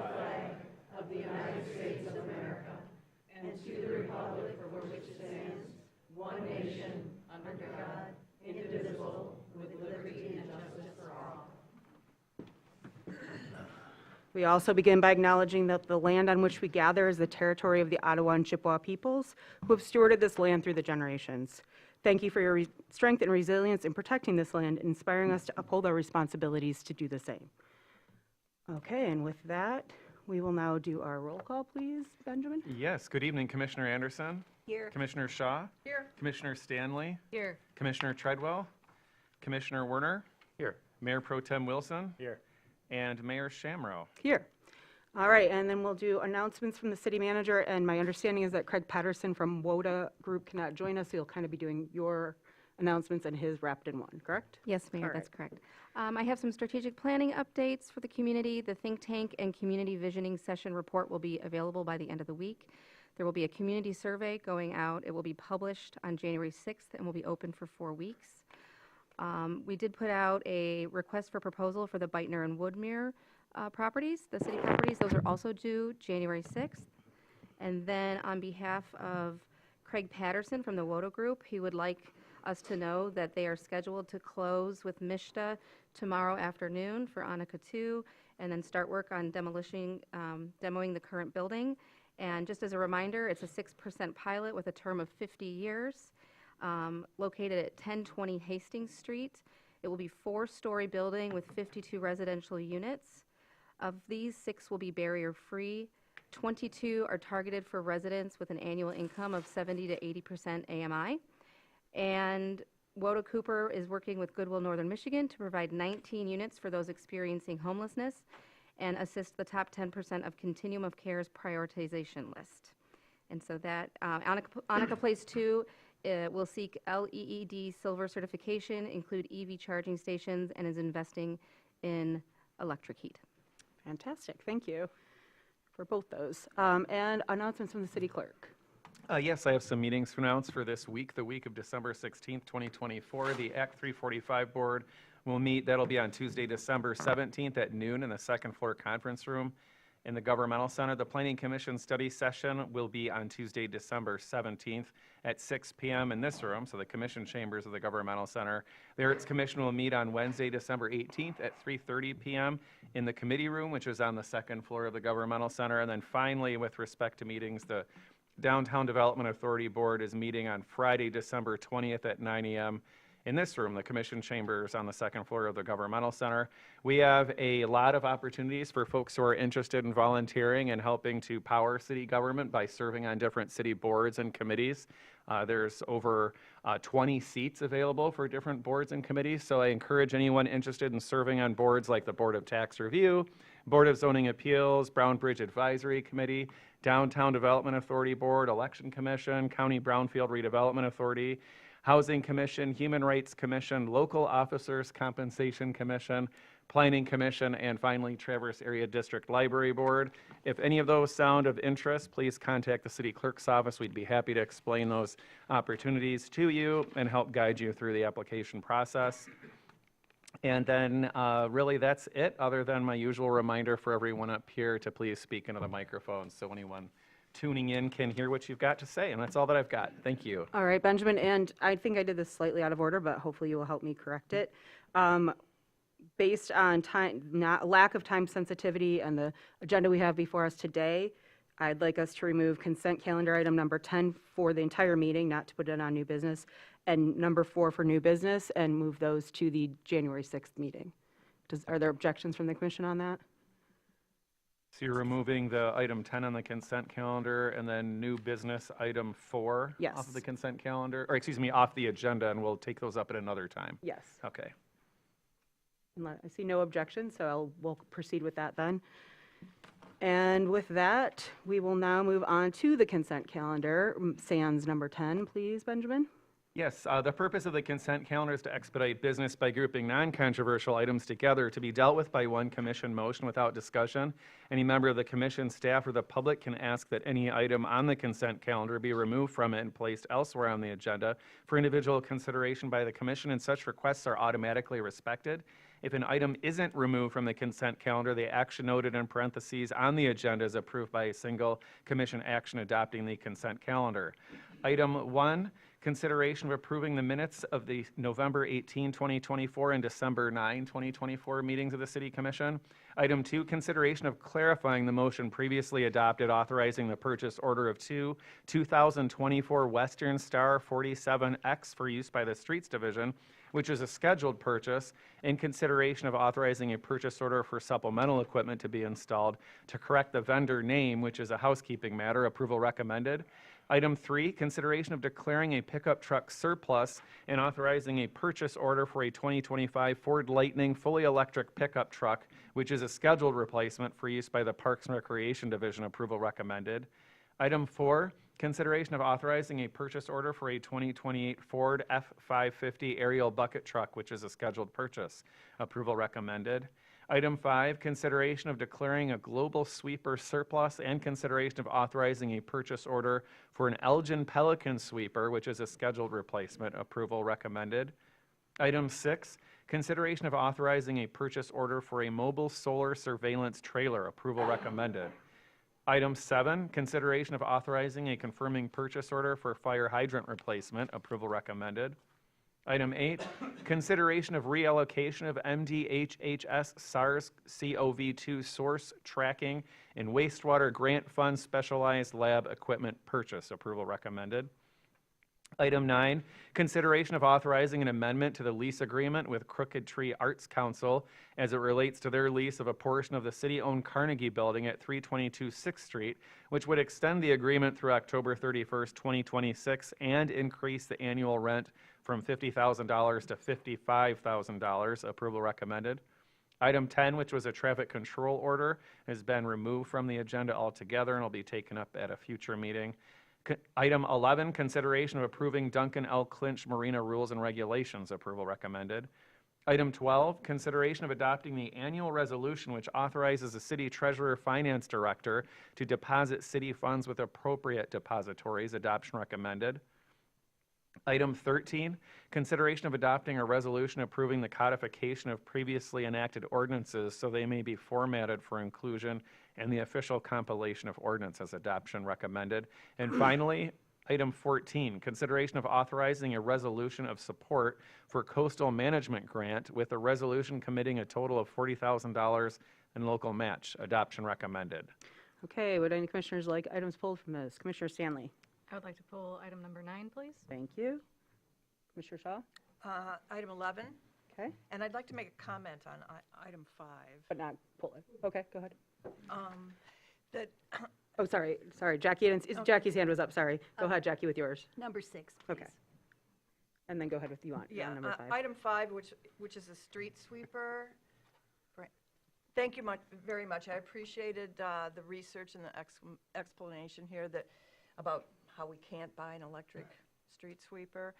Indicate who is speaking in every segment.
Speaker 1: flag of the United States of America and to the republic for which it stands, one nation, under God, indivisible, with liberty and justice for all.
Speaker 2: We also begin by acknowledging that the land on which we gather is the territory of the Ottawa and Chippewa peoples, who have stewarded this land through the generations. Thank you for your strength and resilience in protecting this land, inspiring us to uphold our responsibilities to do the same. Okay, and with that, we will now do our roll call, please, Benjamin.
Speaker 3: Yes, good evening, Commissioner Anderson.
Speaker 2: Here.
Speaker 3: Commissioner Shaw.
Speaker 2: Here.
Speaker 3: Commissioner Stanley.
Speaker 2: Here.
Speaker 3: Commissioner Treadwell. Commissioner Werner.
Speaker 4: Here.
Speaker 3: Mayor Pro Tem Wilson.
Speaker 4: Here.
Speaker 3: And Mayor Shamrow.
Speaker 2: Here. All right, and then we'll do announcements from the city manager, and my understanding is that Craig Patterson from WODA Group cannot join us, so he'll kind of be doing your announcements and his wrapped in one, correct?
Speaker 5: Yes, Mayor,
Speaker 2: All right.
Speaker 5: that's correct. I have some strategic planning updates for the community. The think tank and community visioning session report will be available by the end of the week. There will be a community survey going out. It will be published on January 6th and will be open for 4 weeks. We did put out a request for proposal for the Beitner and Woodmere properties, the city properties. Those are also due January 6th. And then on behalf of Craig Patterson from the WODA Group, he would like us to know that they are scheduled to close with MISHDA tomorrow afternoon for Annika 2, and then start work on demoing the current building. And just as a reminder, it's a 6% pilot with a term of 50 years, located at 1020 Hastings Street. It will be a 4-story building with 52 residential units. Of these, 6 will be barrier-free. 22 are targeted for residents with an annual income of 70 to 80% AMI. And WODA Cooper is working with Goodwill Northern Michigan to provide 19 units for those experiencing homelessness and assist the top 10% of Continuum of Care's prioritization list. And so that, Annika Place 2 will seek LEED silver certification, include EV charging stations, and is investing in electric heat.
Speaker 2: Fantastic, thank you for both those. And announcements from the city clerk.
Speaker 3: Yes, I have some meetings announced for this week, the week of December 16th, 2024. The Act 345 Board will meet. That'll be on Tuesday, December 17th at noon in the second floor conference room in the Governmental Center. The Planning Commission study session will be on Tuesday, December 17th at 6 p.m. in this room, so the Commission chambers of the Governmental Center. The Arts Commission will meet on Wednesday, December 18th at 3:30 p.m. in the committee room, which is on the second floor of the Governmental Center. And then finally, with respect to meetings, the Downtown Development Authority Board is meeting on Friday, December 20th at 9 a.m. in this room, the Commission chambers on the second floor of the Governmental Center. We have a lot of opportunities for folks who are interested in volunteering and helping to power city government by serving on different city boards and committees. There's over 20 seats available for different boards and committees, so I encourage anyone interested in serving on boards like the Board of Tax Review, Board of Zoning Appeals, Brown Bridge Advisory Committee, Downtown Development Authority Board, Election Commission, County Brownfield Redevelopment Authority, Housing Commission, Human Rights Commission, Local Officers Compensation Commission, Planning Commission, and finally Traverse Area District Library Board. If any of those sound of interest, please contact the City Clerk's office. We'd be happy to explain those opportunities to you and help guide you through the application process. And then really that's it, other than my usual reminder for everyone up here to please speak into the microphone so anyone tuning in can hear what you've got to say. And that's all that I've got. Thank you.
Speaker 2: All right, Benjamin, and I think I did this slightly out of order, but hopefully you will help me correct it. Based on lack of time sensitivity and the agenda we have before us today, I'd like us to remove consent calendar item number 10 for the entire meeting, not to put it on new business, and number 4 for new business, and move those to the January 6th meeting. Are there objections from the commission on that?
Speaker 3: So you're removing the item 10 on the consent calendar and then new business item 4
Speaker 2: Yes.
Speaker 3: off of the consent calendar, or excuse me, off the agenda, and we'll take those up at another time.
Speaker 2: Yes.
Speaker 3: Okay.
Speaker 2: I see no objection, so we'll proceed with that then. And with that, we will now move on to the consent calendar. Sans number 10, please, Benjamin.
Speaker 3: Yes, the purpose of the consent calendar is to expedite business by grouping non-controversial items together to be dealt with by one commission motion without discussion. Any member of the commission, staff, or the public can ask that any item on the consent calendar be removed from it and placed elsewhere on the agenda for individual consideration by the commission, and such requests are automatically respected. If an item isn't removed from the consent calendar, the action noted in parentheses on the agenda is approved by a single commission action adopting the consent calendar. Item 1, consideration of approving the minutes of the November 18, 2024 and December 9, 2024 meetings of the City Commission. Item 2, consideration of clarifying the motion previously adopted authorizing the purchase order of two 2024 Western Star 47X for use by the Streets Division, which is a scheduled purchase, in consideration of authorizing a purchase order for supplemental equipment to be installed to correct the vendor name, which is a housekeeping matter. Approval recommended. Item 3, consideration of declaring a pickup truck surplus and authorizing a purchase order for a 2025 Ford Lightning fully electric pickup truck, which is a scheduled replacement for use by the Parks and Recreation Division. Approval recommended. Item 4, consideration of authorizing a purchase order for a 2028 Ford F-550 aerial bucket truck, which is a scheduled purchase. Approval recommended. Item 5, consideration of declaring a global sweeper surplus and consideration of authorizing a purchase order for an Elgin Pelican sweeper, which is a scheduled replacement. Approval recommended. Item 6, consideration of authorizing a purchase order for a mobile solar surveillance trailer. Approval recommended. Item 7, consideration of authorizing a confirming purchase order for fire hydrant replacement. Approval recommended. Item 8, consideration of reallocation of MDHHS SARS-CoV-2 source tracking and wastewater grant fund specialized lab equipment purchase. Approval recommended. Item 9, consideration of authorizing an amendment to the lease agreement with Crooked Tree Arts Council as it relates to their lease of a portion of the city-owned Carnegie Building at 322 6th Street, which would extend the agreement through October 31st, 2026, and increase the annual rent from $50,000 to $55,000. Approval recommended. Item 10, which was a traffic control order, has been removed from the agenda altogether and will be taken up at a future meeting. Item 11, consideration of approving Duncan L. Clinch Marina rules and regulations. Approval recommended. Item 12, consideration of adopting the annual resolution which authorizes the city treasurer finance director to deposit city funds with appropriate depositories. Adoption recommended. Item 13, consideration of adopting a resolution approving the codification of previously enacted ordinances so they may be formatted for inclusion in the official compilation of ordinances. Adoption recommended. And finally, item 14, consideration of authorizing a resolution of support for coastal management grant with a resolution committing a total of $40,000 in local match. Adoption recommended.
Speaker 2: Okay, would any commissioners like items pulled from this? Commissioner Stanley?
Speaker 4: I would like to pull item number 9, please.
Speaker 2: Thank you. Commissioner Shaw?
Speaker 1: Item 11,
Speaker 2: Okay,
Speaker 1: and I'd like to make a comment on item 5.
Speaker 2: but not pull it. Okay, go ahead.
Speaker 1: That,
Speaker 2: Oh, sorry, Jackie, Jackie's hand was up, sorry. Go ahead, Jackie, with yours.
Speaker 6: Number 6, please.
Speaker 2: Okay. And then go ahead with you on number 5.
Speaker 1: item 5, which is a street sweeper. Right. Thank you very much. I appreciated the research and the explanation here about how we can't buy an electric street sweeper.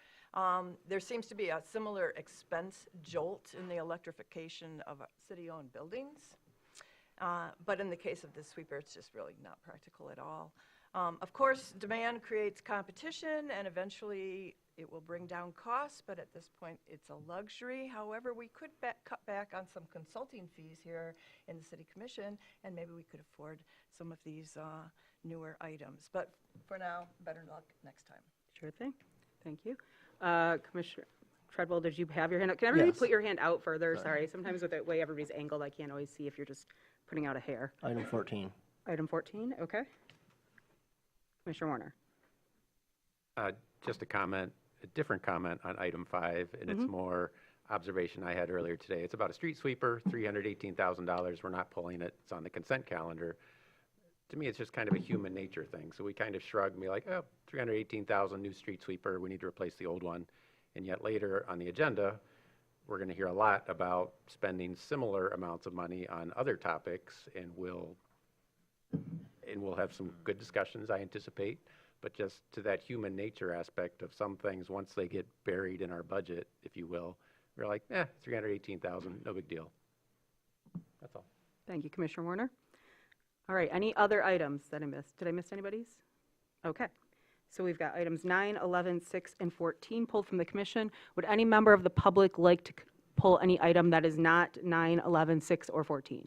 Speaker 1: There seems to be a similar expense jolt in the electrification of city-owned buildings. But in the case of this sweeper, it's just really not practical at all. Of course, demand creates competition, and eventually it will bring down costs, but at this point, it's a luxury. However, we could cut back on some consulting fees here in the City Commission, and maybe we could afford some of these newer items. But for now, better luck next time.
Speaker 2: Sure thing. Thank you. Commissioner Treadwell, did you have your hand up? Can everybody
Speaker 7: Yes.
Speaker 2: put your hand out further? Sorry, sometimes with the way everybody's angled, I can't always see if you're just putting out a hair.
Speaker 7: Item 14.
Speaker 2: Item 14, okay. Commissioner Warner?
Speaker 8: Just a comment, a different comment on item 5, and it's more observation I had earlier today. It's about a street sweeper, $318,000. We're not pulling it. It's on the consent calendar. To me, it's just kind of a human nature thing. So we kind of shrug and be like, oh, $318,000 new street sweeper. We need to replace the old one. And yet later on the agenda, we're going to hear a lot about spending similar amounts of money on other topics, and we'll have some good discussions, I anticipate. But just to that human nature aspect of some things, once they get buried in our budget, if you will, we're like, $318,000, no big deal. That's all.
Speaker 2: Thank you, Commissioner Warner. All right, any other items that I missed? Did I miss anybody's? Okay. So we've got items 9, 11, 6, and 14 pulled from the commission. Would any member of the public like to pull any item that is not 9, 11, 6, or 14.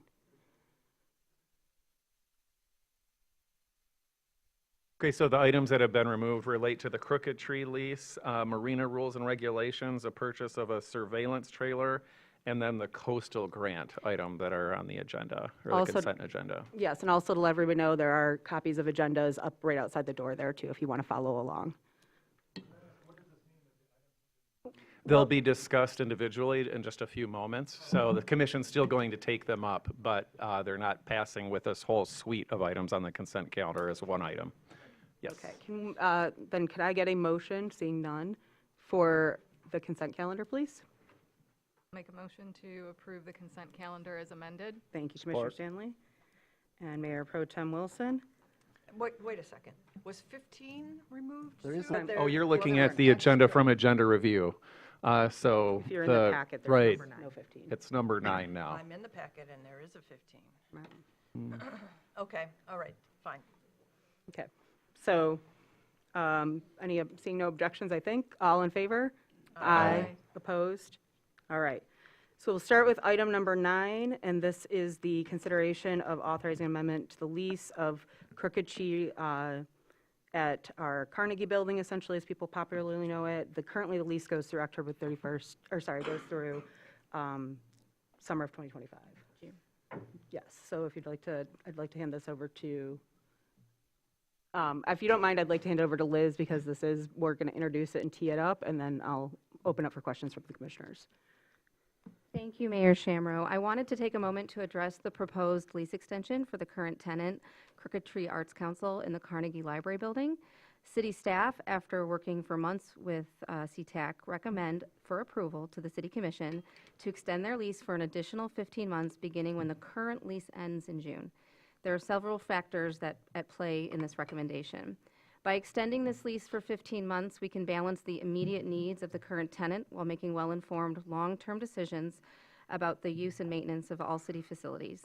Speaker 3: Okay, so the items that have been removed relate to the Crooked Tree lease, marina rules and regulations, a purchase of a surveillance trailer, and then the coastal grant item that are on the agenda, or the
Speaker 2: Also-
Speaker 3: consent agenda.
Speaker 2: Yes, and also to let everybody know, there are copies of agendas up right outside the door there too, if you want to follow along.
Speaker 3: They'll be discussed individually in just a few moments, so the commission's still going to take them up, but they're not passing with this whole suite of items on the consent calendar as one item. Yes.
Speaker 2: Okay, then could I get a motion, seeing none, for the consent calendar, please?
Speaker 4: Make a motion to approve the consent calendar as amended.
Speaker 2: Thank you, Commissioner Stanley. And Mayor Pro Tem Wilson.
Speaker 1: Wait a second. Was 15 removed?
Speaker 2: There is
Speaker 1: too?
Speaker 2: one.
Speaker 3: Oh, you're looking
Speaker 1: Well,
Speaker 3: at the agenda from Agenda Review. So
Speaker 2: If you're in the
Speaker 3: the,
Speaker 2: packet, there's
Speaker 3: right,
Speaker 2: no 15.
Speaker 3: it's number 9 now.
Speaker 1: I'm in the packet and there is a 15. Okay, all right, fine.
Speaker 2: Okay, so, seeing no objections, I think, all in favor? Aye. Opposed? All right. So we'll start with item number 9, and this is the consideration of authorizing amendment to the lease of Crooked Tree at our Carnegie Building, essentially, as people popularly know it. Currently, the lease goes through October 31st, goes through summer of 2025. Yes, so if you'd like to, I'd like to hand this over to, if you don't mind, I'd like to hand it over to Liz, because we're going to introduce it and tee it up, and then I'll open up for questions from the commissioners.
Speaker 5: Thank you, Mayor Shamro. I wanted to take a moment to address the proposed lease extension for the current tenant, Crooked Tree Arts Council in the Carnegie Library Building. City staff, after working for months with CTAC, recommend for approval to the City Commission to extend their lease for an additional 15 months, beginning when the current lease ends in June. There are several factors at play in this recommendation. By extending this lease for 15 months, we can balance the immediate needs of the current tenant while making well-informed, long-term decisions about the use and maintenance of all city facilities.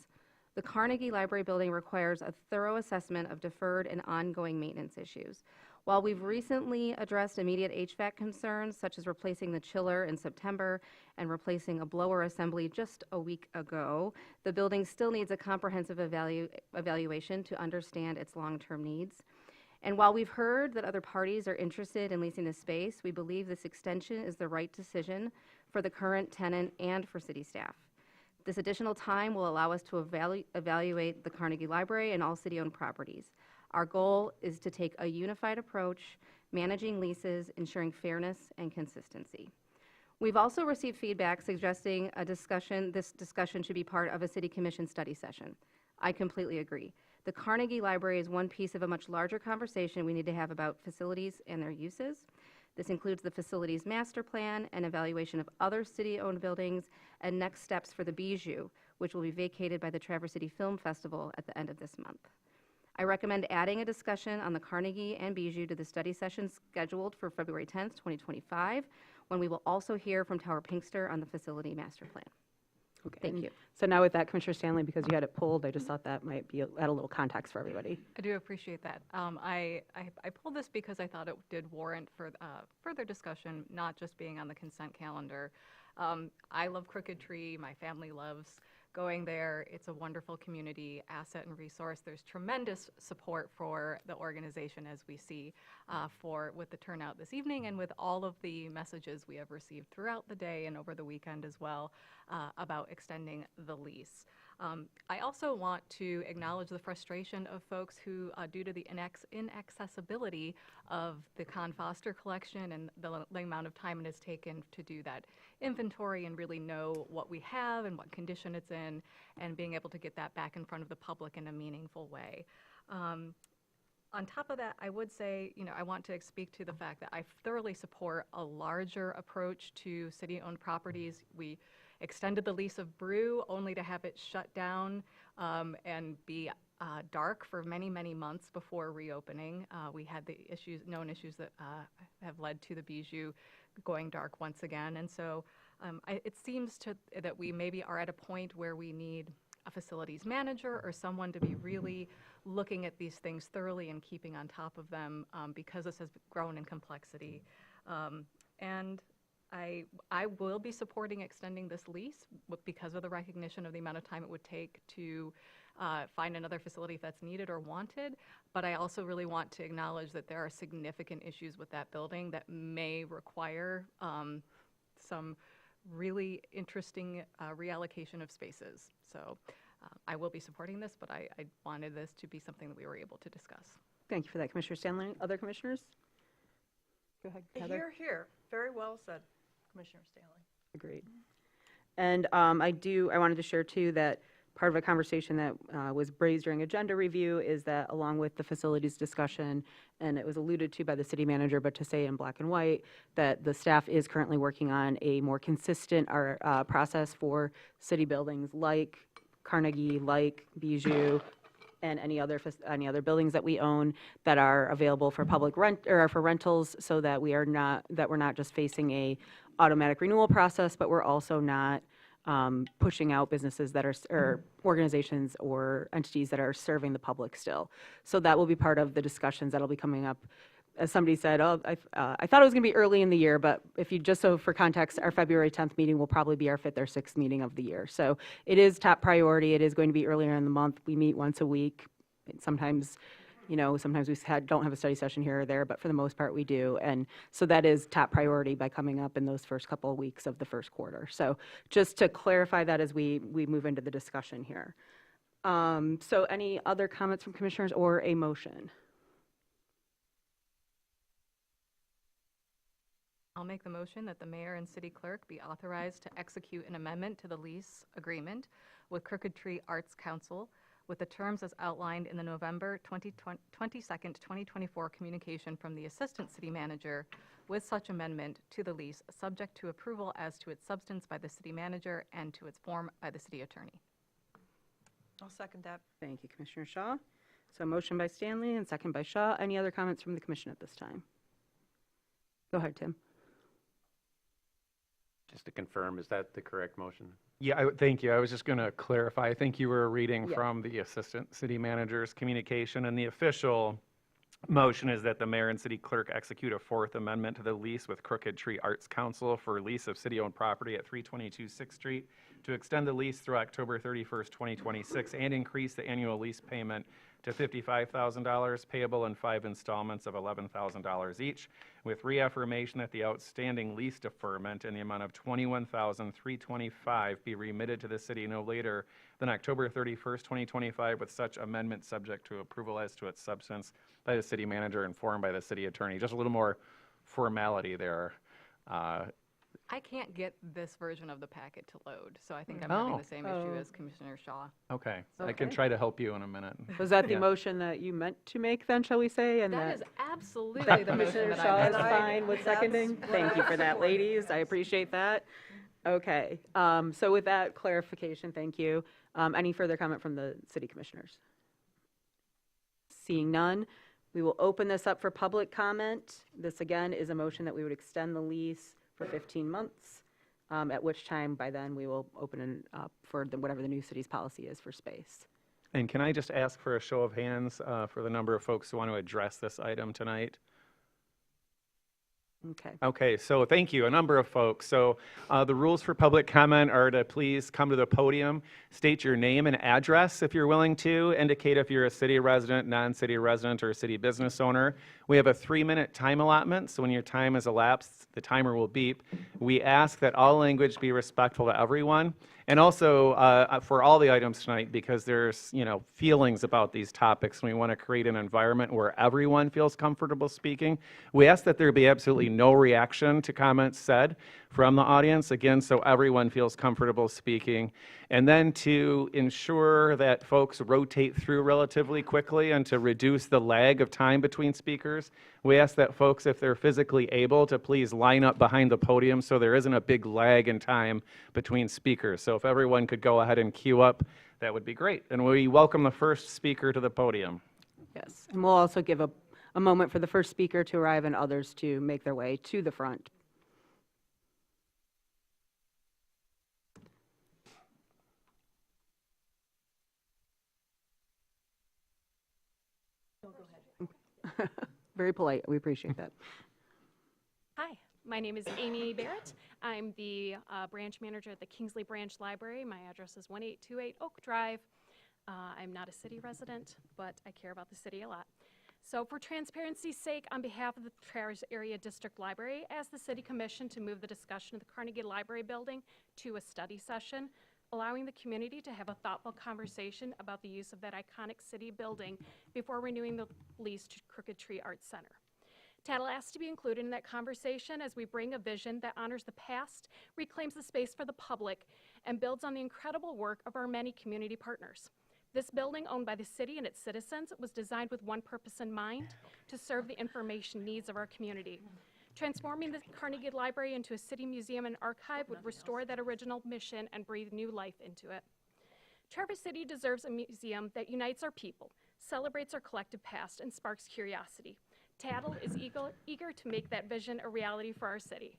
Speaker 5: The Carnegie Library Building requires a thorough assessment of deferred and ongoing maintenance issues. While we've recently addressed immediate HVAC concerns, such as replacing the chiller in September and replacing a blower assembly just a week ago, the building still needs a comprehensive evaluation to understand its long-term needs. And while we've heard that other parties are interested in leasing this space, we believe this extension is the right decision for the current tenant and for city staff. This additional time will allow us to evaluate the Carnegie Library and all city-owned properties. Our goal is to take a unified approach, managing leases, ensuring fairness and consistency. We've also received feedback suggesting this discussion should be part of a City Commission study session. I completely agree. The Carnegie Library is one piece of a much larger conversation we need to have about facilities and their uses. This includes the facilities master plan and evaluation of other city-owned buildings and next steps for the Bijou, which will be vacated by the Traverse City Film Festival at the end of this month. I recommend adding a discussion on the Carnegie and Bijou to the study session scheduled for February 10th, 2025, when we will also hear from Tower Pinkster on the facility master plan.
Speaker 2: Okay.
Speaker 5: Thank
Speaker 2: and
Speaker 5: you.
Speaker 2: So now with that, Commissioner Stanley, because you had it pulled, I just thought that might add a little context for everybody.
Speaker 4: I do appreciate that. I pulled this because I thought it did warrant for further discussion, not just being on the consent calendar. I love Crooked Tree. My family loves going there. It's a wonderful community asset and resource. There's tremendous support for the organization, as we see with the turnout this evening and with all of the messages we have received throughout the day and over the weekend as well about extending the lease. I also want to acknowledge the frustration of folks who, due to the inaccessibility of the Con Foster collection and the amount of time it has taken to do that inventory and really know what we have and what condition it's in, and being able to get that back in front of the public in a meaningful way. On top of that, I would say, I want to speak to the fact that I thoroughly support a larger approach to city-owned properties. We extended the lease of Brew only to have it shut down and be dark for many, many months before reopening. We had the known issues that have led to the Bijou going dark once again. And so it seems that we maybe are at a point where we need a facilities manager or someone to be really looking at these things thoroughly and keeping on top of them because this has grown in complexity. And I will be supporting extending this lease because of the recognition of the amount of time it would take to find another facility if that's needed or wanted. But I also really want to acknowledge that there are significant issues with that building that may require some really interesting reallocation of spaces. So I will be supporting this, but I wanted this to be something that we were able to discuss.
Speaker 2: Thank you for that, Commissioner Stanley. Other commissioners? Go ahead, Heather.
Speaker 1: Here, here. Very well said, Commissioner Stanley.
Speaker 2: Agreed. And I wanted to share too that part of a conversation that was raised during agenda review is that along with the facilities discussion, and it was alluded to by the city manager, but to say in black and white, that the staff is currently working on a more consistent process for city buildings like Carnegie, like Bijou, and any other buildings that we own that are available for public rent or for rentals, so that we're not just facing a automatic renewal process, but we're also not pushing out businesses that are, or organizations or entities that are serving the public still. So that will be part of the discussions that'll be coming up. As somebody said, oh, I thought it was going to be early in the year, but so for context, our February 10th meeting will probably be our 5th or 6th meeting of the year. So it is top priority. It is going to be earlier in the month. We meet once a week. Sometimes, sometimes we don't have a study session here or there, but for the most part we do. And so that is top priority by coming up in those first couple of weeks of the first quarter. So just to clarify that as we move into the discussion here. So any other comments from commissioners or a motion?
Speaker 4: I'll make the motion that the mayor and city clerk be authorized to execute an amendment to the lease agreement with Crooked Tree Arts Council with the terms as outlined in the November 22nd, 2024 communication from the Assistant City Manager, with such amendment to the lease, subject to approval as to its substance by the city manager and to its form by the city attorney.
Speaker 1: I'll second that.
Speaker 2: Thank you, Commissioner Shaw. So motion by Stanley and second by Shaw. Any other comments from the commission at this time? Go ahead, Tim.
Speaker 8: Just to confirm, is that the correct motion?
Speaker 3: Yeah, thank you. I was just going to clarify. I think you were reading
Speaker 2: Yeah.
Speaker 3: from the Assistant City Manager's communication, and the official motion is that the mayor and city clerk execute a fourth amendment to the lease with Crooked Tree Arts Council for lease of city-owned property at 322 6th Street to extend the lease through October 31st, 2026, and increase the annual lease payment to $55,000, payable in 5 installments of $11,000 each, with reaffirmation that the outstanding lease deferment in the amount of $21,325 be remitted to the city no later than October 31st, 2025, with such amendment subject to approval as to its substance by the city manager and formed by the city attorney. Just a little more formality there.
Speaker 4: I can't get this version of the packet to load, so I think I'm having the same issue as Commissioner Shaw.
Speaker 3: Okay, I can
Speaker 2: Okay.
Speaker 3: try to help you in a minute.
Speaker 2: Was that the
Speaker 3: Yeah.
Speaker 2: motion that you meant to make then, shall we say? And
Speaker 4: That is absolutely
Speaker 2: that
Speaker 4: the motion
Speaker 2: Commissioner
Speaker 4: that
Speaker 2: Shaw
Speaker 4: I
Speaker 2: is
Speaker 4: meant.
Speaker 2: fine with
Speaker 1: That's
Speaker 2: seconding?
Speaker 1: what
Speaker 2: Thank
Speaker 1: I
Speaker 2: you for
Speaker 1: was
Speaker 2: that,
Speaker 1: supporting.
Speaker 2: ladies. I appreciate that. Okay, so with that clarification, thank you. Any further comment from the city commissioners? Seeing none, we will open this up for public comment. This again is a motion that we would extend the lease for 15 months, at which time by then we will open it up for whatever the new city's policy is for space.
Speaker 3: And can I just ask for a show of hands for the number of folks who want to address this item tonight?
Speaker 2: Okay.
Speaker 3: Okay, so thank you, a number of folks. So the rules for public comment are to please come to the podium, state your name and address if you're willing to, indicate if you're a city resident, non-city resident, or a city business owner. We have a 3-minute time allotment, so when your time has elapsed, the timer will beep. We ask that all language be respectful to everyone, and also for all the items tonight, because there's, feelings about these topics, and we want to create an environment where everyone feels comfortable speaking. We ask that there be absolutely no reaction to comments said from the audience, again, so everyone feels comfortable speaking. And then to ensure that folks rotate through relatively quickly and to reduce the lag of time between speakers, we ask that folks, if they're physically able, to please line up behind the podium so there isn't a big lag in time between speakers. So if everyone could go ahead and queue up, that would be great. And we welcome the first speaker to the podium.
Speaker 2: Yes, and we'll also give a moment for the first speaker to arrive and others to make their way to the front. Very polite, we appreciate that.
Speaker 6: Hi, My name is Amy Barrett. I'm the branch manager at the Kingsley Branch Library. My address is 1828 Oak Drive. I'm not a city resident, but I care about the city a lot. So for transparency's sake, on behalf of the Traverse Area District Library, I asked the City Commission to move the discussion of the Carnegie Library building to a study session, allowing the community to have a thoughtful conversation about the use of that iconic city building before renewing the lease to Crooked Tree Arts Center. Tattle asked to be included in that conversation as we bring a vision that honors the past, reclaims the space for the public, and builds on the incredible work of our many community partners. This building, owned by the city and its citizens, was designed with one purpose in mind: to serve the information needs of our community. Transforming the Carnegie Library into a city museum and archive would restore that original mission and breathe new life into it. Traverse City deserves a museum that unites our people, celebrates our collective past, and sparks curiosity. Tattle is eager to make that vision a reality for our city.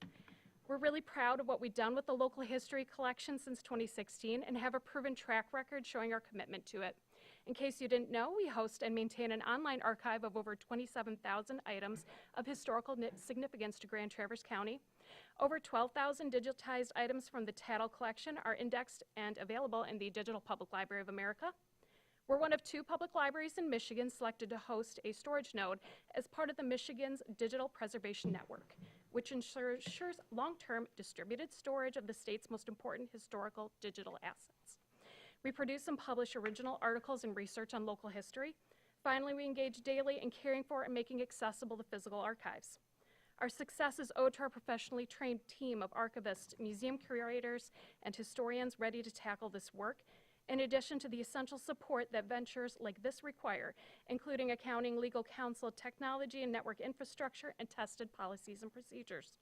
Speaker 6: We're really proud of what we've done with the local history collection since 2016 and have a proven track record showing our commitment to it. In case you didn't know, we host and maintain an online archive of over 27,000 items of historical significance to Grand Traverse County. Over 12,000 digitized items from the Tattle collection are indexed and available in the Digital Public Library of America. We're one of 2 public libraries in Michigan selected to host a storage node as part of the Michigan's Digital Preservation Network, which ensures long-term distributed storage of the state's most important historical digital assets. We produce and publish original articles and research on local history. Finally, we engage daily in caring for and making accessible the physical archives. Our success is owed to our professionally trained team of archivists, museum curators, and historians ready to tackle this work, in addition to the essential support that ventures like this require, including accounting, legal counsel, technology and network infrastructure, and tested policies and procedures.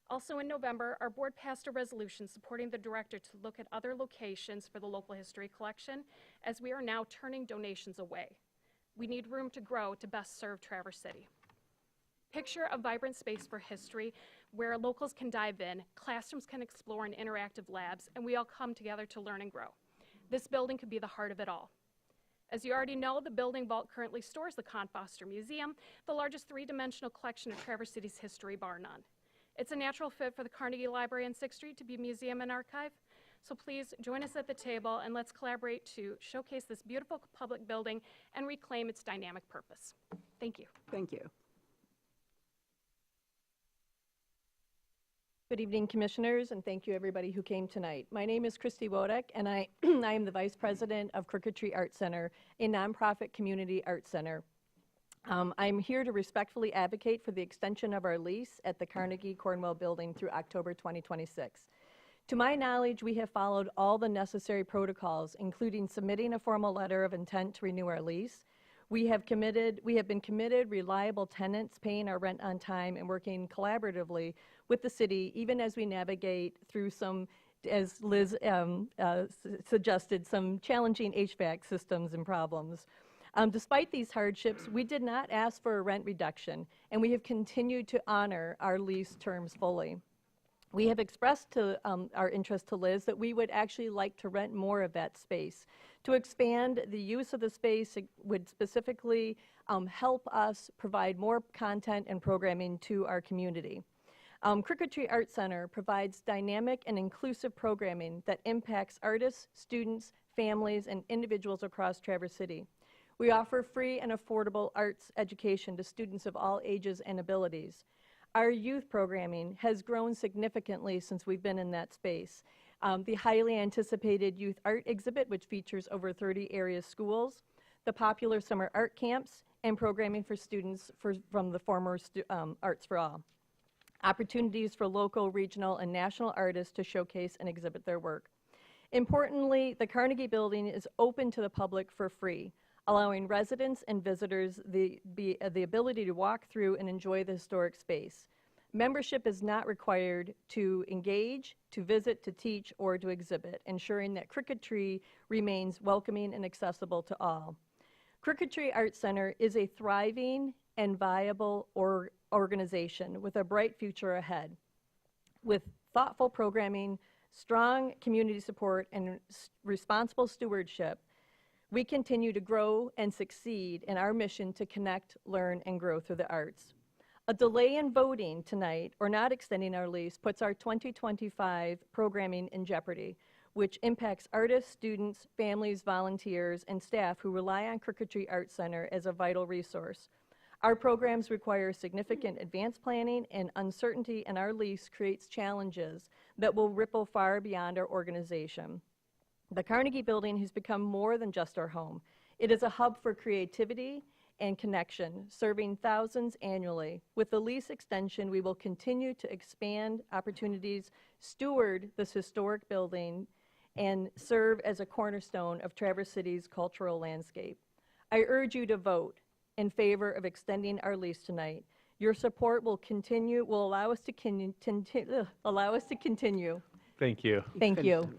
Speaker 6: Also in November, our board passed a resolution supporting the director to look at other locations for the local history collection, as we are now turning donations away. We need room to grow to best serve Traverse City. Picture a vibrant space for history where locals can dive in, classrooms can explore in interactive labs, and we all come together to learn and grow. This building could be the heart of it all. As you already know, the building vault currently stores the Con Foster Museum, the largest 3-dimensional collection of Traverse City's history, bar none. It's a natural fit for the Carnegie Library on 6th Street to be a museum and archive. So please join us at the table and let's collaborate to showcase this beautiful public building and reclaim its dynamic purpose. Thank you.
Speaker 2: Thank you.
Speaker 7: Good evening, Commissioners, and thank you everybody who came tonight. My name is Christy Wodek, and I am the Vice President of Crooked Tree Arts Center, a nonprofit community arts center. I'm here to respectfully advocate for the extension of our lease at the Carnegie Cornwell building through October 2026. To my knowledge, we have followed all the necessary protocols, including submitting a formal letter of intent to renew our lease. We have been committed, reliable tenants paying our rent on time and working collaboratively with the city, even as we navigate through some, as Liz suggested, some challenging HVAC systems and problems. Despite these hardships, we did not ask for a rent reduction, and we have continued to honor our lease terms fully. We have expressed to our interest to Liz that we would actually like to rent more of that space. To expand the use of the space, it would specifically help us provide more content and programming to our community. Crooked Tree Arts Center provides dynamic and inclusive programming that impacts artists, students, families, and individuals across Traverse City. We offer free and affordable arts education to students of all ages and abilities. Our youth programming has grown significantly since we've been in that space. The highly anticipated youth art exhibit, which features over 30 area schools, the popular summer art camps, and programming for students from the former Arts for All. Opportunities for local, regional, and national artists to showcase and exhibit their work. Importantly, the Carnegie Building is open to the public for free, allowing residents and visitors the ability to walk through and enjoy the historic space. Membership is not required to engage, to visit, to teach, or to exhibit, ensuring that Crooked Tree remains welcoming and accessible to all. Crooked Tree Arts Center is a thriving and viable organization with a bright future ahead. With thoughtful programming, strong community support, and responsible stewardship, we continue to grow and succeed in our mission to connect, learn, and grow through the arts. A delay in voting tonight or not extending our lease puts our 2025 programming in jeopardy, which impacts artists, students, families, volunteers, and staff who rely on Crooked Tree Arts Center as a vital resource. Our programs require significant advanced planning, and uncertainty in our lease creates challenges that will ripple far beyond our organization. The Carnegie Building has become more than just our home. It is a hub for creativity and connection, serving thousands annually. With the lease extension, we will continue to expand opportunities, steward this historic building, and serve as a cornerstone of Traverse City's cultural landscape. I urge you to vote in favor of extending our lease tonight. Your support will allow us to continue.
Speaker 3: Thank you.
Speaker 7: Thank you.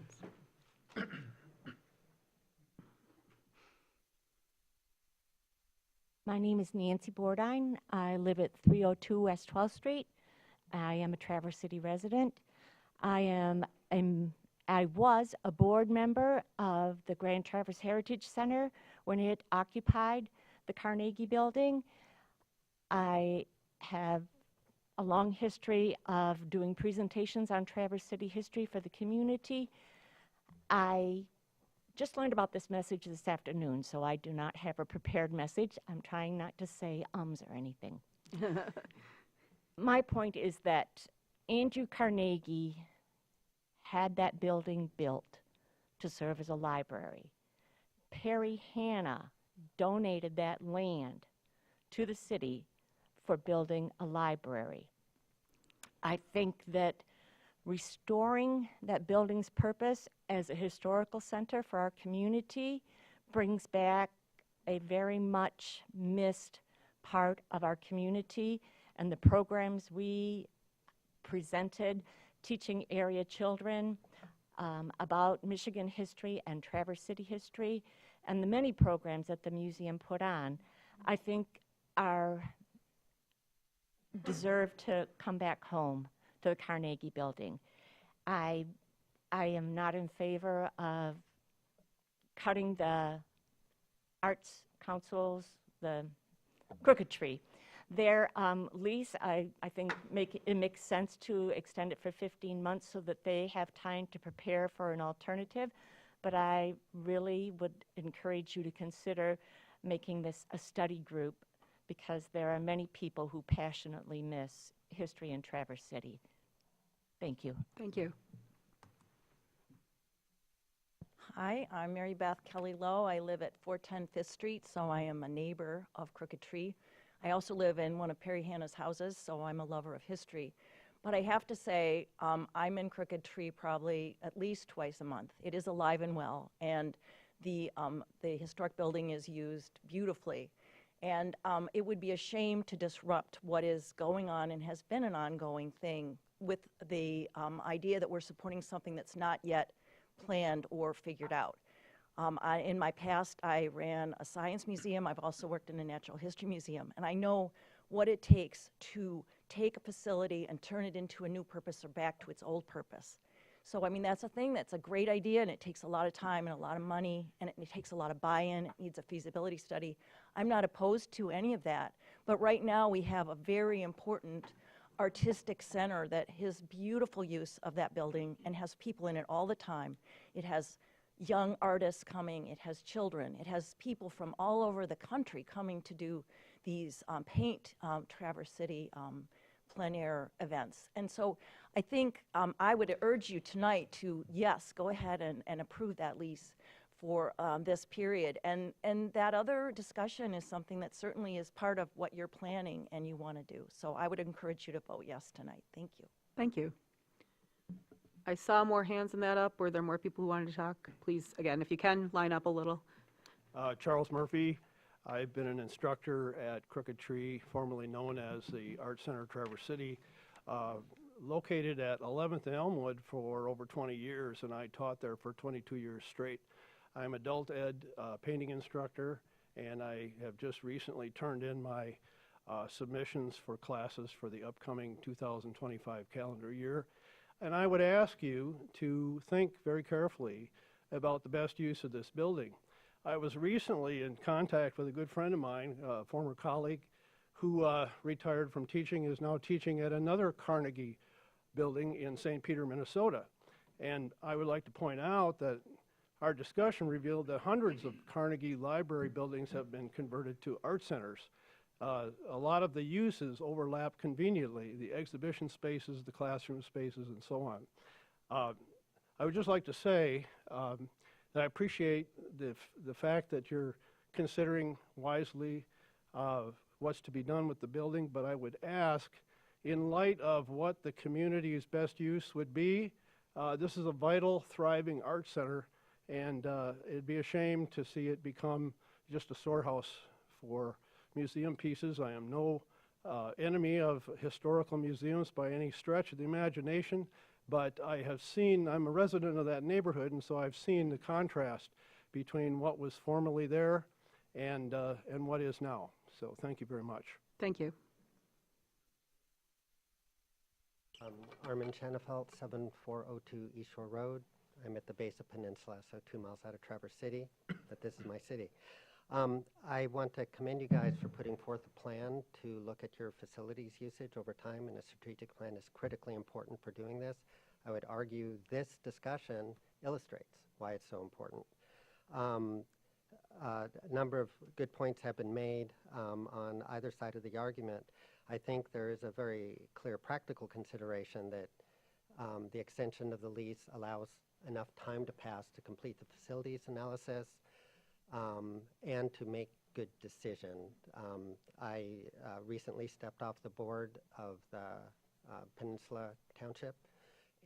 Speaker 9: My name is Nancy Bordine. I live at 302 West 12th Street. I am a Traverse City resident. I was a board member of the Grand Traverse Heritage Center when it occupied the Carnegie Building. I have a long history of doing presentations on Traverse City history for the community. I just learned about this message this afternoon, so I do not have a prepared message. I'm trying not to say ums or anything. My point is that Andrew Carnegie had that building built to serve as a library. Perry Hanna donated that land to the city for building a library. I think that restoring that building's purpose as a historical center for our community brings back a very much missed part of our community, and the programs we presented teaching area children about Michigan history and Traverse City history, and the many programs that the museum put on, I think deserve to come back home to the Carnegie Building. I am not in favor of cutting the Arts Council's, the Crooked Tree. Their lease, I think it makes sense to extend it for 15 months so that they have time to prepare for an alternative, but I really would encourage you to consider making this a study group, because there are many people who passionately miss history in Traverse City. Thank you.
Speaker 2: Thank you.
Speaker 1: Hi, I'm Mary Beth Kelly Lowe. I live at 410 Fifth Street, so I am a neighbor of Crooked Tree. I also live in one of Perry Hanna's houses, so I'm a lover of history. But I have to say, I'm in Crooked Tree probably at least twice a month. It is alive and well, and the historic building is used beautifully. And it would be a shame to disrupt what is going on and has been an ongoing thing with the idea that we're supporting something that's not yet planned or figured out. In my past, I ran a science museum. I've also worked in a natural history museum, and I know what it takes to take a facility and turn it into a new purpose or back to its old purpose. So, I mean, that's a thing, that's a great idea, and it takes a lot of time and a lot of money, and it takes a lot of buy-in. It needs a feasibility study. I'm not opposed to any of that, but right now we have a very important artistic center that has beautiful use of that building and has people in it all the time. It has young artists coming, it has children, it has people from all over the country coming to do these paint Traverse City plein air events. And so I think I would urge you tonight to, yes, go ahead and approve that lease for this period. And that other discussion is something that certainly is part of what you're planning and you want to do. So I would encourage you to vote yes tonight. Thank you.
Speaker 2: Thank you. I saw more hands in that up. Were there more people who wanted to talk? Please, again, if you can, line up a little.
Speaker 10: Charles Murphy. I've been an instructor at Crooked Tree, formerly known as the Art Center Traverse City, located at 11th and Elmwood for over 20 years, and I taught there for 22 years straight. I'm adult ed painting instructor, and I have just recently turned in my submissions for classes for the upcoming 2025 calendar year. And I would ask you to think very carefully about the best use of this building. I was recently in contact with a good friend of mine, a former colleague, who retired from teaching, is now teaching at another Carnegie building in St. Peter, Minnesota. And I would like to point out that our discussion revealed that hundreds of Carnegie Library buildings have been converted to art centers. A lot of the uses overlap conveniently, the exhibition spaces, the classroom spaces, and so on. I would just like to say that I appreciate the fact that you're considering wisely what's to be done with the building, but I would ask, in light of what the community's best use would be, this is a vital, thriving art center, and it'd be a shame to see it become just a storehouse for museum pieces. I am no enemy of historical museums by any stretch of the imagination, but I'm a resident of that neighborhood, and so I've seen the contrast between what was formerly there and what is now. So thank you very much.
Speaker 2: Thank you.
Speaker 11: Armin Chanefelt, 7402 East Shore Road. I'm at the base of Peninsula, so 2 miles out of Traverse City, but this is my city. I want to commend you guys for putting forth a plan to look at your facilities usage over time, and a strategic plan is critically important for doing this. I would argue this discussion illustrates why it's so important. A number of good points have been made on either side of the argument. I think there is a very clear practical consideration that the extension of the lease allows enough time to pass to complete the facilities analysis and to make good decisions. I recently stepped off the board of the Peninsula Township,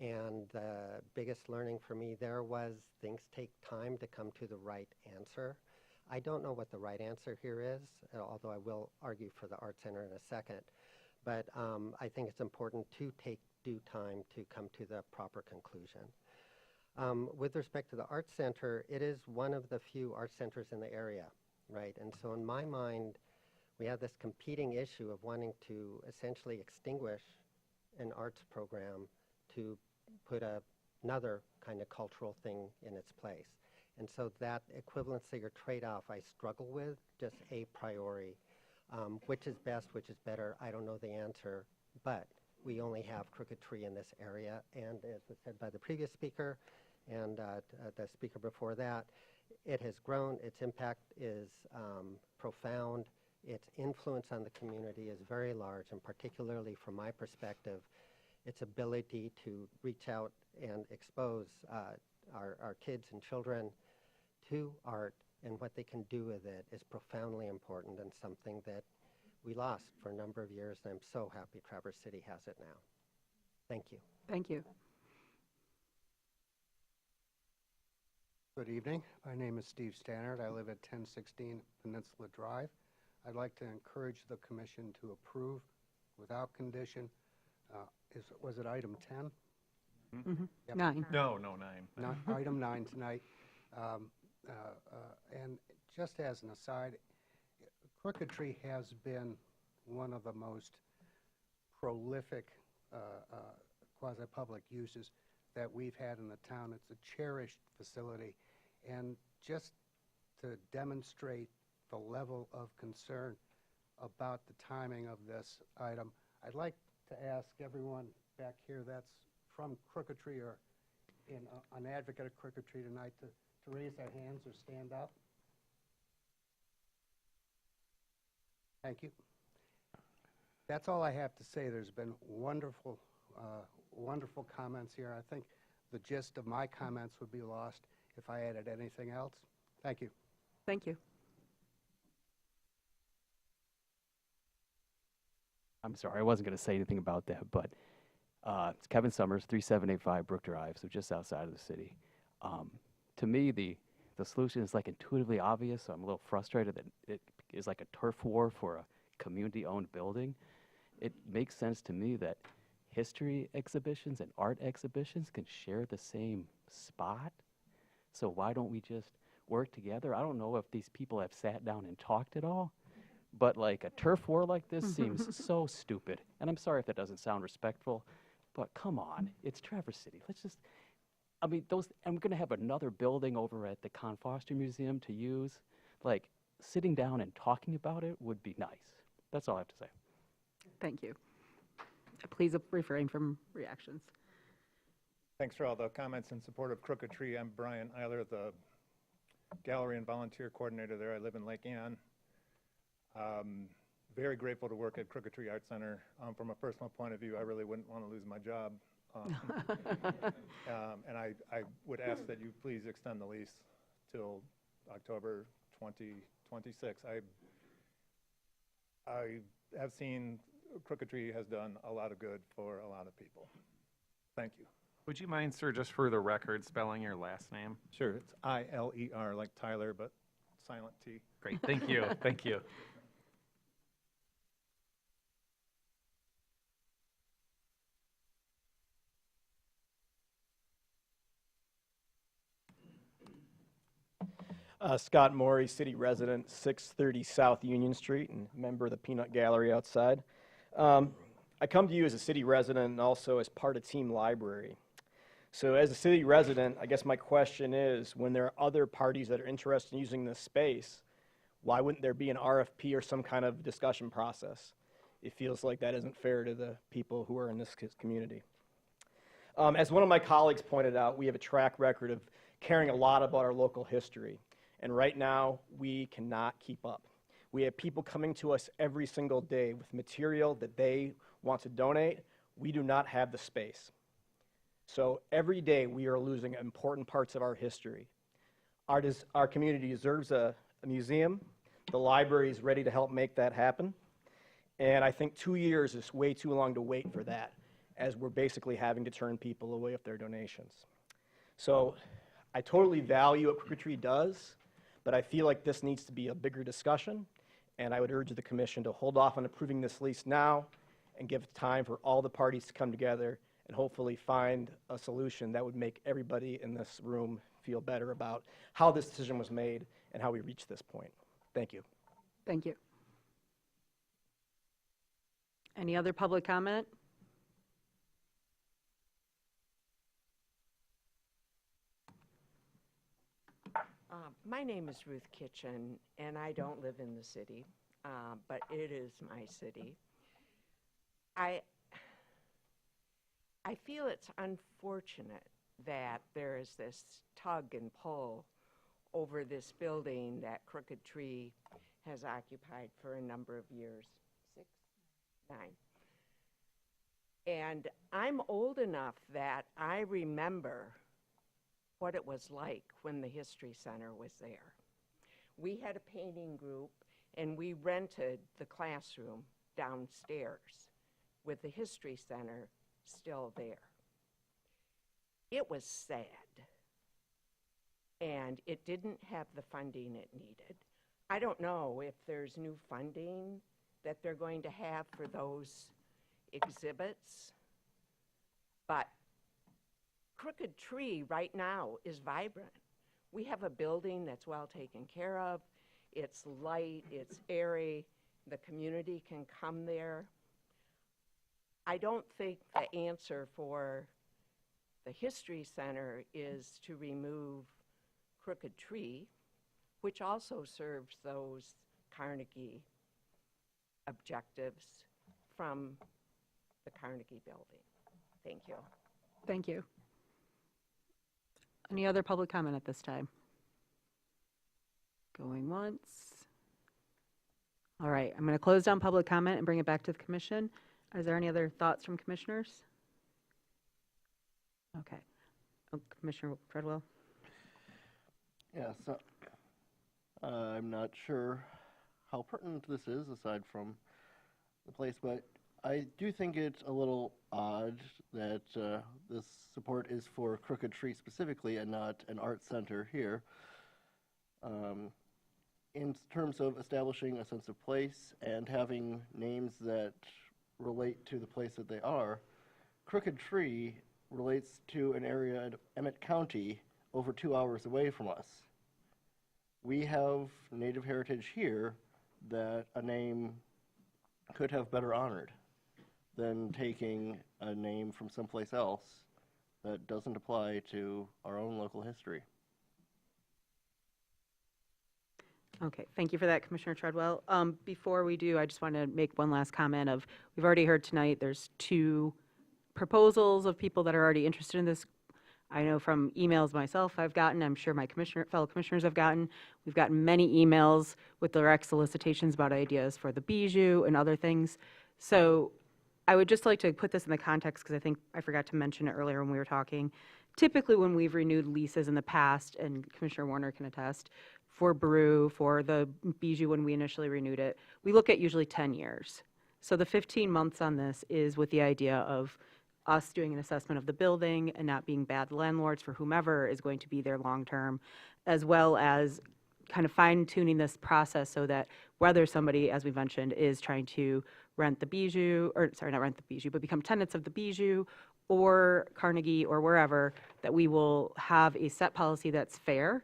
Speaker 11: and the biggest learning for me there was things take time to come to the right answer. I don't know what the right answer here is, although I will argue for the Art Center in a second. But I think it's important to take due time to come to the proper conclusion. With respect to the Art Center, it is one of the few art centers in the area, right? And so in my mind, we have this competing issue of wanting to essentially extinguish an arts program to put another kind of cultural thing in its place. And so that equivalency or trade-off I struggle with, just a priori. Which is best, which is better, I don't know the answer, but we only have Crooked Tree in this area, and as was said by the previous speaker and the speaker before that, it has grown, its impact is profound, its influence on the community is very large, and particularly from my perspective, its ability to reach out and expose our kids and children to art and what they can do with it is profoundly important, and something that we lost for a number of years, and I'm so happy Traverse City has it now. Thank you.
Speaker 2: Thank you.
Speaker 12: Good evening. My name is Steve Stannard. I live at 1016 Peninsula Drive. I'd like to encourage the commission to approve without condition. Was it item 10?
Speaker 2: Mm-hmm.
Speaker 12: Yep.
Speaker 2: 9.
Speaker 3: No, 9.
Speaker 12: Item 9 tonight. And just as an aside, Crooked Tree has been one of the most prolific quasi-public uses that we've had in the town. It's a cherished facility. And just to demonstrate the level of concern about the timing of this item, I'd like to ask everyone back here that's from Crooked Tree or an advocate of Crooked Tree tonight to raise their hands or stand up. Thank you. That's all I have to say. There's been wonderful, wonderful comments here. I think the gist of my comments would be lost if I added anything else. Thank you.
Speaker 2: Thank you.
Speaker 13: I'm sorry, I wasn't going to say anything about that, but it's Kevin Summers, 3785 Brook Drive, so just outside of the city. To me, the solution is like intuitively obvious, so I'm a little frustrated that it is like a turf war for a community-owned building. It makes sense to me that history exhibitions and art exhibitions can share the same spot. So why don't we just work together? I don't know if these people have sat down and talked at all, but like a turf war like this seems so stupid. And I'm sorry if that doesn't sound respectful, but come on, it's Traverse City. Let's just, I mean, I'm going to have another building over at the Con Foster Museum to use. Like, sitting down and talking about it would be nice. that's all I have to say.
Speaker 2: Thank you. Please refrain from reactions.
Speaker 14: Thanks for all the comments in support of Crooked Tree. I'm Brian Eiler, the gallery and volunteer coordinator there. I live in Lake Ann. Very grateful to work at Crooked Tree Art Center. From a personal point of view, I really wouldn't want to lose my job. And I would ask that you please extend the lease till October 2026. I have seen Crooked Tree has done a lot of good for a lot of people. Thank you.
Speaker 3: Would you mind, sir, just for the record, spelling your last name?
Speaker 14: Sure, it's I-L-E-R, like Tyler, but silent T.
Speaker 3: Great, thank you, thank you.
Speaker 15: Scott Morey, city resident, 630 South Union Street, and member of the Peanut Gallery outside. I come to you as a city resident and also as part of Team Library. So as a city resident, I guess my question is, when there are other parties that are interested in using this space, why wouldn't there be an RFP or some kind of discussion process? It feels like that isn't fair to the people who are in this community. As one of my colleagues pointed out, we have a track record of caring a lot about our local history. And right now, we cannot keep up. We have people coming to us every single day with material that they want to donate. We do not have the space. So every day, we are losing important parts of our history. Our community deserves a museum. The library is ready to help make that happen. And I think 2 years is way too long to wait for that, as we're basically having to turn people away with their donations. So I totally value what Crooked Tree does, but I feel like this needs to be a bigger discussion, and I would urge the commission to hold off on approving this lease now and give time for all the parties to come together and hopefully find a solution that would make everybody in this room feel better about how this decision was made and how we reached this point. Thank you.
Speaker 2: Thank you. Any other public comment?
Speaker 16: My name is Ruth Kitchen, and I don't live in the city, but it is my city. I feel it's unfortunate that there is this tug and pull over this building that Crooked Tree has occupied for a number of years, 6, 9. And I'm old enough that I remember what it was like when the History Center was there. We had a painting group, and we rented the classroom downstairs with the History Center still there. It was sad, and it didn't have the funding it needed. I don't know if there's new funding that they're going to have for those exhibits, but Crooked Tree right now is vibrant. We have a building that's well taken care of. It's light, it's airy, the community can come there. I don't think the answer for the History Center is to remove Crooked Tree, which also serves those Carnegie objectives from the Carnegie building. Thank you.
Speaker 2: Thank you. Any other public comment at this time? Going once. All right, I'm going to close down public comment and bring it back to the commission. Is there any other thoughts from commissioners? Okay. Oh, Commissioner Treadwell.
Speaker 17: Yeah, so I'm not sure how pertinent this is aside from the place, but I do think it's a little odd that this support is for Crooked Tree specifically and not an art center here. In terms of establishing a sense of place and having names that relate to the place that they are, Crooked Tree relates to an area in Emmett County over 2 hours away from us. We have native heritage here that a name could have better honored than taking a name from someplace else that doesn't apply to our own local history.
Speaker 2: Okay, thank you for that, Commissioner Treadwell. Before we do, I just want to make one last comment of, we've already heard tonight, there's 2 proposals of people that are already interested in this. I know from emails myself I've gotten, I'm sure my fellow commissioners have gotten, we've gotten many emails with direct solicitations about ideas for the Bijou and other things. So I would just like to put this in the context, because I think I forgot to mention it earlier when we were talking. Typically, when we've renewed leases in the past, and Commissioner Warner can attest, for Brew, for the Bijou when we initially renewed it, we look at usually 10 years. So the 15 months on this is with the idea of us doing an assessment of the building and not being bad landlords for whomever is going to be there long-term, as well as kind of fine-tuning this process so that whether somebody, as we mentioned, is trying to rent the Bijou, or sorry, not rent the Bijou, but become tenants of the Bijou or Carnegie or wherever, that we will have a set policy that's fair.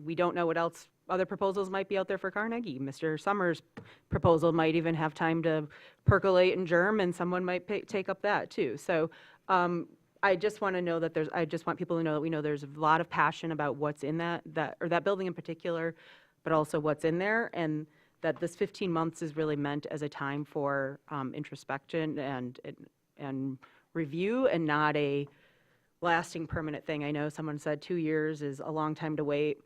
Speaker 2: We don't know what else other proposals might be out there for Carnegie. Mr. Summers' proposal might even have time to percolate and germ, and someone might take up that too. So I just want to know that I just want people to know that we know there's a lot of passion about what's in that building in particular, but also what's in there, and that this 15 months is really meant as a time for introspection and review, and not a lasting permanent thing. I know someone said 2 years is a long time to wait.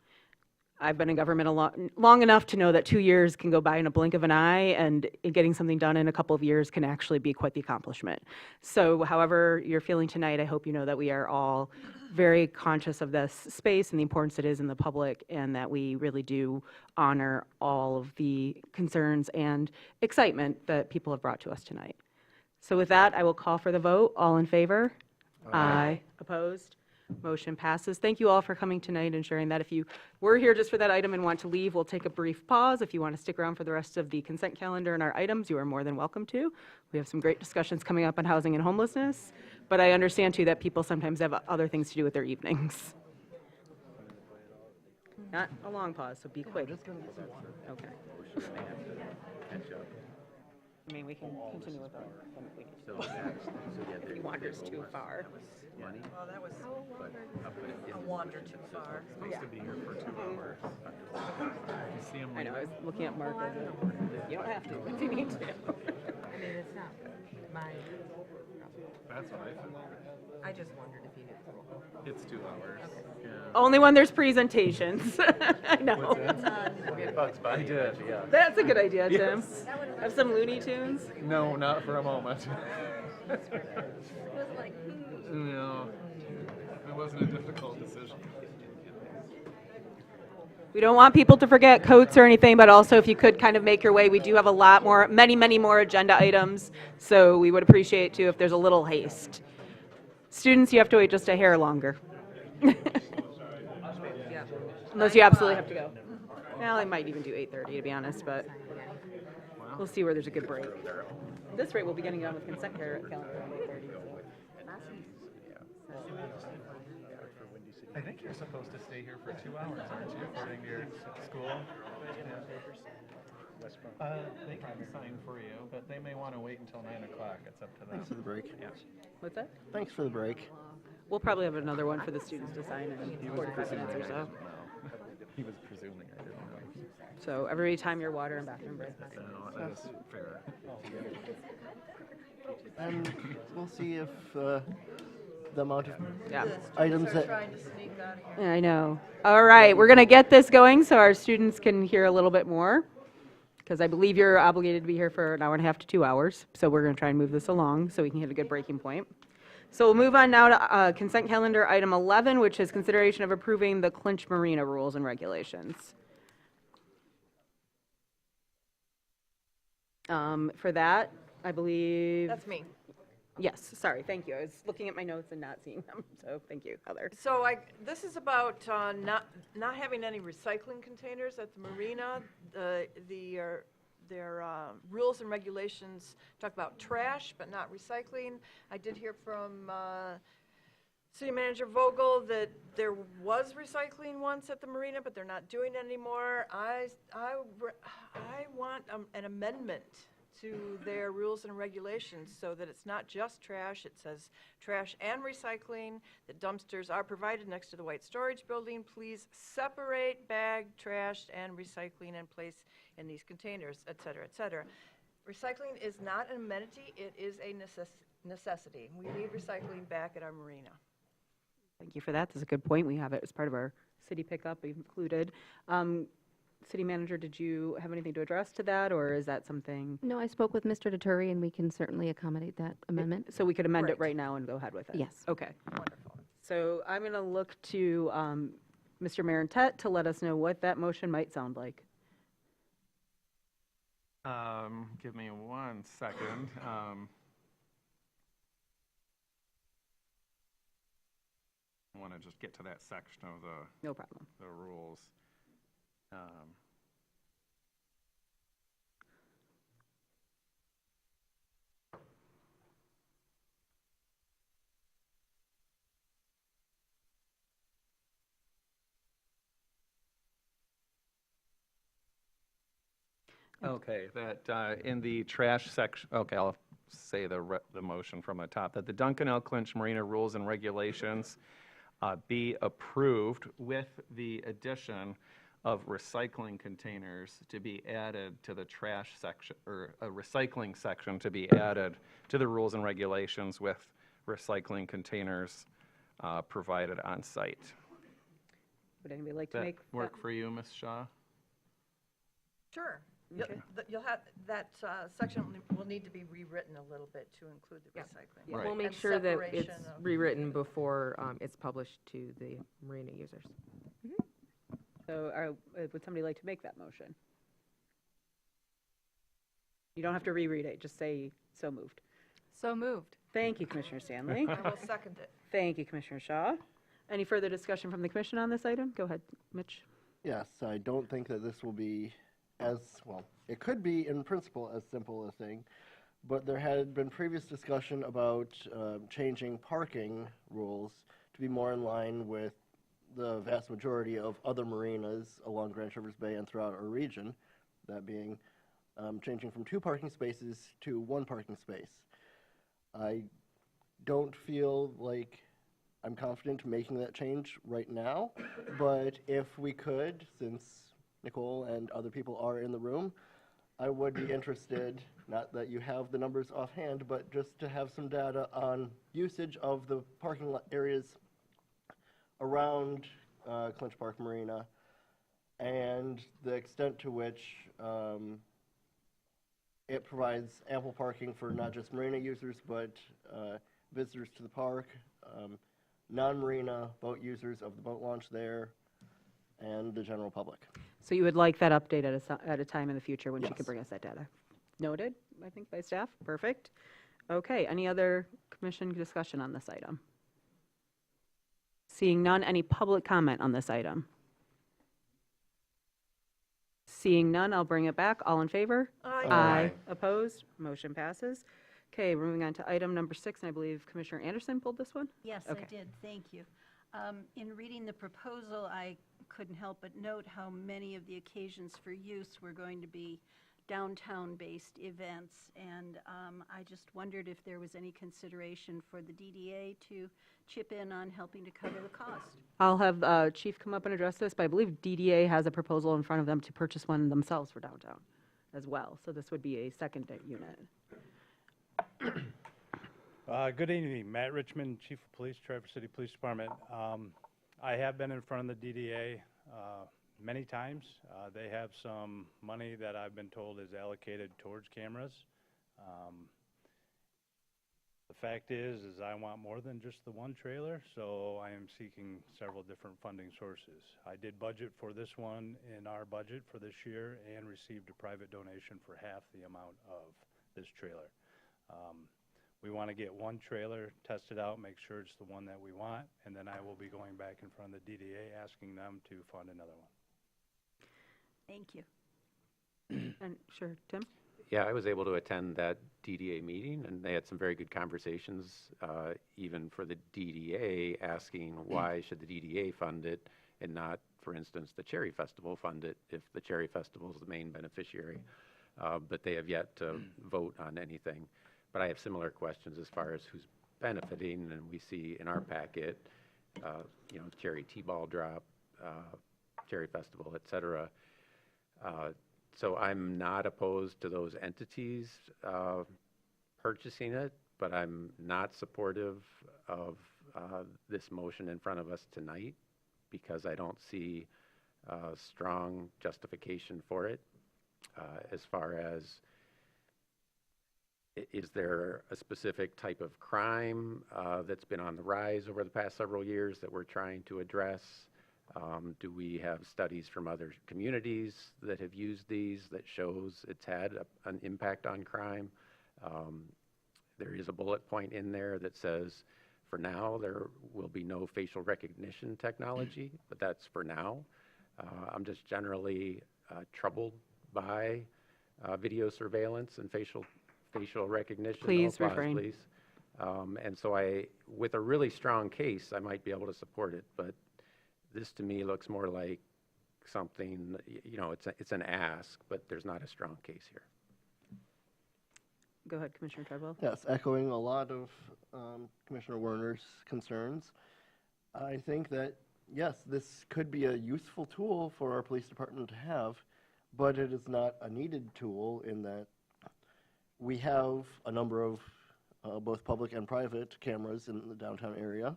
Speaker 2: I've been in government long enough to know that 2 years can go by in a blink of an eye, and getting something done in a couple of years can actually be quite the accomplishment. So however you're feeling tonight, I hope you know that we are all very conscious of this space and the importance it is in the public, and that we really do honor all of the concerns and excitement that people have brought to us tonight. So with that, I will call for the vote. All in favor? Aye. Opposed? Motion passes. Thank you all for coming tonight and sharing that. If you were here just for that item and want to leave, we'll take a brief pause. If you want to stick around for the rest of the consent calendar and our items, you are more than welcome to. We have some great discussions coming up on housing and homelessness, but I understand too that people sometimes have other things to do with their evenings. Not a long pause, so be quick. Okay. I mean, we can continue with our, if he wanders too far.
Speaker 1: Well, that was a wander too far.
Speaker 3: Supposed to be here for 2 hours. You see him
Speaker 2: I know, I
Speaker 3: leave?
Speaker 2: was looking at Mark. You don't have to if you need to.
Speaker 1: I mean, it's not my,
Speaker 3: That's what I feel.
Speaker 1: I just wondered if you knew.
Speaker 3: It's 2 hours. Yeah.
Speaker 2: Only when there's presentations. I know.
Speaker 8: Bugs Bunny.
Speaker 3: did.
Speaker 8: Yeah.
Speaker 2: That's a good idea, Tim.
Speaker 3: Yes.
Speaker 2: Have some Looney Tunes.
Speaker 3: No, not for a moment. No, it wasn't a difficult decision.
Speaker 2: We don't want people to forget coats or anything, but also if you could kind of make your way, we do have a lot more, many more agenda items, so we would appreciate too if there's a little haste. Students, you have to wait just a hair longer. Unless you absolutely have to go. Well, I might even do 8:30 to be honest, but we'll see where there's a good break. At this rate, we'll be getting done with consent calendar at 8:30.
Speaker 3: I think you're supposed to stay here for 2 hours, aren't you, according to your school? They can sign for you, but they may want to wait until 9 o'clock. It's up to them.
Speaker 17: Thanks for the break.
Speaker 3: Yeah.
Speaker 2: What's that?
Speaker 17: Thanks for the break.
Speaker 2: We'll probably have another one for the students to sign in 45 minutes or so.
Speaker 3: He was presuming I didn't know.
Speaker 2: So every time your water and bathroom break.
Speaker 3: No, that is fair.
Speaker 17: And we'll see if the amount of
Speaker 2: Yeah.
Speaker 17: items that,
Speaker 1: Trying to sneak out of here.
Speaker 2: Yeah, I know. All right, we're going to get this going so our students can hear a little bit more, because I believe you're obligated to be here for an hour and a half to 2 hours. So we're going to try and move this along so we can hit a good breaking point. So we'll move on now to consent calendar item 11, which is consideration of approving the Clinch Marina rules and regulations. For that, I believe.
Speaker 1: That's me.
Speaker 2: Yes, sorry, thank you. I was looking at my notes and not seeing them, so thank you, Heather.
Speaker 1: So this is about not having any recycling containers at the marina. Their rules and regulations talk about trash, but not recycling. I did hear from City Manager Vogel that there was recycling once at the marina, but they're not doing it anymore. I want an amendment
Speaker 18: to their rules and regulations so that it's not just trash. It says trash and recycling, that dumpsters are provided next to the white storage building. Please separate bagged trash and recycling and place in these containers, et cetera, et cetera. Recycling is not an amenity, it is a necessity. We need recycling back at our marina.
Speaker 2: Thank you for that. That's a good point. We have it as part of our city pickup included. City Manager, did you have anything to address to that, or is that something?
Speaker 5: No, I spoke with Mr. Deturi, and we can certainly accommodate that amendment.
Speaker 2: So we could amend it right now and go ahead with it?
Speaker 5: Yes.
Speaker 2: Okay.
Speaker 18: Wonderful.
Speaker 2: So I'm going to look to Mr. Marentet to let us know what that motion might sound like.
Speaker 3: Give me 1 second. I want to just get to that section of
Speaker 2: No problem.
Speaker 3: the rules. Okay, that in the trash section, okay, I'll say the motion from the top, that the Duncan L. Clinch Marina rules and regulations be approved with the addition of recycling containers to be added to the trash section, or a recycling section to be added to the rules and regulations with recycling containers provided on site.
Speaker 2: Would anybody like to
Speaker 3: That
Speaker 2: make
Speaker 3: work for you, Ms. Shaw?
Speaker 18: Sure.
Speaker 2: Okay.
Speaker 18: You'll have, that section will need to be rewritten a little bit to include the recycling.
Speaker 3: Right.
Speaker 19: We'll make
Speaker 18: And
Speaker 19: sure that
Speaker 18: separation
Speaker 19: it's
Speaker 18: of-
Speaker 19: rewritten before it's published to the marina users.
Speaker 2: So would somebody like to make that motion? You don't have to reread it, just say so moved.
Speaker 4: So moved.
Speaker 2: Thank you, Commissioner Stanley.
Speaker 18: I will second it.
Speaker 2: Thank you, Commissioner Shaw. Any further discussion from the commission on this item? Go ahead, Mitch.
Speaker 17: Yes, I don't think that this will be as, well, it could be in principle as simple a thing, but there had been previous discussion about changing parking rules to be more in line with the vast majority of other marinas along Grand Traverse Bay and throughout our region, that being changing from 2 parking spaces to 1 parking space. I don't feel like I'm confident making that change right now, but if we could, since Nicole and other people are in the room, I would be interested, not that you have the numbers offhand, but just to have some data on usage of the parking lot areas around Clinch Park Marina and the extent to which it provides ample parking for not just marina users, but visitors to the park, non-marina boat users of the boat launch there, and the general public.
Speaker 2: So you would like that update at a time in the future when she
Speaker 17: Yes.
Speaker 2: can bring us that data? Noted, I think, by staff. Perfect. Okay, any other commission discussion on this item? Seeing none, any public comment on this item? Seeing none, I'll bring it back. All in favor?
Speaker 18: Aye.
Speaker 2: Aye. Opposed? Motion passes. Okay, we're moving on to item number 6, and I believe Commissioner Anderson pulled this one?
Speaker 1: Yes,
Speaker 2: Okay.
Speaker 1: I did, thank you. In reading the proposal, I couldn't help but note how many of the occasions for use were going to be downtown-based events, and I just wondered if there was any consideration for the DDA to chip in on helping to cover the cost.
Speaker 2: I'll have Chief come up and address this, but I believe DDA has a proposal in front of them to purchase one themselves for downtown as well. So this would be a second unit.
Speaker 20: Good evening, Matt Richmond, Chief of Police, Traverse City Police Department. I have been in front of the DDA many times. They have some money that I've been told is allocated towards cameras. The fact is I want more than just the one trailer, so I am seeking several different funding sources. I did budget for this one in our budget for this year and received a private donation for half the amount of this trailer. We want to get one trailer tested out, make sure it's the one that we want, and then I will be going back in front of the DDA asking them to fund another one.
Speaker 1: Thank you.
Speaker 2: And sure, Tim?
Speaker 8: Yeah, I was able to attend that DDA meeting, and they had some very good conversations, even for the DDA, asking why should the DDA fund it and not, for instance, the Cherry Festival fund it if the Cherry Festival is the main beneficiary. but they have yet to vote on anything. But I have similar questions as far as who's benefiting, and we see in our packet, Cherry T-Ball Drop, Cherry Festival, et cetera. So I'm not opposed to those entities purchasing it, but I'm not supportive of this motion in front of us tonight because I don't see strong justification for it as far as is there a specific type of crime that's been on the rise over the past several years that we're trying to address? Do we have studies from other communities that have used these that shows it's had an impact on crime? There is a bullet point in there that says, for now, there will be no facial recognition technology, but that's for now. I'm just generally troubled by video surveillance and facial recognition.
Speaker 2: Please
Speaker 8: No applause,
Speaker 2: refrain.
Speaker 8: please. And so with a really strong case, I might be able to support it, but this to me looks more like something, it's an ask, but there's not a strong case here.
Speaker 2: Go ahead, Commissioner Treadwell.
Speaker 17: Yes, echoing a lot of Commissioner Werner's concerns. I think that, yes, this could be a useful tool for our police department to have, but it is not a needed tool in that we have a number of both public and private cameras in the downtown area.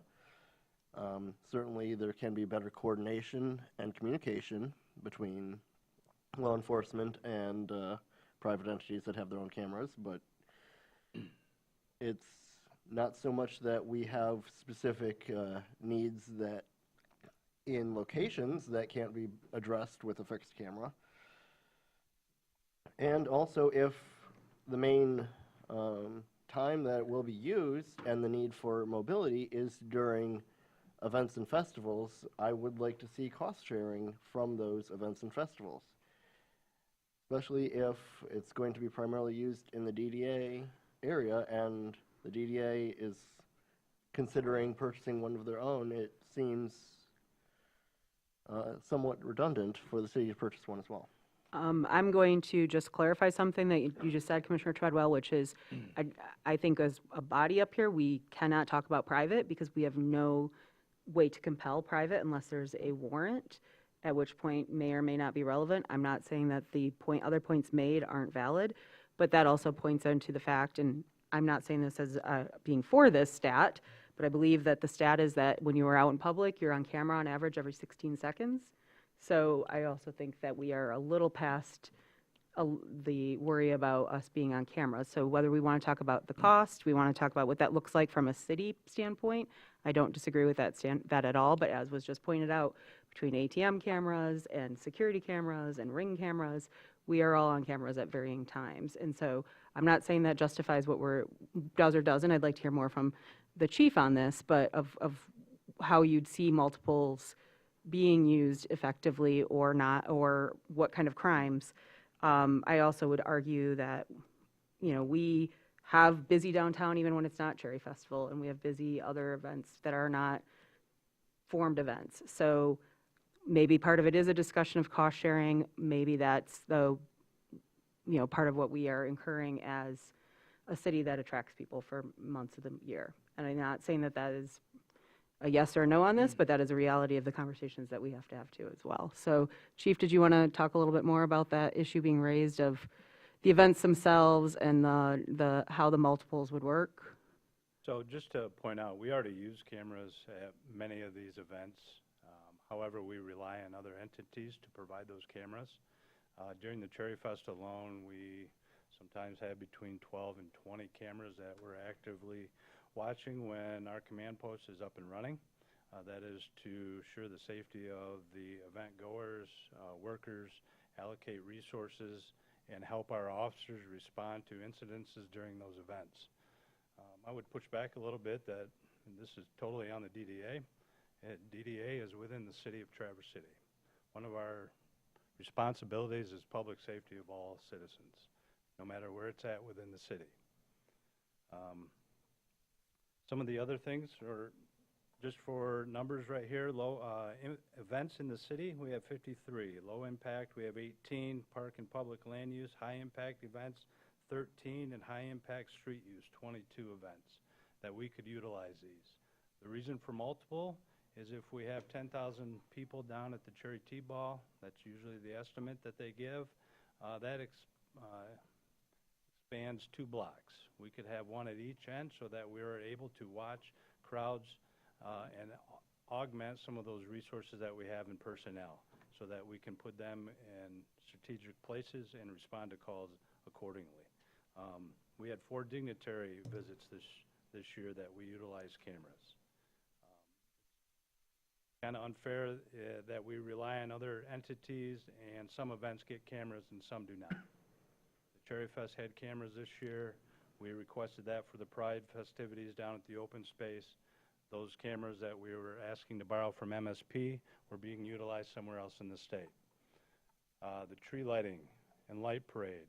Speaker 17: Certainly, there can be better coordination and communication between law enforcement and private entities that have their own cameras, but it's not so much that we have specific needs that in locations that can't be addressed with a fixed camera. And also, if the main time that will be used and the need for mobility is during events and festivals, I would like to see cost sharing from those events and festivals, especially if it's going to be primarily used in the DDA area and the DDA is considering purchasing one of their own. It seems somewhat redundant for the city to purchase one as well.
Speaker 2: I'm going to just clarify something that you just said, Commissioner Treadwell, which is, I think as a body up here, we cannot talk about private because we have no way to compel private unless there's a warrant, at which point may or may not be relevant. I'm not saying that the other points made aren't valid, but that also points into the fact, and I'm not saying this as being for this stat, but I believe that the stat is that when you are out in public, you're on camera on average every 16 seconds. So I also think that we are a little past the worry about us being on camera. So whether we want to talk about the cost, we want to talk about what that looks like from a city standpoint, I don't disagree with that at all, but as was just pointed out, between ATM cameras and security cameras and Ring cameras, we are all on cameras at varying times. And so I'm not saying that justifies what does or doesn't. I'd like to hear more from the chief on this, but of how you'd see multiples being used effectively or not, or what kind of crimes. I also would argue that, we have busy downtown even when it's not Cherry Festival, and we have busy other events that are not formed events. So maybe part of it is a discussion of cost sharing. Maybe that's part of what we are incurring as a city that attracts people for months of the year. And I'm not saying that that is a yes or a no on this, but that is a reality of the conversations that we have to have too as well. So Chief, did you want to talk a little bit more about that issue being raised of the events themselves and the how the multiples would work?
Speaker 20: So just to point out, we already use cameras at many of these events. However, we rely on other entities to provide those cameras. During the Cherry Fest alone, we sometimes have between 12 and 20 cameras that we're actively watching when our command post is up and running. That is to ensure the safety of the event goers, workers, allocate resources, and help our officers respond to incidences during those events. I would push back a little bit that this is totally on the DDA. DDA is within the city of Traverse City. One of our responsibilities is public safety of all citizens, no matter where it's at within the city. Some of the other things are Just for numbers right here, events in the city, we have 53. Low impact, we have 18. Park and public land use, high impact events, 13. And high impact street use, 22 events that we could utilize these. The reason for multiple is if we have 10,000 people down at the Cherry T-Ball, that's usually the estimate that they give, that expands 2 blocks. We could have one at each end so that we are able to watch crowds and augment some of those resources that we have in personnel so that we can put them in strategic places and respond to calls accordingly. We had 4 dignitary visits this year that we utilized cameras. Kind of unfair that we rely on other entities and some events get cameras and some do not. The Cherry Fest had cameras this year. We requested that for the Pride festivities down at the open space. Those cameras that we were asking to borrow from MSP were being utilized somewhere else in the state. The tree lighting and light parade.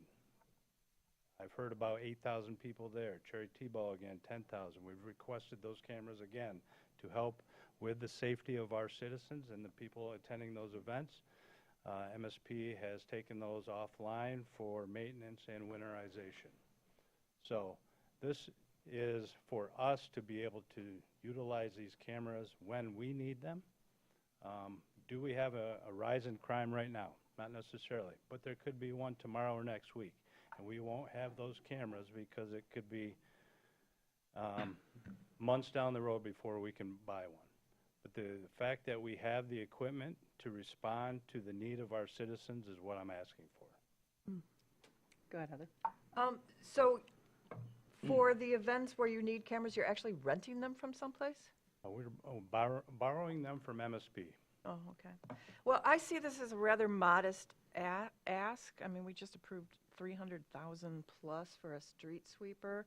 Speaker 20: I've heard about 8,000 people there. Cherry T-Ball again, 10,000. We've requested those cameras again to help with the safety of our citizens and the people attending those events. MSP has taken those offline for maintenance and winterization. So this is for us to be able to utilize these cameras when we need them. Do we have a rise in crime right now? Not necessarily, but there could be one tomorrow or next week. And we won't have those cameras because it could be months down the road before we can buy one. But the fact that we have the equipment to respond to the need of our citizens is what I'm asking for.
Speaker 2: Go ahead, Heather.
Speaker 18: So for the events where you need cameras, you're actually renting them from someplace?
Speaker 20: We're borrowing them from MSP.
Speaker 18: Oh, okay. Well, I see this as a rather modest ask. I mean, we just approved $300,000 plus for a street sweeper.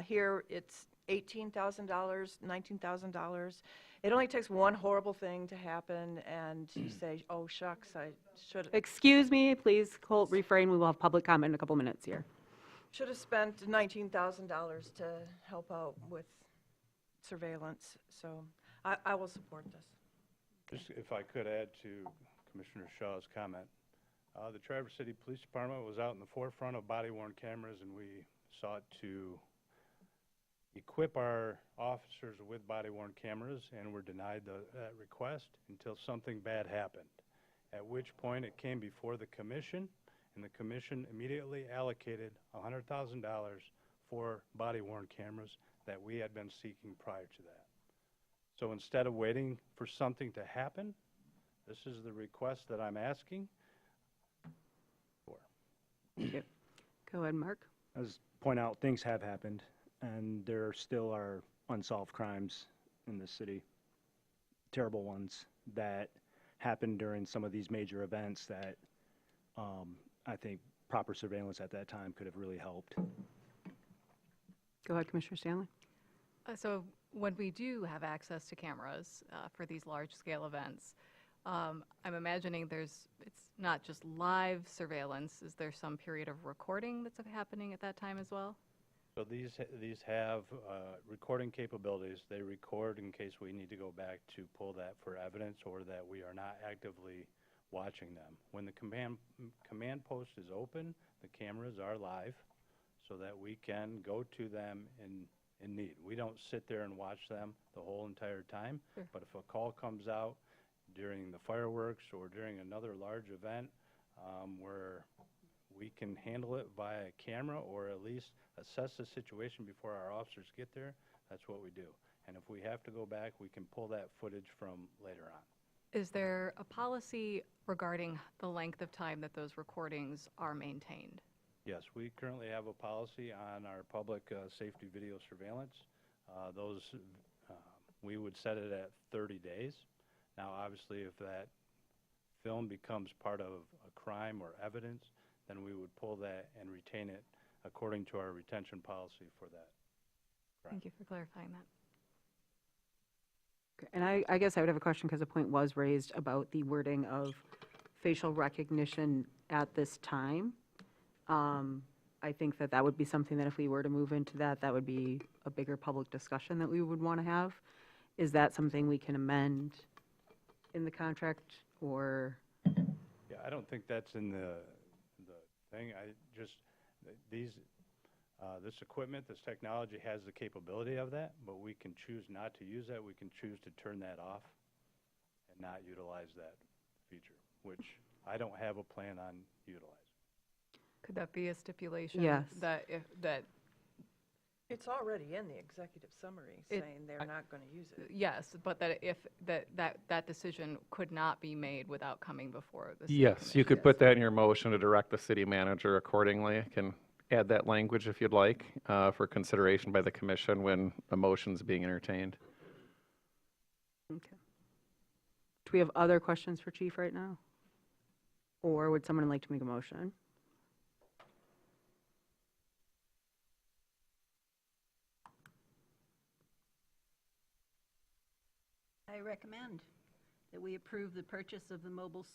Speaker 18: Here it's $18,000, $19,000. It only takes one horrible thing to happen and you say, oh shucks, I should
Speaker 2: Excuse me, please, Colt, refrain. We will have public comment in a couple minutes here.
Speaker 18: should have spent $19,000 to help out with surveillance. So I will support this.
Speaker 20: Just if I could add to Commissioner Shaw's comment, the Traverse City Police Department was out in the forefront of body-worn cameras, and we sought to equip our officers with body-worn cameras, and were denied that request until something bad happened, at which point it came before the commission, and the commission immediately allocated $100,000 for body-worn cameras that we had been seeking prior to that. So instead of waiting for something to happen, this is the request that I'm asking for.
Speaker 2: Thank you. Go ahead, Mark.
Speaker 15: As point out, things have happened, and there still are unsolved crimes in the city, terrible ones that happened during some of these major events that I think proper surveillance at that time could have really helped.
Speaker 2: Go ahead, Commissioner Stanley.
Speaker 4: So when we do have access to cameras for these large-scale events, I'm imagining it's not just live surveillance. Is there some period of recording that's happening at that time as well?
Speaker 20: So these have recording capabilities. They record in case we need to go back to pull that for evidence or that we are not actively watching them. When the command post is open, the cameras are live so that we can go to them in need. We don't sit there and watch them the whole entire time,
Speaker 4: Sure.
Speaker 20: But if a call comes out during the fireworks or during another large event where we can handle it via camera or at least assess the situation before our officers get there, that's what we do. And if we have to go back, we can pull that footage from later on.
Speaker 4: Is there a policy regarding the length of time that those recordings are maintained?
Speaker 20: Yes, we currently have a policy on our public safety video surveillance. We would set it at 30 days. Now, obviously, if that film becomes part of a crime or evidence, then we would pull that and retain it according to our retention policy for that.
Speaker 4: Thank you for clarifying that.
Speaker 2: Okay, and I guess I would have a question because a point was raised about the wording of facial recognition at this time. I think that would be something that if we were to move into that would be a bigger public discussion that we would want to have. Is that something we can amend in the contract, or?
Speaker 20: Yeah, I don't think that's in the thing. I just, this equipment, this technology has the capability of that, but we can choose not to use that. We can choose to turn that off and not utilize that feature, which I don't have a plan on utilizing.
Speaker 4: Could that be a stipulation?
Speaker 2: Yes.
Speaker 4: That that
Speaker 18: It's already in the executive summary saying they're not going to use it.
Speaker 4: yes, but that if that decision could not be made without coming before the city
Speaker 3: Yes, you
Speaker 4: commission.
Speaker 3: could put that in your motion to direct the city manager accordingly. I can add that language if you'd like, for consideration by the commission when a motion's being entertained.
Speaker 2: Okay. Do we have other questions for Chief right now? Or would someone like to make a motion?
Speaker 1: I recommend that we approve the purchase of the mobile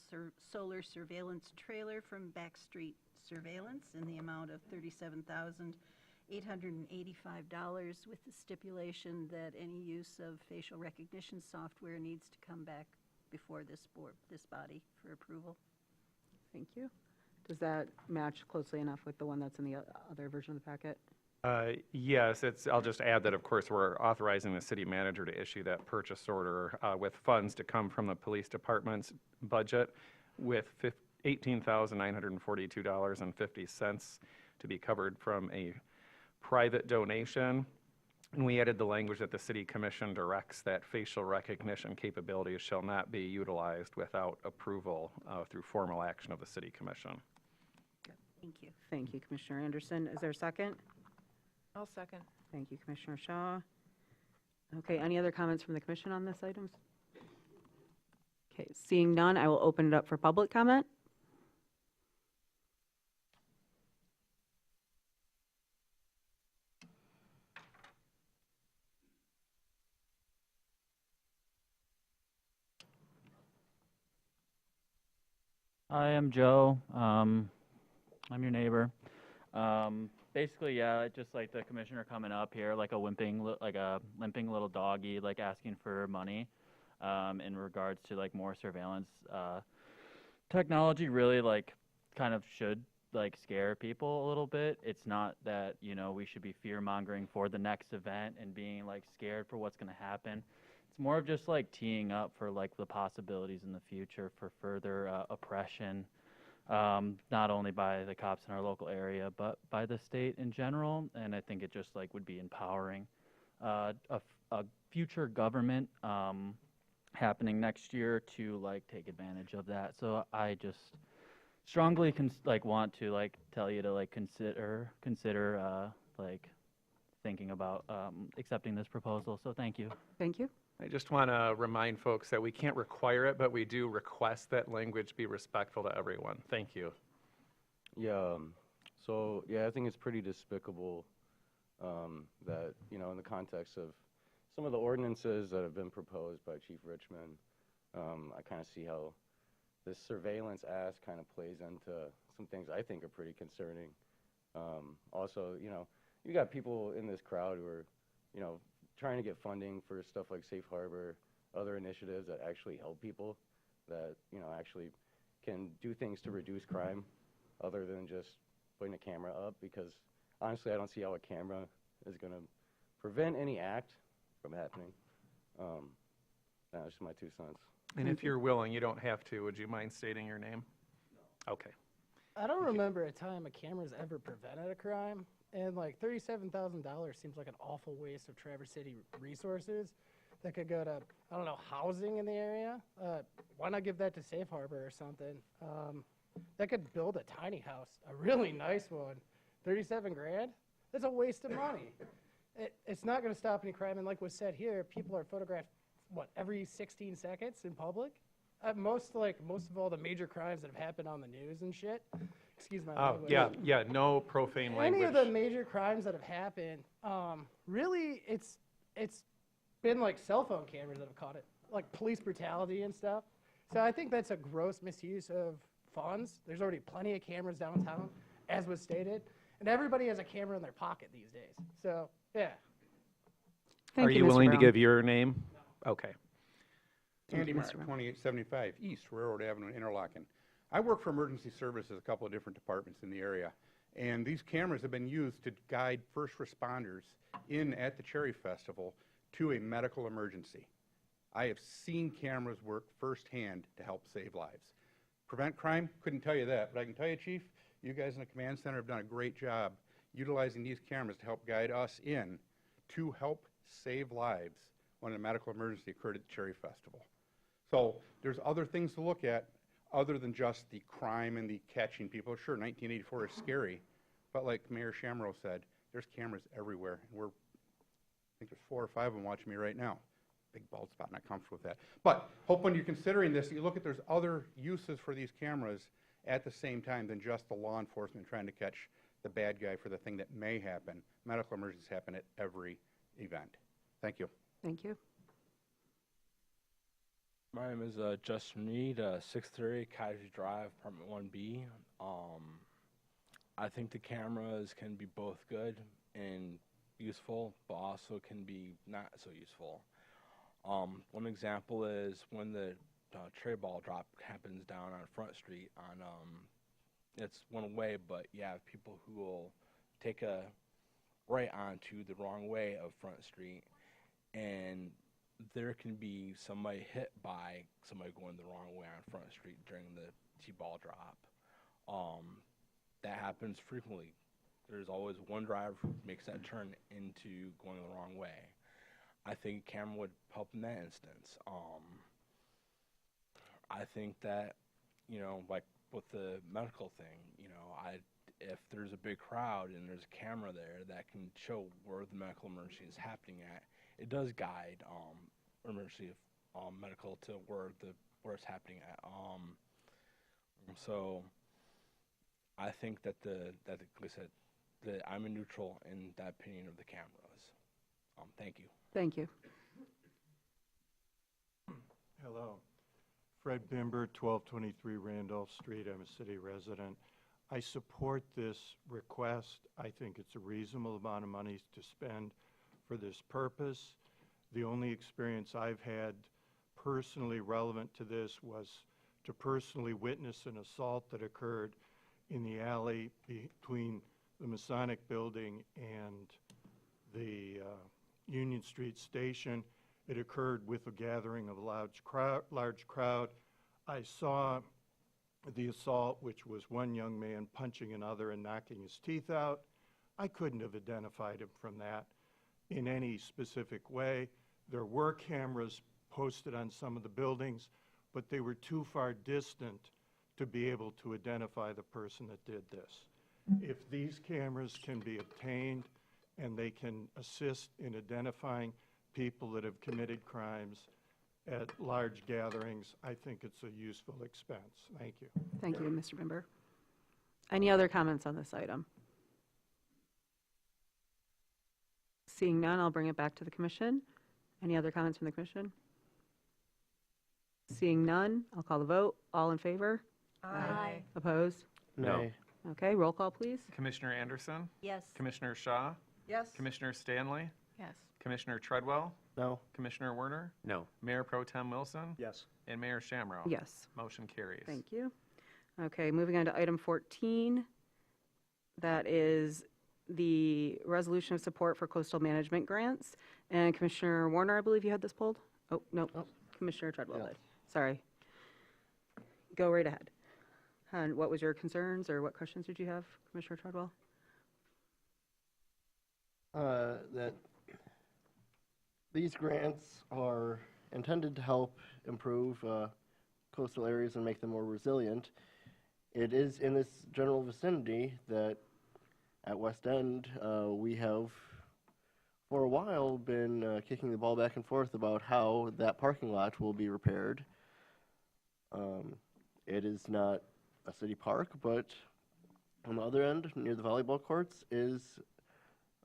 Speaker 1: solar surveillance trailer from Backstreet Surveillance in the amount of $37,885 with the stipulation that any use of facial recognition software needs to come back before this body for approval.
Speaker 2: Thank you. Does that match closely enough with the one that's in the other version of the packet?
Speaker 3: Yes, I'll just add that, of course, we're authorizing the city manager to issue that purchase order with funds to come from the police department's budget with $18,942.50 to be covered from a private donation. And we added the language that the city commission directs that facial recognition capabilities shall not be utilized without approval through formal action of the city commission.
Speaker 1: Thank you.
Speaker 2: Thank you, Commissioner Anderson. Is there a second?
Speaker 18: I'll second.
Speaker 2: Thank you, Commissioner Shaw. Okay, any other comments from the commission on this item? Okay, seeing none, I will open it up for public comment.
Speaker 21: Hi, I'm Joe. I'm your neighbor. Basically, yeah, just like the commissioner coming up here, like a limping little doggy, like asking for money, in regards to like more surveillance. Technology really like kind of should like scare people a little bit. It's not that, you know, we should be fear mongering for the next event and being like scared for what's going to happen. It's more of just like teeing up for like the possibilities in the future for further oppression. Not only by the cops in our local area, but by the state in general. And I think it just like would be empowering a future government happening next year to like take advantage of that. So I just strongly want to like tell you to like consider like thinking about accepting this proposal. So thank you.
Speaker 2: Thank you.
Speaker 3: I just want to remind folks that we can't require it, but we do request that language be respectful to everyone. Thank you.
Speaker 22: Yeah, so yeah, I think it's pretty despicable that, you know, in the context of some of the ordinances that have been proposed by Chief Richmond, I kind of see how this surveillance ask kind of plays into some things I think are pretty concerning. Also, you know, you got people in this crowd who are, you know, trying to get funding for stuff like Safe Harbor, other initiatives that actually help people, that, you know, actually can do things to reduce crime other than just putting a camera up, because honestly, I don't see how a camera is going to prevent any act from happening. That's just my 2 cents.
Speaker 3: And if you're willing, you don't have to. Would you mind stating your name? No. Okay.
Speaker 23: I don't remember a time a camera's ever prevented a crime, and like $37,000 seems like an awful waste of Traverse City resources that could go to, I don't know, housing in the area. Why not give that to Safe Harbor or something? That could build a tiny house, a really nice one. 37 grand? That's a waste of money. It's not going to stop any crime, and like was said here, people are photographed, what, every 16 seconds in public? Most of all the major crimes that have happened on the news and shit. Excuse my language.
Speaker 3: Yeah, no profane language.
Speaker 23: Any of the major crimes that have happened, really, it's been like cell phone cameras that have caught it, like police brutality and stuff. So I think that's a gross misuse of funds. There's already plenty of cameras downtown, as was stated, and everybody has a camera in their pocket these days. So yeah.
Speaker 3: Are you willing to give your name? Okay.
Speaker 6: Andy Mark,
Speaker 2: Mr. Brown.
Speaker 6: 2875 East Railroad Avenue, Interlochen. I work for emergency services, a couple of different departments in the area, and these cameras have been used to guide first responders in at the Cherry Festival to a medical emergency. I have seen cameras work firsthand to help save lives. Prevent crime? Couldn't tell you that, but I can tell you, Chief, you guys in the command center have done a great job utilizing these cameras to help guide us in to help save lives when a medical emergency occurred at the Cherry Festival. So there's other things to look at other than just the crime and the catching people. Sure, 1984 is scary, but like Mayor Shamrow said, there's cameras everywhere. And I think there's 4 or 5 of them watching me right now. Big bald spot, not comfortable with that. But hope when you're considering this, you look at there's other uses for these cameras at the same time than just the law enforcement trying to catch the bad guy for the thing that may happen. Medical emergencies happen at every event. Thank you.
Speaker 2: Thank you.
Speaker 7: My name is Justin Reed, 630 Cottage Drive, Apartment 1B. I think the cameras can be both good and useful, but also can be not so useful. One example is when the tray ball drop happens down on Front Street. It's one way, but you have people who will take a right onto the wrong way of Front Street, and there can be somebody hit by somebody going the wrong way on Front Street during the T-ball drop. That happens frequently. There's always one driver who makes that turn into going the wrong way. I think a camera would help in that instance. I think that, like with the medical thing, if there's a big crowd and there's a camera there that can show where the medical emergency is happening at, it does guide emergency medical to where it's happening at. So I think that like I said, that I'm a neutral in that opinion of the cameras. Thank you.
Speaker 2: Thank you.
Speaker 9: Hello. Fred Bimber, 1223 Randolph Street. I'm a city resident. I support this request. I think it's a reasonable amount of money to spend for this purpose. The only experience I've had personally relevant to this was to personally witness an assault that occurred in the alley between the Masonic Building and the Union Street Station. It occurred with a gathering of a large crowd. I saw the assault, which was one young man punching another and knocking his teeth out. I couldn't have identified him from that in any specific way. There were cameras posted on some of the buildings, but they were too far distant to be able to identify the person that did this. If these cameras can be obtained and they can assist in identifying people that have committed crimes at large gatherings, I think it's a useful expense. Thank you.
Speaker 2: Thank you, Mr. Bimber. Any other comments on this item? Seeing none, I'll bring it back to the commission. Any other comments from the commission? Seeing none, I'll call the vote. All in favor?
Speaker 18: Aye.
Speaker 2: Opposed?
Speaker 17: Nay.
Speaker 2: Okay, roll call, please.
Speaker 3: Commissioner Anderson?
Speaker 1: Yes.
Speaker 3: Commissioner Shaw?
Speaker 18: Yes.
Speaker 3: Commissioner Stanley?
Speaker 4: Yes.
Speaker 3: Commissioner Treadwell?
Speaker 17: No.
Speaker 3: Commissioner Werner?
Speaker 8: No.
Speaker 3: Mayor Pro Tem Wilson?
Speaker 15: Yes.
Speaker 3: And Mayor Shamrow?
Speaker 2: Yes.
Speaker 3: Motion carries.
Speaker 2: Thank you. Okay, moving on to item 14. That is the resolution of support for coastal management grants. And Commissioner Warner, I believe you had this pulled? Oh, no, Commissioner Treadwell did. Sorry. Go right ahead. And what was your concerns or what questions did you have, Commissioner Treadwell?
Speaker 17: That these grants are intended to help improve coastal areas and make them more resilient. It is in this general vicinity that at West End we have for a while been kicking the ball back and forth about how that parking lot will be repaired. It is not a city park, but on the other end, near the volleyball courts, is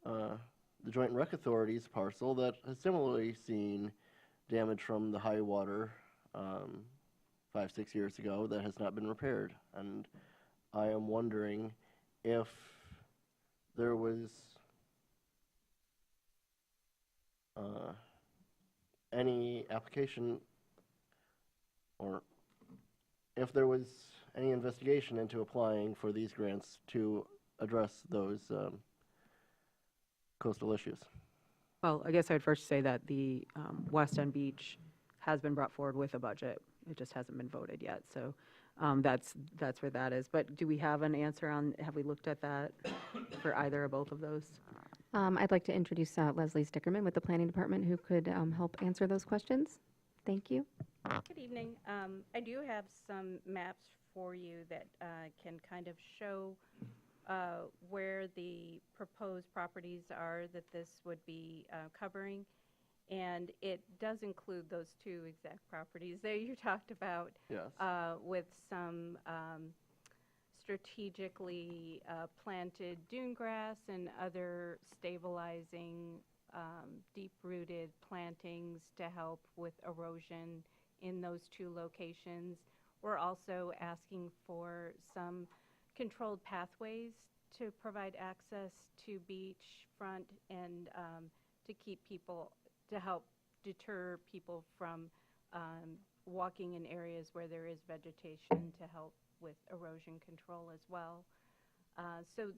Speaker 17: the Joint Rec Authority's parcel that has similarly seen damage from the high water 5-6 years ago that has not been repaired. And I am wondering if there was any application or if there was any investigation into applying for these grants to address those coastal issues.
Speaker 2: Well, I guess I'd first say that the West End Beach has been brought forward with a budget. It just hasn't been voted yet. So that's where that is. But do we have an answer on, have we looked at that for either or both of those?
Speaker 5: I'd like to introduce Leslie Stickerman with the Planning Department, who could help answer those questions. Thank you.
Speaker 10: Good evening. I do have some maps for you that can kind of show where the proposed properties are that this would be covering. And it does include those two exact properties that you talked about.
Speaker 17: Yes.
Speaker 10: With some strategically planted dune grass and other stabilizing deep-rooted plantings to help with erosion in those two locations. We're also asking for some controlled pathways to provide access to beachfront and to keep people, to help deter people from walking in areas where there is vegetation to help with erosion control as well. So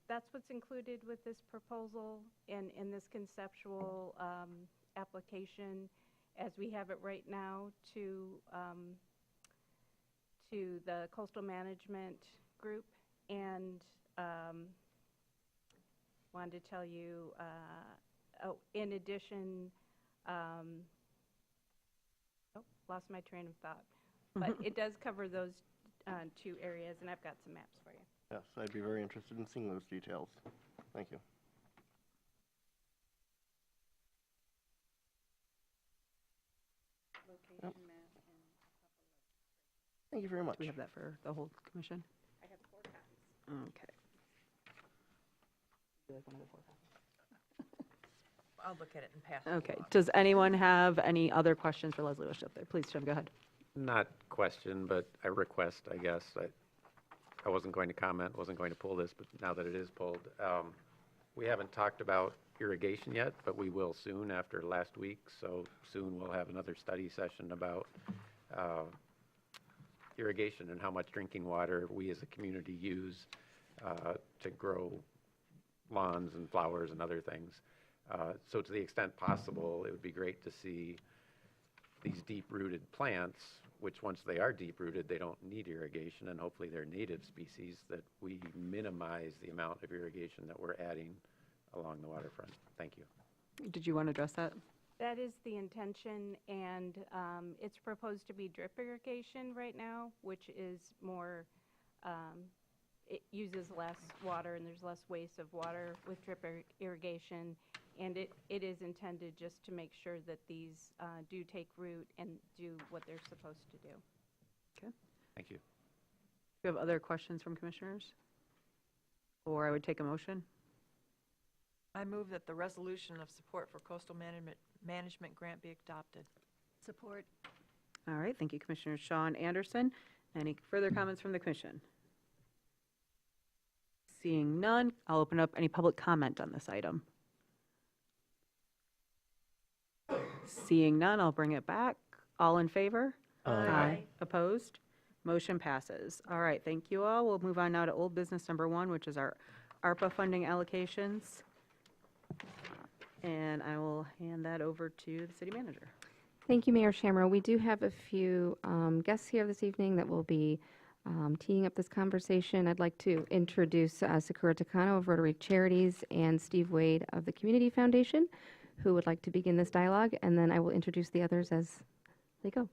Speaker 10: that's what's included with this proposal and in this conceptual application as we have it right now to the Coastal Management Group. And wanted to tell you, in addition, lost my train of thought, but it does cover those two areas, and I've got some maps for you.
Speaker 17: Yes, I'd be very interested in seeing those details. Thank you.
Speaker 10: Location map and
Speaker 17: Thank you very much.
Speaker 2: Do we have that for the whole commission?
Speaker 10: I have 4 copies.
Speaker 2: Okay. Do you like one of the 4 copies?
Speaker 18: I'll look at it and pass it
Speaker 2: Okay.
Speaker 18: along.
Speaker 2: Does anyone have any other questions for Leslie Wish up there? Please, Jim, go ahead.
Speaker 8: Not question, but a request, I guess. I wasn't going to comment, wasn't going to pull this, but now that it is pulled. We haven't talked about irrigation yet, but we will soon after last week. So soon we'll have another study session about irrigation and how much drinking water we as a community use to grow lawns and flowers and other things. So to the extent possible, it would be great to see these deep-rooted plants, which once they are deep-rooted, they don't need irrigation, and hopefully they're native species, that we minimize the amount of irrigation that we're adding along the waterfront. Thank you.
Speaker 2: Did you want to address that?
Speaker 10: That is the intention, and it's proposed to be drip irrigation right now, which is more, it uses less water and there's less waste of water with drip irrigation. And it is intended just to make sure that these do take root and do what they're supposed to do.
Speaker 2: Okay.
Speaker 8: Thank you.
Speaker 2: Do you have other questions from commissioners? Or I would take a motion.
Speaker 18: I move that the resolution of support for coastal management grant be adopted.
Speaker 10: Support.
Speaker 2: All right, thank you, Commissioner Sean Anderson. Any further comments from the commission? Seeing none, I'll open up any public comment on this item. Seeing none, I'll bring it back. All in favor?
Speaker 17: Aye.
Speaker 2: Opposed? Motion passes. All right, thank you all. We'll move on now to old business number 1, which is our ARPA funding allocations. And I will hand that over to the city manager.
Speaker 5: Thank you, Mayor Shamro. We do have a few guests here this evening that will be teeing up this conversation. I'd like to introduce Sakura Takano of Rotary Charities and Steve Wade of the Community Foundation, who would like to begin this dialogue, and then I will introduce the others as they go.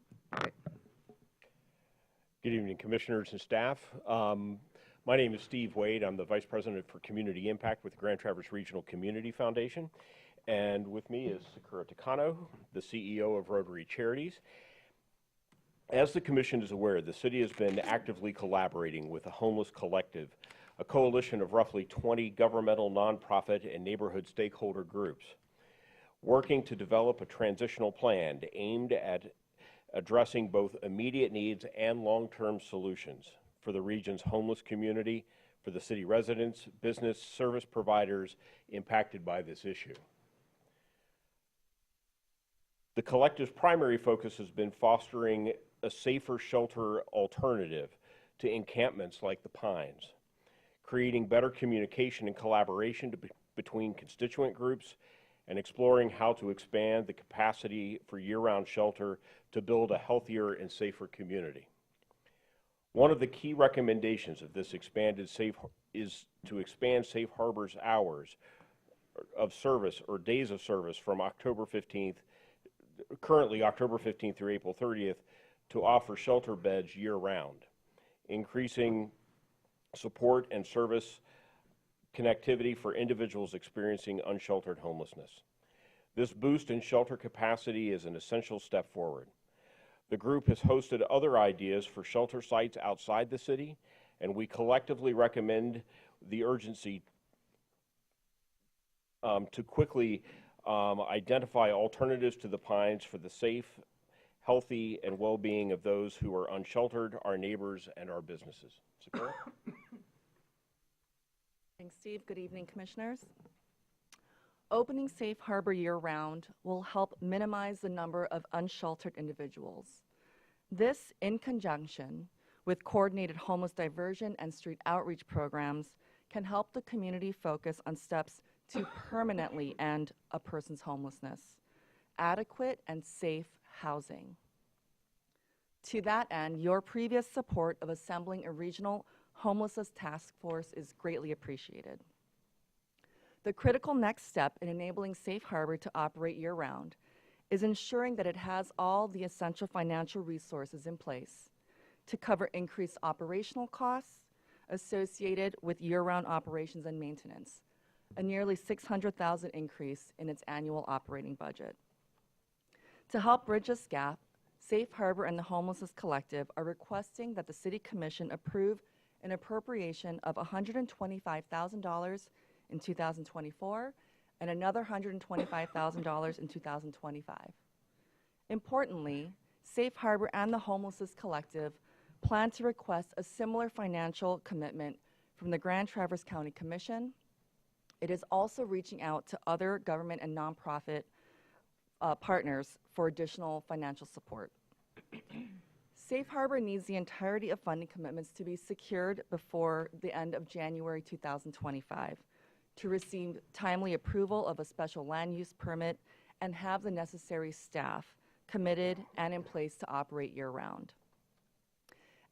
Speaker 11: Good evening, commissioners and staff. My name is Steve Wade. I'm the Vice President for Community Impact with the Grand Traverse Regional Community Foundation. And with me is Sakura Takano, the CEO of Rotary Charities. As the Commission is aware, the city has been actively collaborating with the Homeless Collective, a coalition of roughly 20 governmental, nonprofit, and neighborhood stakeholder groups, working to develop a transitional plan aimed at addressing both immediate needs and long-term solutions for the region's homeless community, for the city residents, business, service providers impacted by this issue. The collective's primary focus has been fostering a safer shelter alternative to encampments like the Pines, creating better communication and collaboration between constituent groups, and exploring how to expand the capacity for year-round shelter to build a healthier and safer community. One of the key recommendations of this is to expand Safe Harbor's hours of service or days of service from October 15th, currently October 15th through April 30th, to offer shelter beds year-round, increasing support and service connectivity for individuals experiencing unsheltered homelessness. This boost in shelter capacity is an essential step forward. The group has hosted other ideas for shelter sites outside the city, and we collectively recommend the urgency to quickly identify alternatives to the Pines for the safe, healthy, and well-being of those who are unsheltered, our neighbors, and our businesses. Sakura?
Speaker 12: Thanks, Steve. Good evening, Commissioners. Opening Safe Harbor year-round will help minimize the number of unsheltered individuals. This, in conjunction with coordinated homeless diversion and street outreach programs, can help the community focus on steps to permanently end a person's homelessness, adequate and safe housing. To that end, your previous support of assembling a regional homelessness task force is greatly appreciated. The critical next step in enabling Safe Harbor to operate year-round is ensuring that it has all the essential financial resources in place to cover increased operational costs associated with year-round operations and maintenance, a nearly $600,000 increase in its annual operating budget. To help bridge this gap, Safe Harbor and the Homelessness Collective are requesting that the City Commission approve an appropriation of $125,000 in 2024 and another $125,000 in 2025. Importantly, Safe Harbor and the Homelessness Collective plan to request a similar financial commitment from the Grand Traverse County Commission. It is also reaching out to other government and nonprofit partners for additional financial support. Safe Harbor needs the entirety of funding commitments to be secured before the end of January 2025 to receive timely approval of a special land use permit and have the necessary staff committed and in place to operate year-round.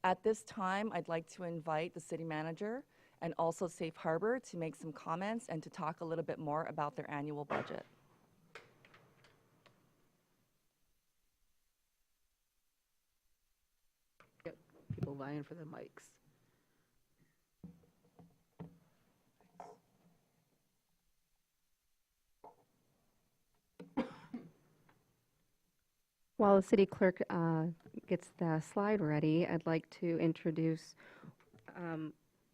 Speaker 12: At this time, I'd like to invite the city manager and also Safe Harbor to make some comments and to talk a little bit more about their annual budget.
Speaker 2: People vying for the mics.
Speaker 5: While the city clerk gets the slide ready, I'd like to introduce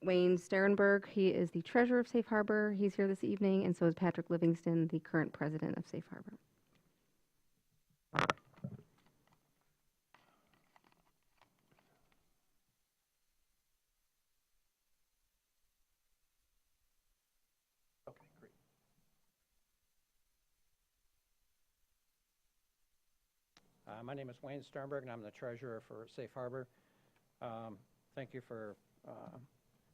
Speaker 5: Wayne Sterenberg. He is the treasurer of Safe Harbor. He's here this evening, and so is Patrick Livingston, the current president of Safe Harbor.
Speaker 13: My name is Wayne Sternberg, and I'm the treasurer for Safe Harbor. Thank you for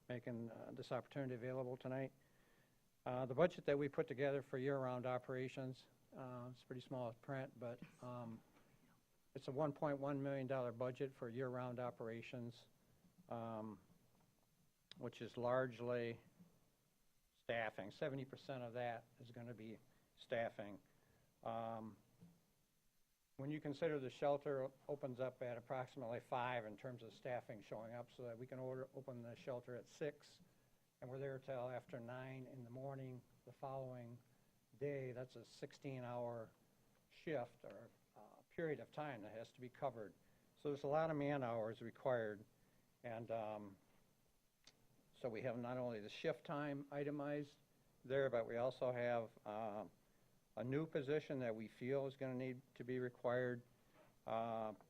Speaker 13: making this opportunity available tonight. The budget that we put together for year-round operations, it's pretty small print, but it's a $1.1 million budget for year-round operations, which is largely staffing. 70% of that is going to be staffing. When you consider the shelter opens up at approximately 5 in terms of staffing showing up, so that we can open the shelter at 6, and we're there till after 9 in the morning the following day. That's a 16-hour shift or period of time that has to be covered. So there's a lot of man hours required, and so we have not only the shift time itemized there, but we also have a new position that we feel is going to need to be required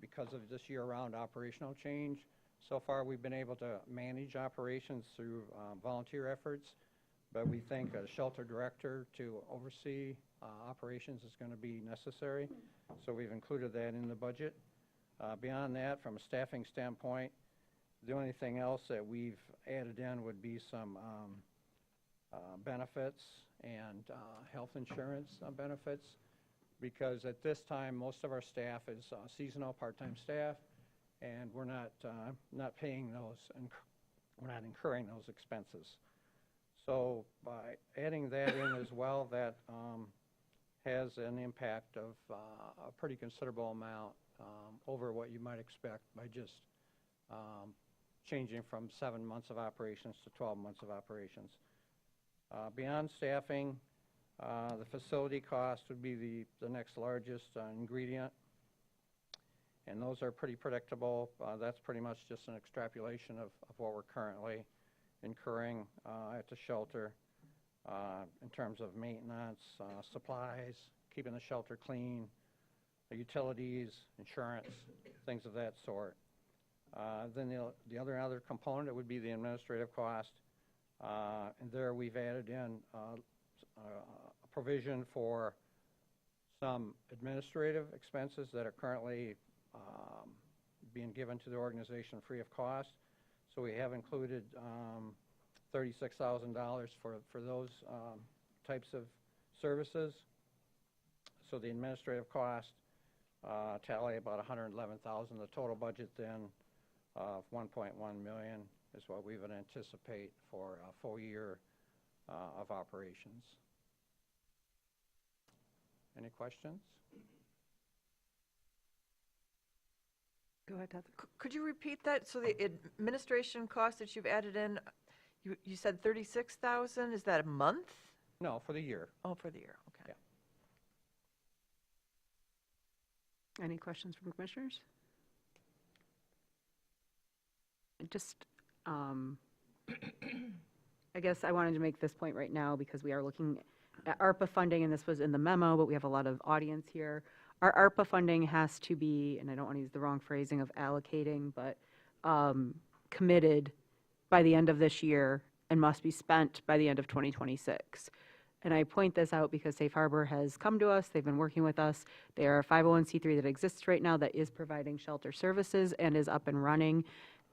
Speaker 13: because of this year-round operational change. So far, we've been able to manage operations through volunteer efforts, but we think a shelter director to oversee operations is going to be necessary, so we've included that in the budget. Beyond that, from a staffing standpoint, the only thing else that we've added in would be some benefits and health insurance benefits, because at this time, most of our staff is seasonal part-time staff, and we're not paying those, and we're not incurring those expenses. So by adding that in as well, that has an impact of a pretty considerable amount over what you might expect by just changing from 7 months of operations to 12 months of operations. Beyond staffing, the facility cost would be the next largest ingredient, and those are pretty predictable. That's pretty much just an extrapolation of what we're currently incurring at the shelter in terms of maintenance, supplies, keeping the shelter clean, the utilities, insurance, things of that sort. Then the other component would be the administrative cost. And there we've added in a provision for some administrative expenses that are currently being given to the organization free of cost. So we have included $36,000 for those types of services. So the administrative cost tally about $111,000. The total budget then of $1.1 million is what we would anticipate for a full year of operations. Any questions?
Speaker 2: Go ahead, Heather.
Speaker 18: Could you repeat that? So the administration cost that you've added in, you said 36,000. Is that a month?
Speaker 13: No, for the year.
Speaker 18: Oh, for the year. Okay.
Speaker 13: Yeah.
Speaker 2: Any questions from commissioners? Just, I guess I wanted to make this point right now because we are looking at ARPA funding, and this was in the memo, but we have a lot of audience here. Our ARPA funding has to be, and I don't want to use the wrong phrasing of allocating, but committed by the end of this year and must be spent by the end of 2026. And I point this out because Safe Harbor has come to us. They've been working with us. They are a 501c3 that exists right now that is providing shelter services and is up and running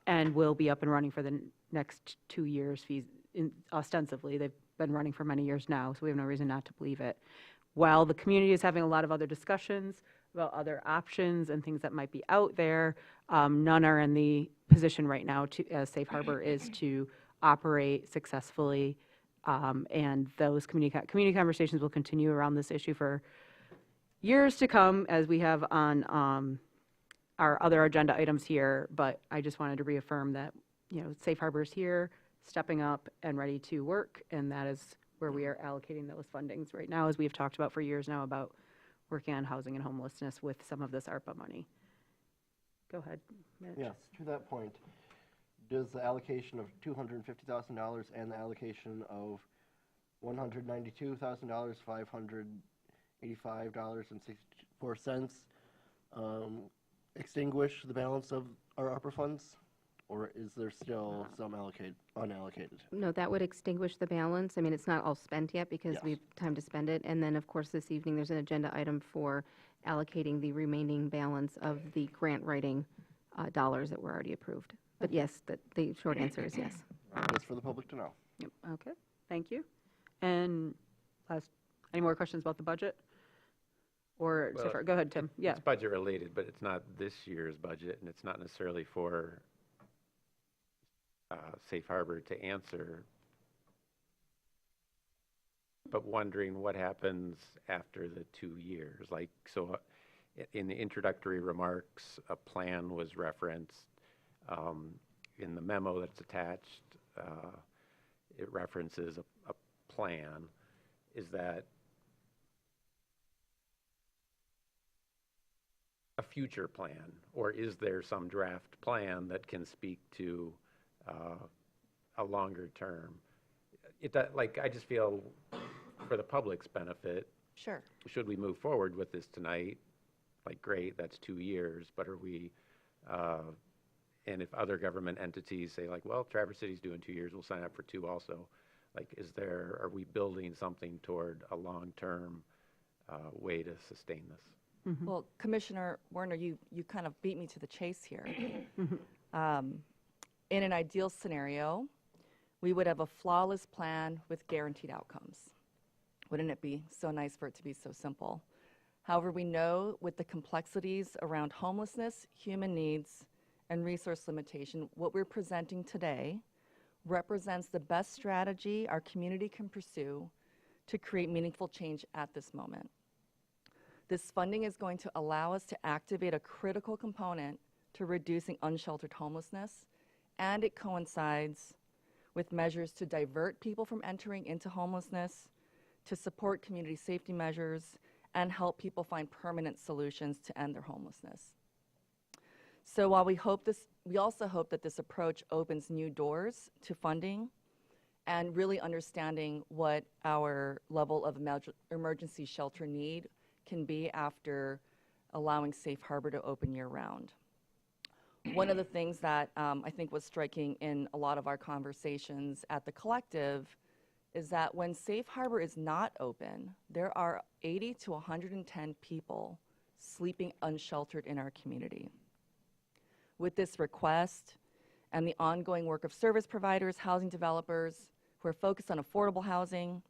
Speaker 2: and will be up and running for the next 2 years ostensibly. They've been running for many years now, so we have no reason not to believe it. While the community is having a lot of other discussions about other options and things that might be out there, none are in the position right now, as Safe Harbor is, to operate successfully. And those community conversations will continue around this issue for years to come, as we have on our other agenda items here. But I just wanted to reaffirm that, Safe Harbor is here, stepping up and ready to work, and that is where we are allocating those fundings right now, as we have talked about for years now about working on housing and homelessness with some of this ARPA money. Go ahead, Mitch.
Speaker 17: Yes, to that point, does the allocation of $250,000 and the allocation of $192,000, $585.64 extinguish the balance of our ARPA funds? Or is there still some unallocated?
Speaker 5: No, that would extinguish the balance. I mean, it's not all spent yet because
Speaker 17: Yes.
Speaker 5: we've time to spend it. And then, of course, this evening, there's an agenda item for allocating the remaining balance of the grant writing dollars that were already approved. But yes, the short answer is yes.
Speaker 17: Just for the public to know.
Speaker 2: Yep. Okay, thank you. And any more questions about the budget? Or,
Speaker 8: Well,
Speaker 2: go ahead, Tim. Yeah.
Speaker 8: It's budget related, but it's not this year's budget, and it's not necessarily for Safe Harbor to answer, but wondering what happens after the 2 years. Like, so in the introductory remarks, a plan was referenced. In the memo that's attached, it references a plan. Is that a future plan, or is there some draft plan that can speak to a longer term? I just feel, for the public's benefit,
Speaker 12: Sure.
Speaker 8: should we move forward with this tonight? Like, great, that's 2 years, but are we, and if other government entities say, like, well, Traverse City's doing 2 years, we'll sign up for 2 also. Like, are we building something toward a long-term way to sustain this?
Speaker 12: Well, Commissioner Werner, you kind of beat me to the chase here. In an ideal scenario, we would have a flawless plan with guaranteed outcomes. Wouldn't it be so nice for it to be so simple? However, we know with the complexities around homelessness, human needs, and resource limitation, what we're presenting today represents the best strategy our community can pursue to create meaningful change at this moment. This funding is going to allow us to activate a critical component to reducing unsheltered homelessness, and it coincides with measures to divert people from entering into homelessness, to support community safety measures, and help people find permanent solutions to end their homelessness. So while we also hope that this approach opens new doors to funding and really understanding what our level of emergency shelter need can be after allowing Safe Harbor to open year-round. One of the things that I think was striking in a lot of our conversations at the collective is that when Safe Harbor is not open, there are 80 to 110 people sleeping unsheltered in our community. With this request and the ongoing work of service providers, housing developers who are focused on affordable housing,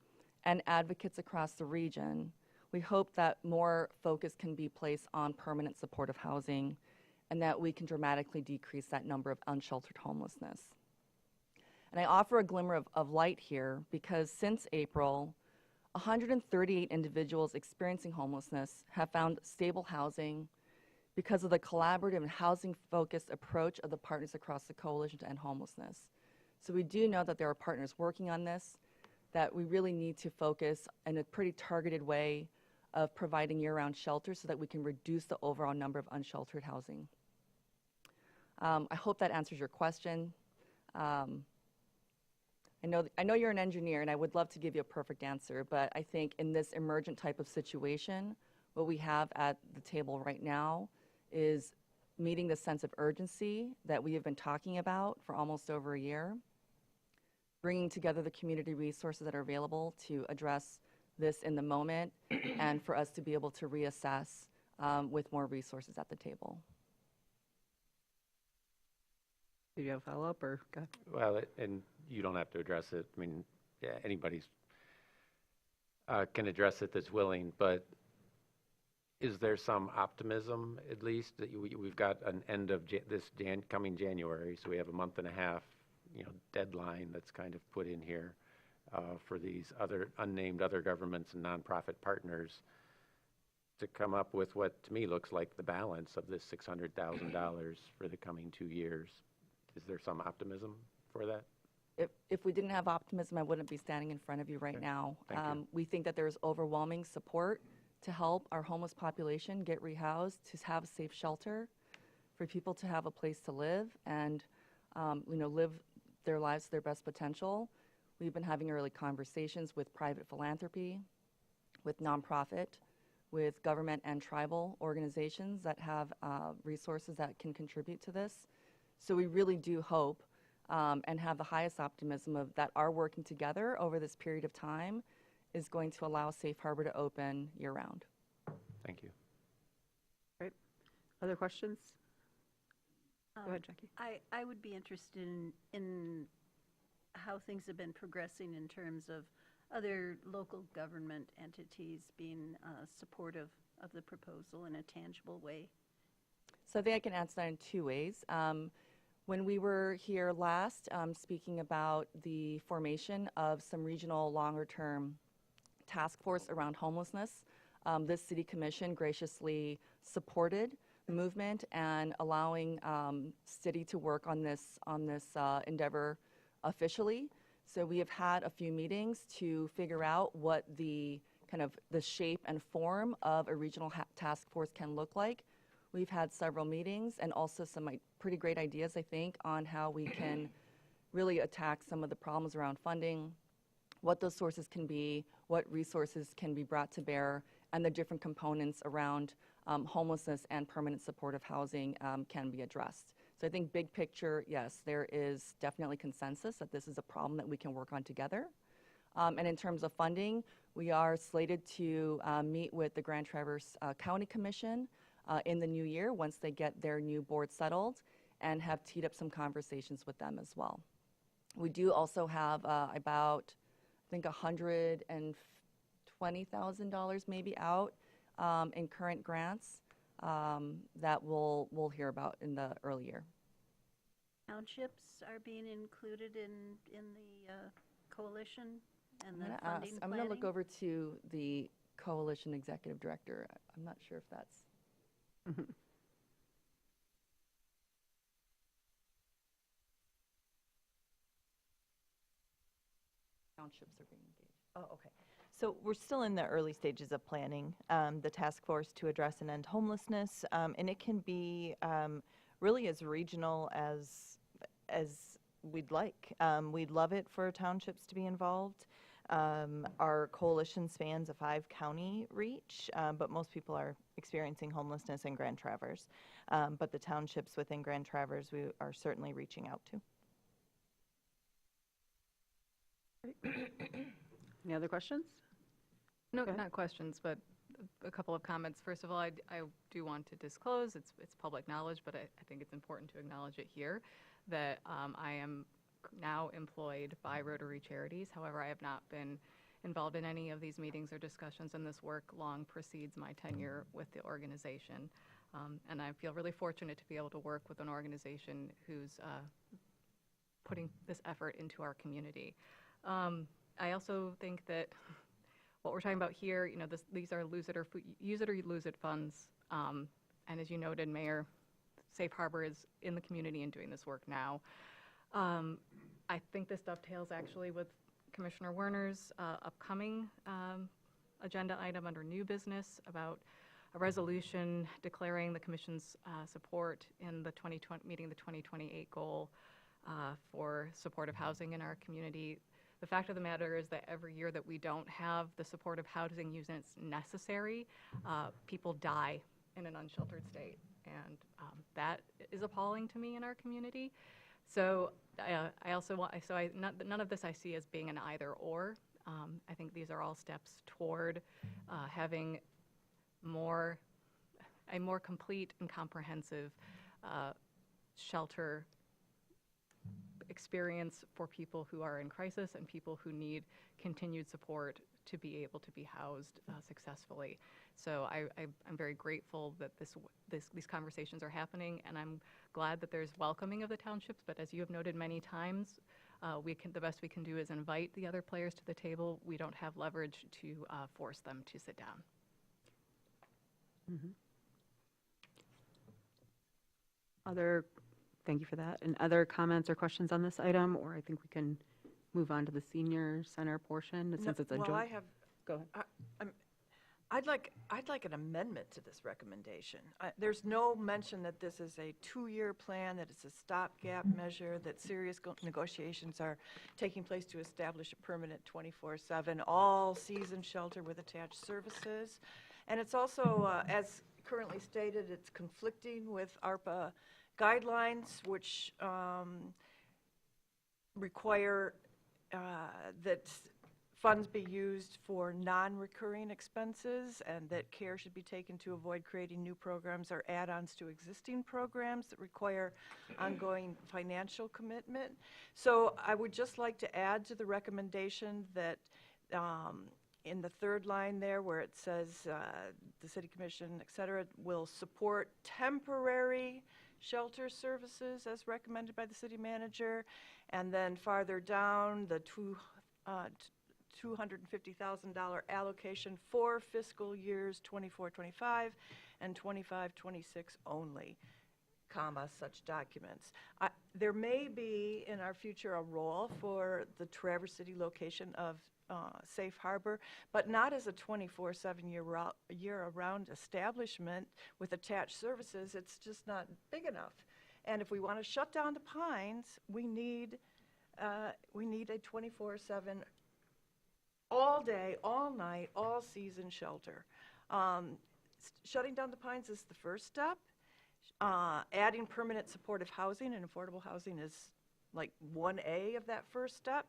Speaker 12: and advocates across the region, we hope that more focus can be placed on permanent supportive housing and that we can dramatically decrease that number of unsheltered homelessness. And I offer a glimmer of light here because since April, 138 individuals experiencing homelessness have found stable housing because of the collaborative and housing-focused approach of the partners across the Coalition to End Homelessness. So we do know that there are partners working on this, that we really need to focus in a pretty targeted way of providing year-round shelter so that we can reduce the overall number of unsheltered housing. I hope that answers your question. I know you're an engineer, and I would love to give you a perfect answer, but I think in this emergent type of situation, what we have at the table right now is meeting the sense of urgency that we have been talking about for almost over a year, bringing together the community resources that are available to address this in the moment, and for us to be able to reassess with more resources at the table.
Speaker 2: Do you have a follow-up, or go ahead?
Speaker 8: Well, and you don't have to address it. I mean, yeah, anybody's can address it that's willing, but is there some optimism, at least, that we've got an end of coming January, so we have a month and a half, deadline that's kind of put in here for these other unnamed other governments and nonprofit partners to come up with what to me looks like the balance of this $600,000 for the coming 2 years. Is there some optimism for that?
Speaker 12: If we didn't have optimism, I wouldn't be standing in front of you right now. We think that there's overwhelming support to help our homeless population get rehoused, to have a safe shelter, for people to have a place to live and live their lives to their best potential. We've been having early conversations with private philanthropy, with nonprofit, with government and tribal organizations that have resources that can contribute to this. So we really do hope and have the highest optimism of that our working together over this period of time is going to allow Safe Harbor to open year-round.
Speaker 8: Thank you.
Speaker 2: Great. Other questions? Go ahead, Jackie.
Speaker 1: I would be interested in how things have been progressing in terms of other local government entities being supportive of the proposal in a tangible way.
Speaker 12: So I think I can answer that in two ways. When we were here last speaking about the formation of some regional longer-term task force around homelessness, this city commission graciously supported the movement and allowing city to work on this endeavor officially. So we have had a few meetings to figure out what the shape and form of a regional task force can look like. We've had several meetings and also some pretty great ideas, I think, on how we can really attack some of the problems around funding, what those sources can be, what resources can be brought to bear, and the different components around homelessness and permanent supportive housing can be addressed. So I think big picture, yes, there is definitely consensus that this is a problem that we can work on together. And in terms of funding, we are slated to meet with the Grand Traverse County Commission in the new year once they get their new board settled, and have teed up some conversations with them as well. We do also have about, I think, $120,000 maybe out in current grants that we'll hear about in the early year.
Speaker 1: Townships are being included in the coalition and the funding planning?
Speaker 12: I'm going to look over to the coalition executive director. I'm not sure if that's. Townships are being engaged.
Speaker 14: Oh, okay. So we're still in the early stages of planning the task force to address and end homelessness, and it can be really as regional as we'd like. We'd love it for townships to be involved. Our coalition spans a 5-county reach, but most people are experiencing homelessness in Grand Traverse. But the townships within Grand Traverse, we are certainly reaching out to.
Speaker 2: Any other questions?
Speaker 4: No, not questions, but a couple of comments. First of all, I do want to disclose, it's public knowledge, but I think it's important to acknowledge it here, that I am now employed by Rotary Charities. However, I have not been involved in any of these meetings or discussions, and this work long precedes my tenure with the organization. And I feel really fortunate to be able to work with an organization who's putting this effort into our community. I also think that what we're talking about here, you know, these are use it or lose it funds. And as you noted, Mayor, Safe Harbor is in the community and doing this work now. I think this dovetails actually with Commissioner Werner's upcoming agenda item under new business about a resolution declaring the Commission's support in the meeting the 2028 goal for supportive housing in our community. The fact of the matter is that every year that we don't have the supportive housing units necessary, people die in an unsheltered state. And that is appalling to me in our community. So I also want, none of this I see as being an either or. I think these are all steps toward having a more complete and comprehensive shelter experience for people who are in crisis and people who need continued support to be able to be housed successfully. So I'm very grateful that these conversations are happening, and I'm glad that there's welcoming of the townships, but as you have noted many times, the best we can do is invite the other players to the table. We don't have leverage to force them to sit down.
Speaker 2: Thank you for that. And other comments or questions on this item, or I think we can move on to the senior center portion since it's a joint.
Speaker 18: Well, I have.
Speaker 2: Go ahead.
Speaker 18: I'd like an amendment to this recommendation. There's no mention that this is a 2-year plan, that it's a stopgap measure, that serious negotiations are taking place to establish a permanent 24/7 all-season shelter with attached services. And it's also, as currently stated, it's conflicting with ARPA guidelines, which require that funds be used for non-recurring expenses, and that care should be taken to avoid creating new programs or add-ons to existing programs that require ongoing financial commitment. So I would just like to add to the recommendation that in the third line there where it says the City Commission, et cetera, will support temporary shelter services as recommended by the city manager, and then farther down the $250,000 allocation for fiscal years 24-25 and 25-26 only, comma, such documents. There may be in our future a role for the Traverse City location of Safe Harbor, but not as a 24/7 year-round establishment with attached services. It's just not big enough. And if we want to shut down the Pines, we need a 24/7, all day, all night, all season shelter. Shutting down the Pines is the first step. Adding permanent supportive housing and affordable housing is like 1A of that first step.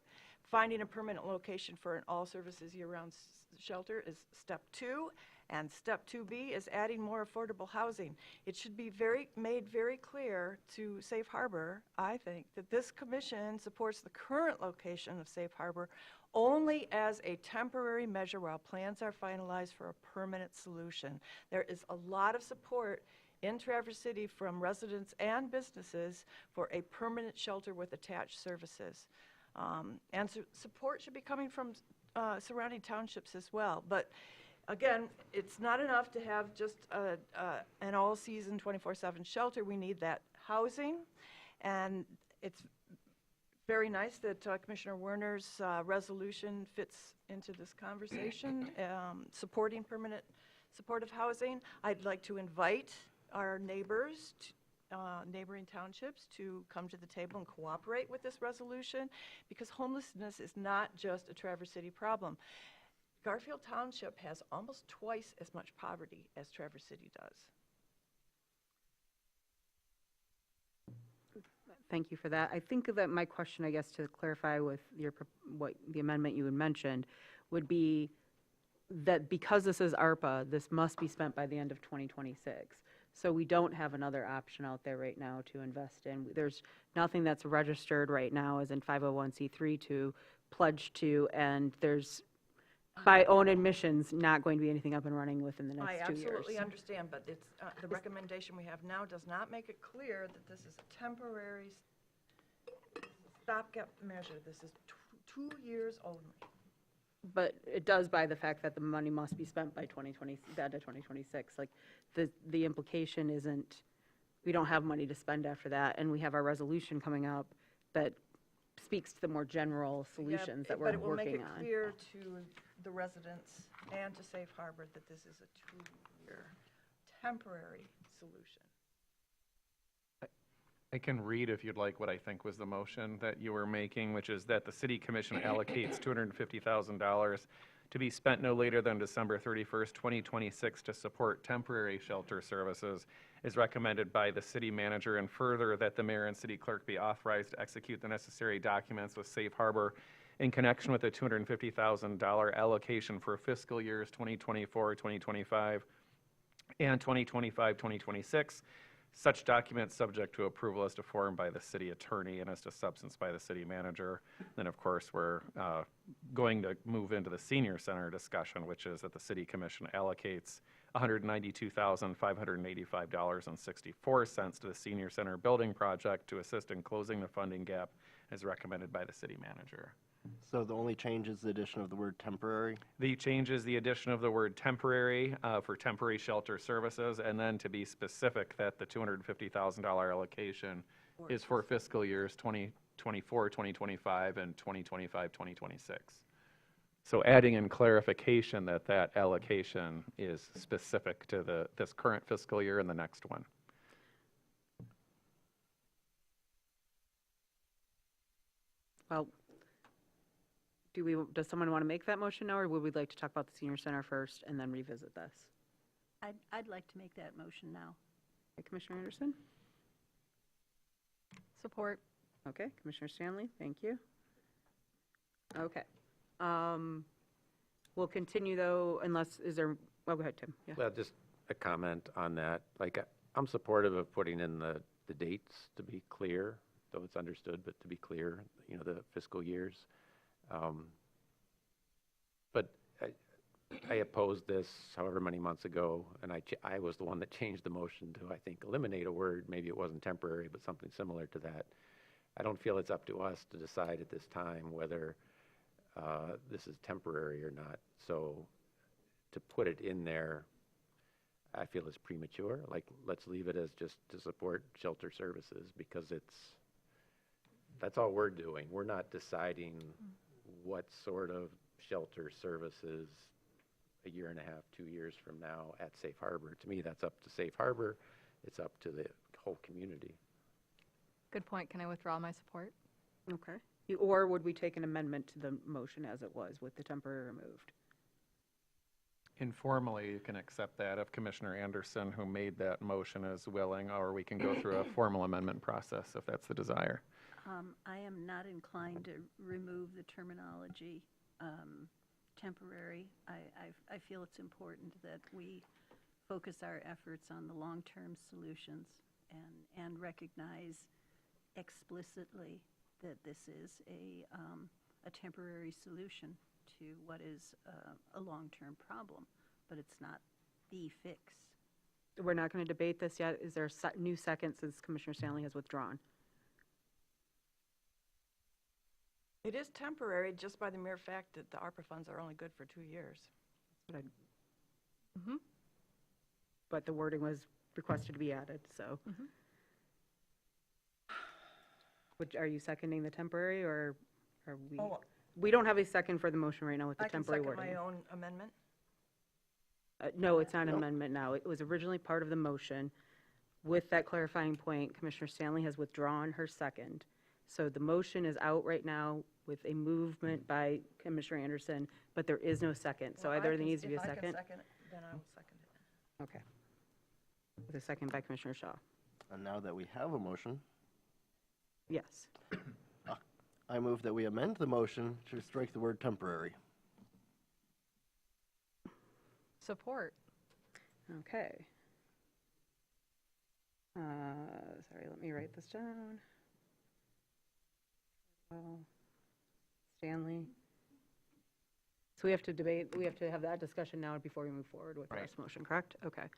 Speaker 18: Finding a permanent location for an all-services year-round shelter is step 2, and step 2B is adding more affordable housing. It should be made very clear to Safe Harbor, I think, that this commission supports the current location of Safe Harbor only as a temporary measure while plans are finalized for a permanent solution. There is a lot of support in Traverse City from residents and businesses for a permanent shelter with attached services. And support should be coming from surrounding townships as well. But again, it's not enough to have just an all-season 24/7 shelter. We need that housing, and it's very nice that Commissioner Werner's resolution fits into this conversation, supporting permanent supportive housing. I'd like to invite our neighbors, neighboring townships, to come to the table and cooperate with this resolution, because homelessness is not just a Traverse City problem. Garfield Township has almost twice as much poverty as Traverse City does.
Speaker 2: Thank you for that. I think that my question, I guess, to clarify with what the amendment you had mentioned, would be that because this is ARPA, this must be spent by the end of 2026. So we don't have another option out there right now to invest in. There's nothing that's registered right now as in 501c3 to pledge to, and there's, by own admissions, not going to be anything up and running within the next 2 years.
Speaker 18: I absolutely understand, but it's, the recommendation we have now does not make it clear that this is a temporary stopgap measure. This is 2 years only.
Speaker 2: But it does by the fact that the money must be spent by 2020, the end of 2026. Like, the implication isn't, we don't have money to spend after that, and we have our resolution coming up that speaks to the more general solutions that we're working on.
Speaker 18: But it will make it clear to the residents and to Safe Harbor that this is a 2-year temporary solution.
Speaker 3: I can read, if you'd like, what I think was the motion that you were making, which is that the city commission allocates $250,000 to be spent no later than December 31st, 2026 to support temporary shelter services is recommended by the city manager, and further that the mayor and city clerk be authorized to execute the necessary documents with Safe Harbor in connection with the $250,000 allocation for fiscal years 2024, 2025, and 2025, 2026. Such documents subject to approval as to form by the city attorney and as to substance by the city manager. Then, of course, we're going to move into the senior center discussion, which is that the city commission allocates $192,585.64 to the senior center building project to assist in closing the funding gap as recommended by the city manager.
Speaker 17: So the only change is the addition of the word temporary?
Speaker 3: The change is the addition of the word temporary for temporary shelter services, and then to be specific that the $250,000 allocation is for fiscal years 2024, 2025, and 2025, 2026. So adding in clarification that that allocation is specific to this current fiscal year and the next one.
Speaker 2: Well, does someone want to make that motion now, or would we like to talk about the senior center first and then revisit this?
Speaker 1: I'd like to make that motion now.
Speaker 2: Okay, Commissioner Anderson?
Speaker 4: Support.
Speaker 2: Okay, Commissioner Stanley, thank you. Okay. We'll continue though, unless, is there, well, go ahead, Tim. Yeah.
Speaker 8: Well, just a comment on that. Like, I'm supportive of putting in the dates to be clear, though it's understood, but to be clear, you know, the fiscal years. But I opposed this however many months ago, and I was the one that changed the motion to, I think, eliminate a word. Maybe it wasn't temporary, but something similar to that. I don't feel it's up to us to decide at this time whether this is temporary or not. So to put it in there, I feel is premature. Like, let's leave it as just to support shelter services, because that's all we're doing. We're not deciding what sort of shelter services a year and a half, 2 years from now at Safe Harbor. To me, that's up to Safe Harbor. It's up to the whole community.
Speaker 4: Good point. Can I withdraw my support?
Speaker 2: Okay. Or would we take an amendment to the motion as it was with the temporary removed?
Speaker 3: Informally, you can accept that if Commissioner Anderson, who made that motion, is willing, or we can go through a formal amendment process if that's the desire.
Speaker 1: I am not inclined to remove the terminology temporary. I feel it's important that we focus our efforts on the long-term solutions and recognize explicitly that this is a temporary solution to what is a long-term problem, but it's not the fix.
Speaker 2: We're not going to debate this yet. Is there a new second since Commissioner Stanley has withdrawn?
Speaker 18: It is temporary just by the mere fact that the ARPA funds are only good for 2 years.
Speaker 2: But the wording was requested to be added, so. Are you seconding the temporary, or are we?
Speaker 18: Oh,
Speaker 2: We don't have a second for the motion right now with the
Speaker 18: I can
Speaker 2: temporary
Speaker 18: second
Speaker 2: wording.
Speaker 18: my own amendment.
Speaker 2: No, it's not an amendment now. It was originally part of the motion. With that clarifying point, Commissioner Stanley has withdrawn her second. So the motion is out right now with a movement by Commissioner Anderson, but there is no second. So
Speaker 18: Well,
Speaker 2: either
Speaker 18: I
Speaker 2: there
Speaker 18: can-
Speaker 2: needs to be a
Speaker 18: If I
Speaker 2: second.
Speaker 18: can second it, then I will second it.
Speaker 2: Okay. With a second by Commissioner Shaw.
Speaker 17: And now that we have a motion,
Speaker 2: Yes.
Speaker 17: I move that we amend the motion to strike the word temporary.
Speaker 4: Support.
Speaker 2: Okay. Sorry, let me write this down. Well, Stanley. So we have to debate, we have to have that discussion now before we move forward with the
Speaker 8: Right.
Speaker 2: rest motion, correct? Okay.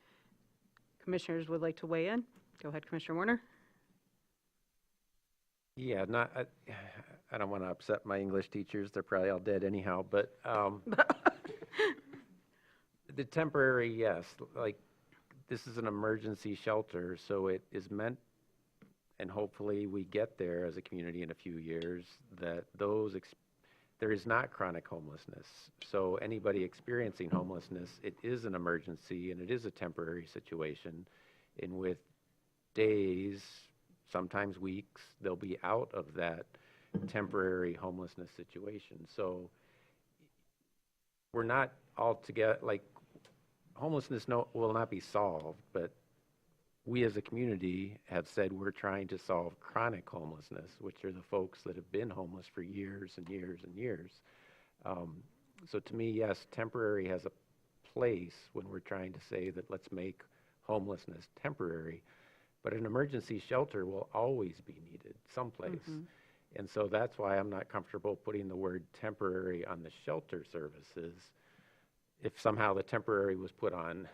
Speaker 2: Commissioners would like to weigh in? Go ahead, Commissioner Warner.
Speaker 8: Yeah, I don't want to upset my English teachers. They're probably all dead anyhow, but the temporary, yes, like this is an emergency shelter, so it is meant, and hopefully we get there as a community in a few years, that there is not chronic homelessness. So anybody experiencing homelessness, it is an emergency and it is a temporary situation. And with days, sometimes weeks, they'll be out of that temporary homelessness situation. So we're not altogether, like, homelessness will not be solved, but we as a community have said we're trying to solve chronic homelessness, which are the folks that have been homeless for years and years and years. So to me, yes, temporary has a place when we're trying to say that let's make homelessness temporary, but an emergency shelter will always be needed someplace. And so that's why I'm not comfortable putting the word temporary on the shelter services. If somehow the temporary was put on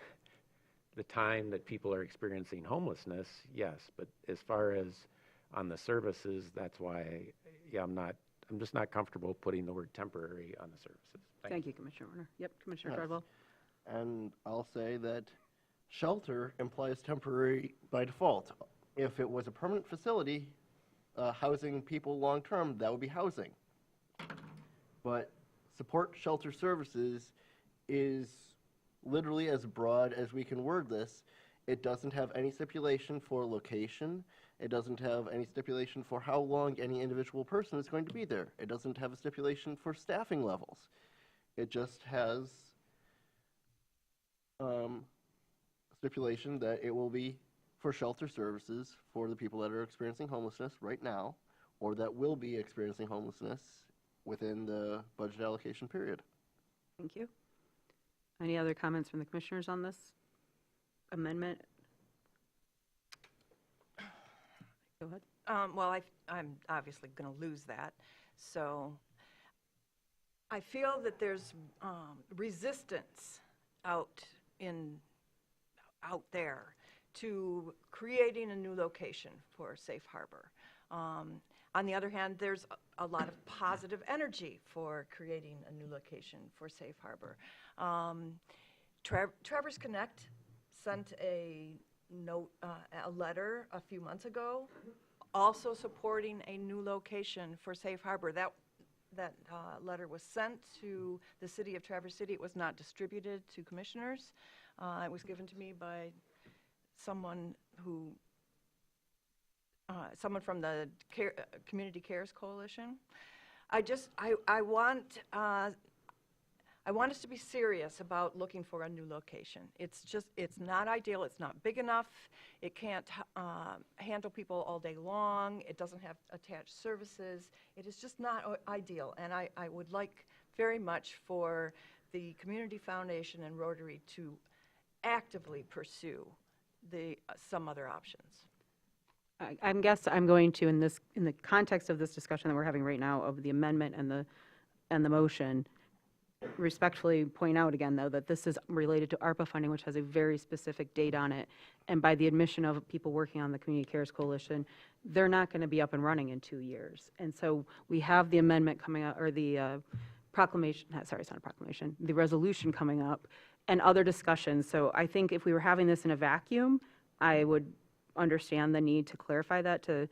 Speaker 8: the time that people are experiencing homelessness, yes, but as far as on the services, that's why, I'm just not comfortable putting the word temporary on the services.
Speaker 2: Thank you, Commissioner Warner. Yep, Commissioner
Speaker 17: Yes.
Speaker 2: Treadwell.
Speaker 17: And I'll say that shelter implies temporary by default. If it was a permanent facility, housing people long-term, that would be housing. But support shelter services is literally as broad as we can word this. It doesn't have any stipulation for location. It doesn't have any stipulation for how long any individual person is going to be there. It doesn't have a stipulation for staffing levels. It just has stipulation that it will be for shelter services for the people that are experiencing homelessness right now, or that will be experiencing homelessness within the budget allocation period.
Speaker 2: Thank you. Any other comments from the commissioners on this amendment? Go ahead.
Speaker 18: Well, I'm obviously going to lose that. So I feel that there's resistance out there to creating a new location for Safe Harbor. On the other hand, there's a lot of positive energy for creating a new location for Safe Harbor. Traverse Connect sent a note, a letter a few months ago, also supporting a new location for Safe Harbor. That letter was sent to the city of Traverse City. It was not distributed to commissioners. It was given to me by someone from the Community Cares Coalition. I I want us to be serious about looking for a new location. It's not ideal, it's not big enough, it can't handle people all day long, it doesn't have attached services, it is just not ideal. And I would like very much for the Community Foundation and Rotary to actively pursue some other options.
Speaker 2: I'm going to, in the context of this discussion that we're having right now of the amendment and the motion, respectfully point out again, though, that this is related to ARPA funding, which has a very specific date on it. And by the admission of people working on the Community Cares Coalition, they're not going to be up and running in 2 years. And so we have the amendment coming up, or the proclamation, sorry, it's not a proclamation, the resolution coming up, and other discussions. So I think if we were having this in a vacuum, I would understand the need to clarify that to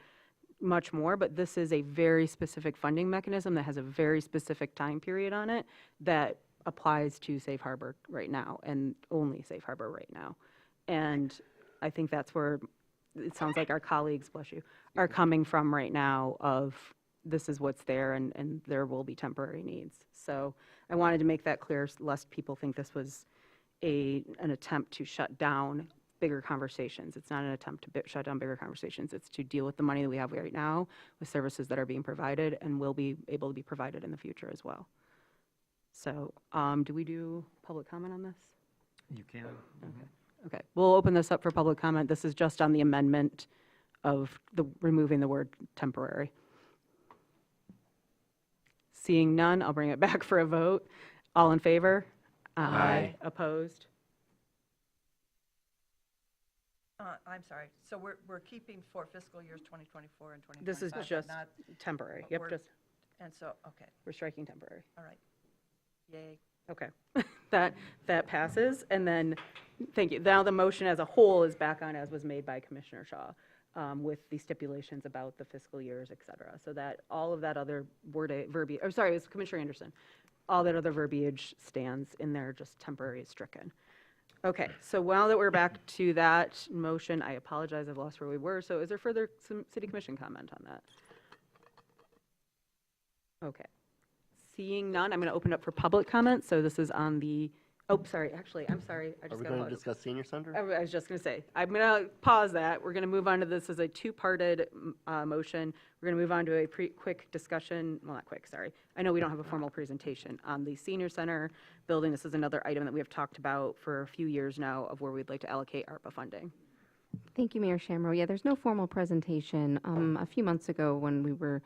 Speaker 2: much more, but this is a very specific funding mechanism that has a very specific time period on it that applies to Safe Harbor right now, and only Safe Harbor right now. And I think that's where it sounds like our colleagues, bless you, are coming from right now of this is what's there, and there will be temporary needs. So I wanted to make that clear, lest people think this was an attempt to shut down bigger conversations. It's not an attempt to shut down bigger conversations. It's to deal with the money that we have right now with services that are being provided and will be able to be provided in the future as well. So do we do public comment on this?
Speaker 8: You can.
Speaker 2: Okay, we'll open this up for public comment. This is just on the amendment of removing the word temporary. Seeing none, I'll bring it back for a vote. All in favor?
Speaker 18: Aye.
Speaker 2: Opposed?
Speaker 18: I'm sorry, so we're keeping for fiscal years 2024 and 2025?
Speaker 2: This is
Speaker 18: but
Speaker 2: just
Speaker 18: not-
Speaker 2: temporary.
Speaker 18: but
Speaker 2: Yep,
Speaker 18: we're-
Speaker 2: just,
Speaker 18: And so, okay,
Speaker 2: we're striking temporary.
Speaker 18: all right. Yay.
Speaker 2: Okay, that passes, and then, thank you. Now the motion as a whole is back on as was made by Commissioner Shaw, with the stipulations about the fiscal years, et cetera. So that, all of that other verbiage, or sorry, it was Commissioner Anderson. All that other verbiage stands in there, just temporary is stricken. Okay, so now that we're back to that motion, I apologize, I've lost where we were. So is there further city commission comment on that? Okay. Seeing none, I'm going to open up for public comment. So this is on the, oh, sorry, actually, I'm sorry. I
Speaker 17: Are
Speaker 2: just
Speaker 17: we
Speaker 2: got
Speaker 17: going
Speaker 2: to
Speaker 17: to discuss senior center?
Speaker 2: I was just going to say, I'm going to pause that. We're going to move on to this as a two-parted motion. We're going to move on to a quick discussion, well, not quick, sorry. I know we don't have a formal presentation on the senior center building. This is another item that we have talked about for a few years now of where we'd like to allocate ARPA funding.
Speaker 5: Thank you, Mayor Shamro. Yeah, there's no formal presentation. A few months ago when we were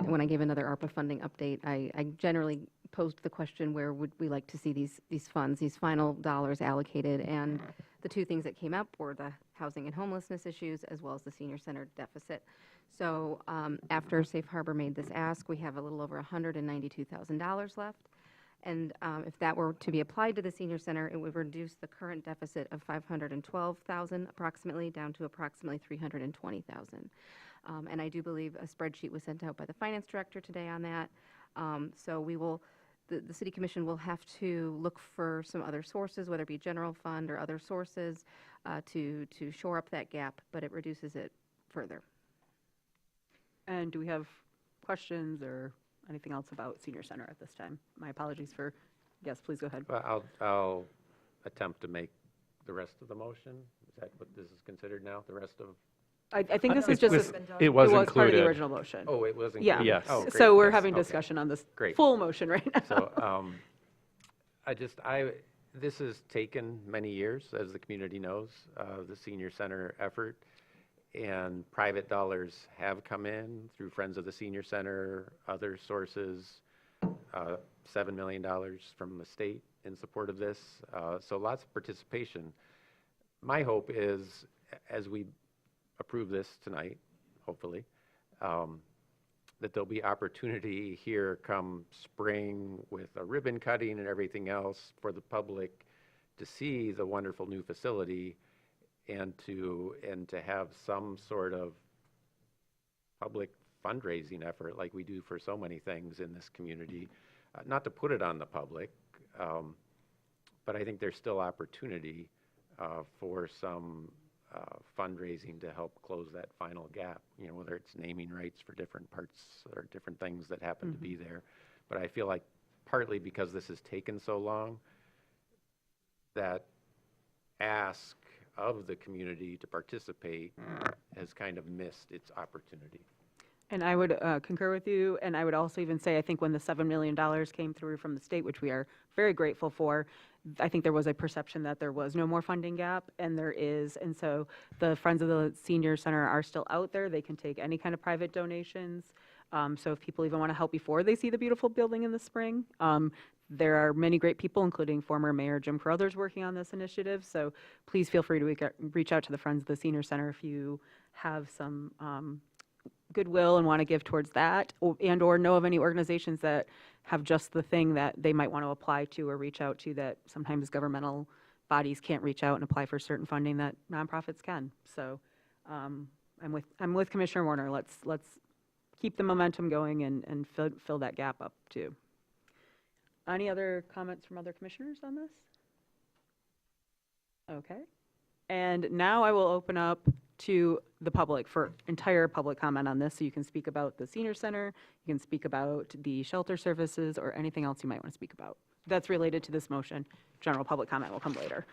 Speaker 5: when I gave another ARPA funding update, I generally posed the question, where would we like to see these funds, these final dollars allocated? And the two things that came up were the housing and homelessness issues, as well as the senior center deficit. So after Safe Harbor made this ask, we have a little over $192,000 left. And if that were to be applied to the senior center, it would reduce the current deficit of $512,000 approximately down to approximately $320,000. And I do believe a spreadsheet was sent out by the finance director today on that. So we will, the city commission will have to look for some other sources, whether it be general fund or other sources, to shore up that gap, but it reduces it further.
Speaker 2: And do we have questions or anything else about senior center at this time? My apologies for, yes, please go ahead.
Speaker 8: Well, I'll attempt to make the rest of the motion. Is that what this is considered now, the rest of?
Speaker 2: I think this is just,
Speaker 3: it was
Speaker 2: part of
Speaker 3: included.
Speaker 2: the original motion.
Speaker 8: Oh, it was included?
Speaker 2: Yeah.
Speaker 3: Yes.
Speaker 8: Oh, great.
Speaker 2: So we're
Speaker 8: Yes,
Speaker 2: having
Speaker 8: okay.
Speaker 2: discussion on this
Speaker 8: Great.
Speaker 2: full motion right now.
Speaker 8: So this has taken many years, as the community knows, the senior center effort. And private dollars have come in through Friends of the Senior Center, other sources, $7 million from the state in support of this. So lots of participation. My hope is, as we approve this tonight, hopefully, that there'll be opportunity here come spring with a ribbon cutting and everything else for the public to see the wonderful new facility and to have some sort of public fundraising effort like we do for so many things in this community. Not to put it on the public, but I think there's still opportunity for some fundraising to help close that final gap, you know, whether it's naming rights for different parts or different things that happen to be there. But I feel like partly because this has taken so long, that ask of the community to participate has kind of missed its opportunity.
Speaker 2: And I would concur with you, and I would also even say, I think when the $7 million came through from the state, which we are very grateful for, I think there was a perception that there was no more funding gap, and there is. And so the Friends of the Senior Center are still out there. They can take any kind of private donations. So if people even want to help before they see the beautiful building in the spring, there are many great people, including former Mayor Jim Carruthers, working on this initiative. So please feel free to reach out to the Friends of the Senior Center if you have some goodwill and want to give towards that, or know of any organizations that have just the thing that they might want to apply to or reach out to, that sometimes governmental bodies can't reach out and apply for certain funding that nonprofits can. So I'm with Commissioner Warner. Let's keep the momentum going and fill that gap up too. Any other comments from other commissioners on this? Okay. And now I will open up to the public for entire public comment on this. So you can speak about the senior center, you can speak about the shelter services, or anything else you might want to speak about that's related to this motion. General public comment will come later.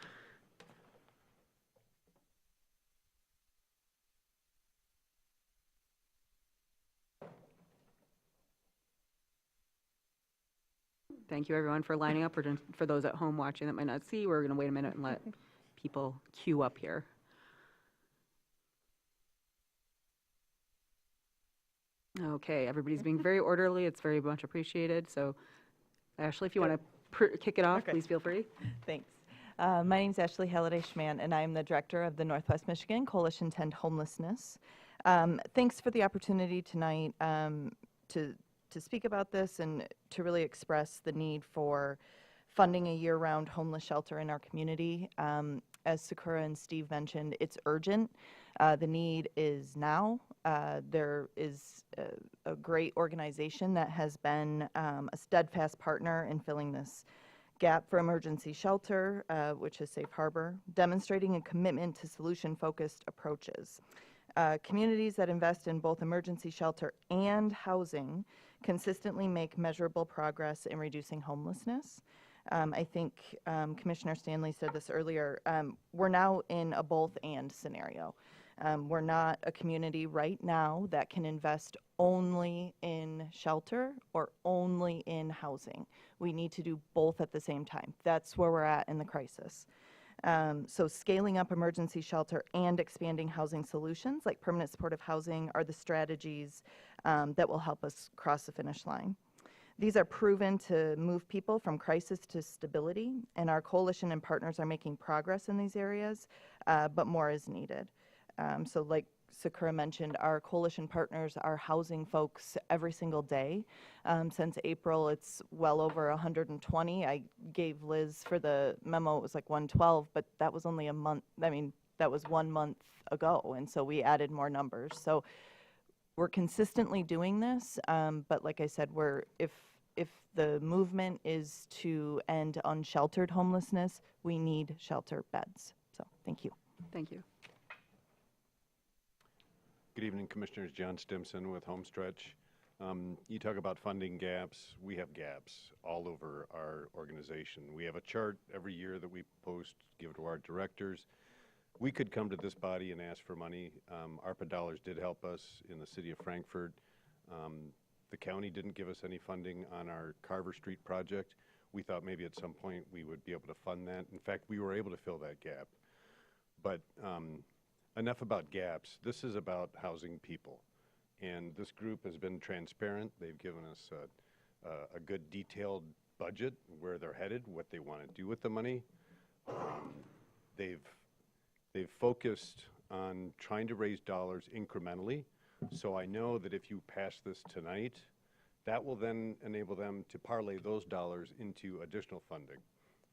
Speaker 2: Thank you, everyone, for lining up. For those at home watching that might not see, we're going to wait a minute and let people queue up here. Okay, everybody's being very orderly. It's very much appreciated. So, Ashley, if you want to kick it off,
Speaker 14: Okay.
Speaker 2: please feel free.
Speaker 14: Thanks. My name is Ashley Halliday-Schmann, and I am the director of the Northwest Michigan Coalition to End Homelessness. Thanks for the opportunity tonight to speak about this and to really express the need for funding a year-round homeless shelter in our community. As Sakura and Steve mentioned, it's urgent. The need is now. There is a great organization that has been a steadfast partner in filling this gap for emergency shelter, which is Safe Harbor, demonstrating a commitment to solution-focused approaches. Communities that invest in both emergency shelter and housing consistently make measurable progress in reducing homelessness. I think Commissioner Stanley said this earlier. We're now in a both-and scenario. We're not a community right now that can invest only in shelter or only in housing. We need to do both at the same time. That's where we're at in the crisis. So scaling up emergency shelter and expanding housing solutions like permanent supportive housing are the strategies that will help us cross the finish line. These are proven to move people from crisis to stability, and our coalition and partners are making progress in these areas, but more is needed. So like Sakura mentioned, our coalition partners are housing folks every single day. Since April, it's well over 120. I gave Liz for the memo, it was like 112, but that was only a month. I mean, that was 1 month ago, and so we added more numbers. So we're consistently doing this, but like I said, if the movement is to end unsheltered homelessness, we need shelter beds. So thank you.
Speaker 2: Thank you.
Speaker 16: Good evening, Commissioners. John Stimson with Homestretch. You talk about funding gaps. We have gaps all over our organization. We have a chart every year that we post, give to our directors. We could come to this body and ask for money. ARPA dollars did help us in the city of Frankfurt. The county didn't give us any funding on our Carver Street project. We thought maybe at some point we would be able to fund that. In fact, we were able to fill that gap. But enough about gaps. This is about housing people. And this group has been transparent. They've given us a good detailed budget, where they're headed, what they want to do with the money. They've focused on trying to raise dollars incrementally. So I know that if you pass this tonight, that will then enable them to parlay those dollars into additional funding.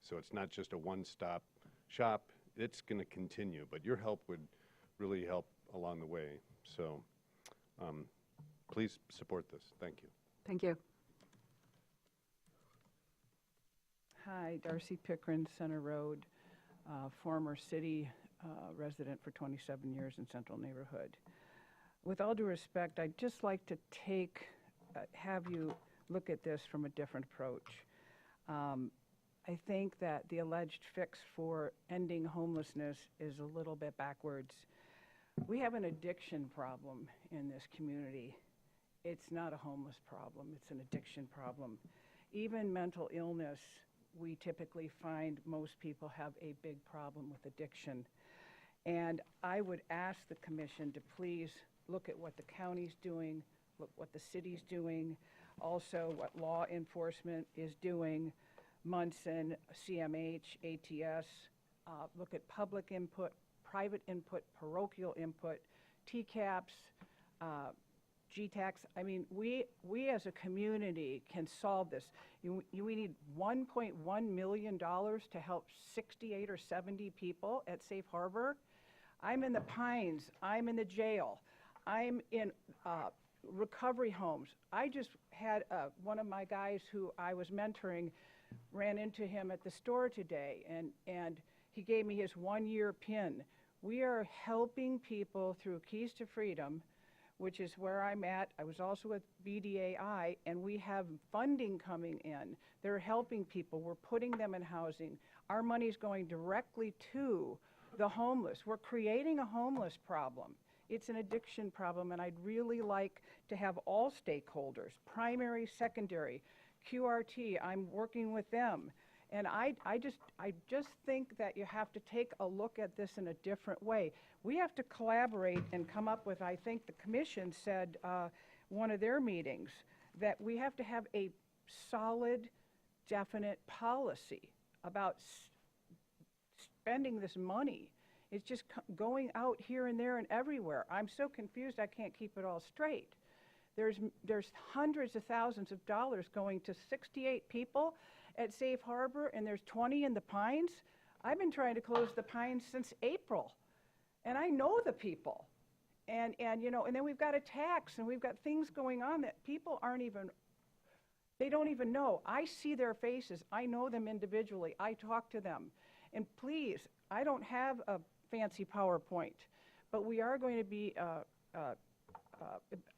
Speaker 16: So it's not just a one-stop shop. It's going to continue, but your help would really help along the way. So please support this. Thank you.
Speaker 2: Thank you.
Speaker 19: Hi, Darcy Pickren, Center Road, former city resident for 27 years in Central Neighborhood. With all due respect, I'd just like to have you look at this from a different approach. I think that the alleged fix for ending homelessness is a little bit backwards. We have an addiction problem in this community. It's not a homeless problem, it's an addiction problem. Even mental illness, we typically find most people have a big problem with addiction. And I would ask the commission to please look at what the county's doing, look what the city's doing, also what law enforcement is doing, Munson, CMH, ATS, look at public input, private input, parochial input, TCAPS, GTACs. I mean, we as a community can solve this. We need $1.1 million to help 68 or 70 people at Safe Harbor. I'm in the Pines. I'm in the jail. I'm in recovery homes. I just had one of my guys who I was mentoring, ran into him at the store today, and he gave me his 1-year PIN. We are helping people through Keys to Freedom, which is where I'm at. I was also with BDAI, and we have funding coming in. They're helping people. We're putting them in housing. Our money's going directly to the homeless. We're creating a homeless problem. It's an addiction problem, and I'd really like to have all stakeholders, primary, secondary, QRT, I'm working with them. And I just think that you have to take a look at this in a different way. We have to collaborate and come up with, I think the commission said one of their meetings, that we have to have a solid, definite policy about spending this money. It's just going out here and there and everywhere. I'm so confused I can't keep it all straight. There's hundreds of thousands of dollars going to 68 people at Safe Harbor, and there's 20 in the Pines. I've been trying to close the Pines since April, and I know the people. And you know, and then we've got a tax, and we've got things going on that people they don't even know. I see their faces. I know them individually. I talk to them. And please, I don't have a fancy PowerPoint, but we are going to be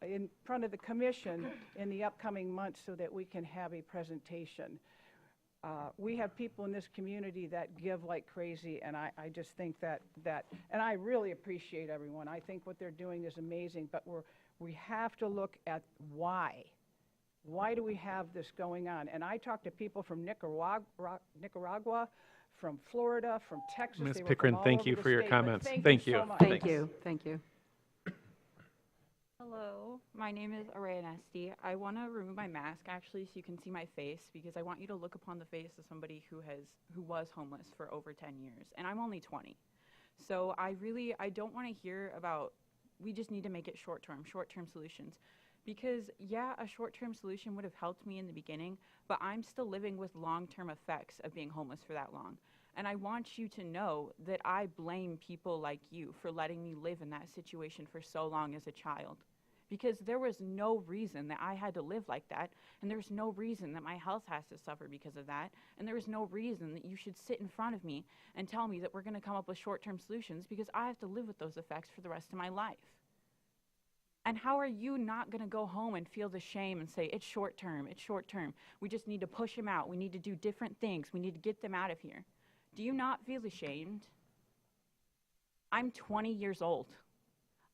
Speaker 19: in front of the commission in the upcoming months so that we can have a presentation. We have people in this community that give like crazy, and I just think that, and I really appreciate everyone. I think what they're doing is amazing, but we have to look at why. Why do we have this going on? And I talked to people from Nicaragua, from Florida, from Texas.
Speaker 3: Ms.
Speaker 19: They were
Speaker 3: Pickren,
Speaker 19: from all
Speaker 3: thank
Speaker 19: over
Speaker 3: you
Speaker 19: the
Speaker 3: for your
Speaker 19: state, but
Speaker 3: comments.
Speaker 19: Thank you
Speaker 3: you.
Speaker 19: so much.
Speaker 2: Thank you, thank you.
Speaker 20: Hello, my name is Araya Nesti. I want to remove my mask actually so you can see my face, because I want you to look upon the face of somebody who was homeless for over 10 years, and I'm only 20. So I don't want to hear about, we just need to make it short-term solutions. Because yeah, a short-term solution would have helped me in the beginning, but I'm still living with long-term effects of being homeless for that long. And I want you to know that I blame people like you for letting me live in that situation for so long as a child. Because there was no reason that I had to live like that, and there's no reason that my health has to suffer because of that, and there is no reason that you should sit in front of me and tell me that we're going to come up with short-term solutions, because I have to live with those effects for the rest of my life. And how are you not going to go home and feel the shame and say, it's short-term, we just need to push them out, we need to do different things, we need to get them out of here? Do you not feel ashamed? I'm 20 years old.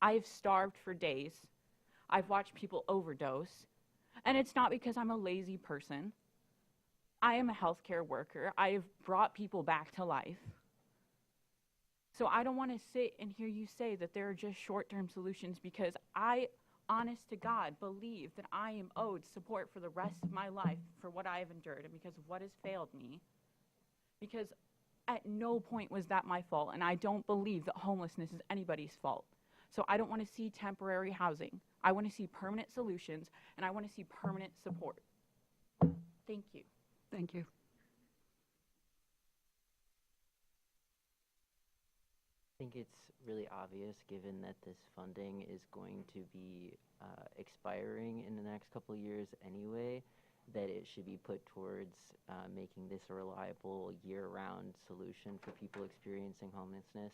Speaker 20: I have starved for days. I've watched people overdose. And it's not because I'm a lazy person. I am a healthcare worker. I have brought people back to life. So I don't want to sit and hear you say that there are just short-term solutions, because I, honest to God, believe that I am owed support for the rest of my life for what I have endured and because of what has failed me. Because at no point was that my fault, and I don't believe that homelessness is anybody's fault. So I don't want to see temporary housing. I want to see permanent solutions, and I want to see permanent support. Thank you.
Speaker 2: Thank you.
Speaker 21: I think it's really obvious, given that this funding is going to be expiring in the next couple of years anyway, that it should be put towards making this a reliable year-round solution for people experiencing homelessness.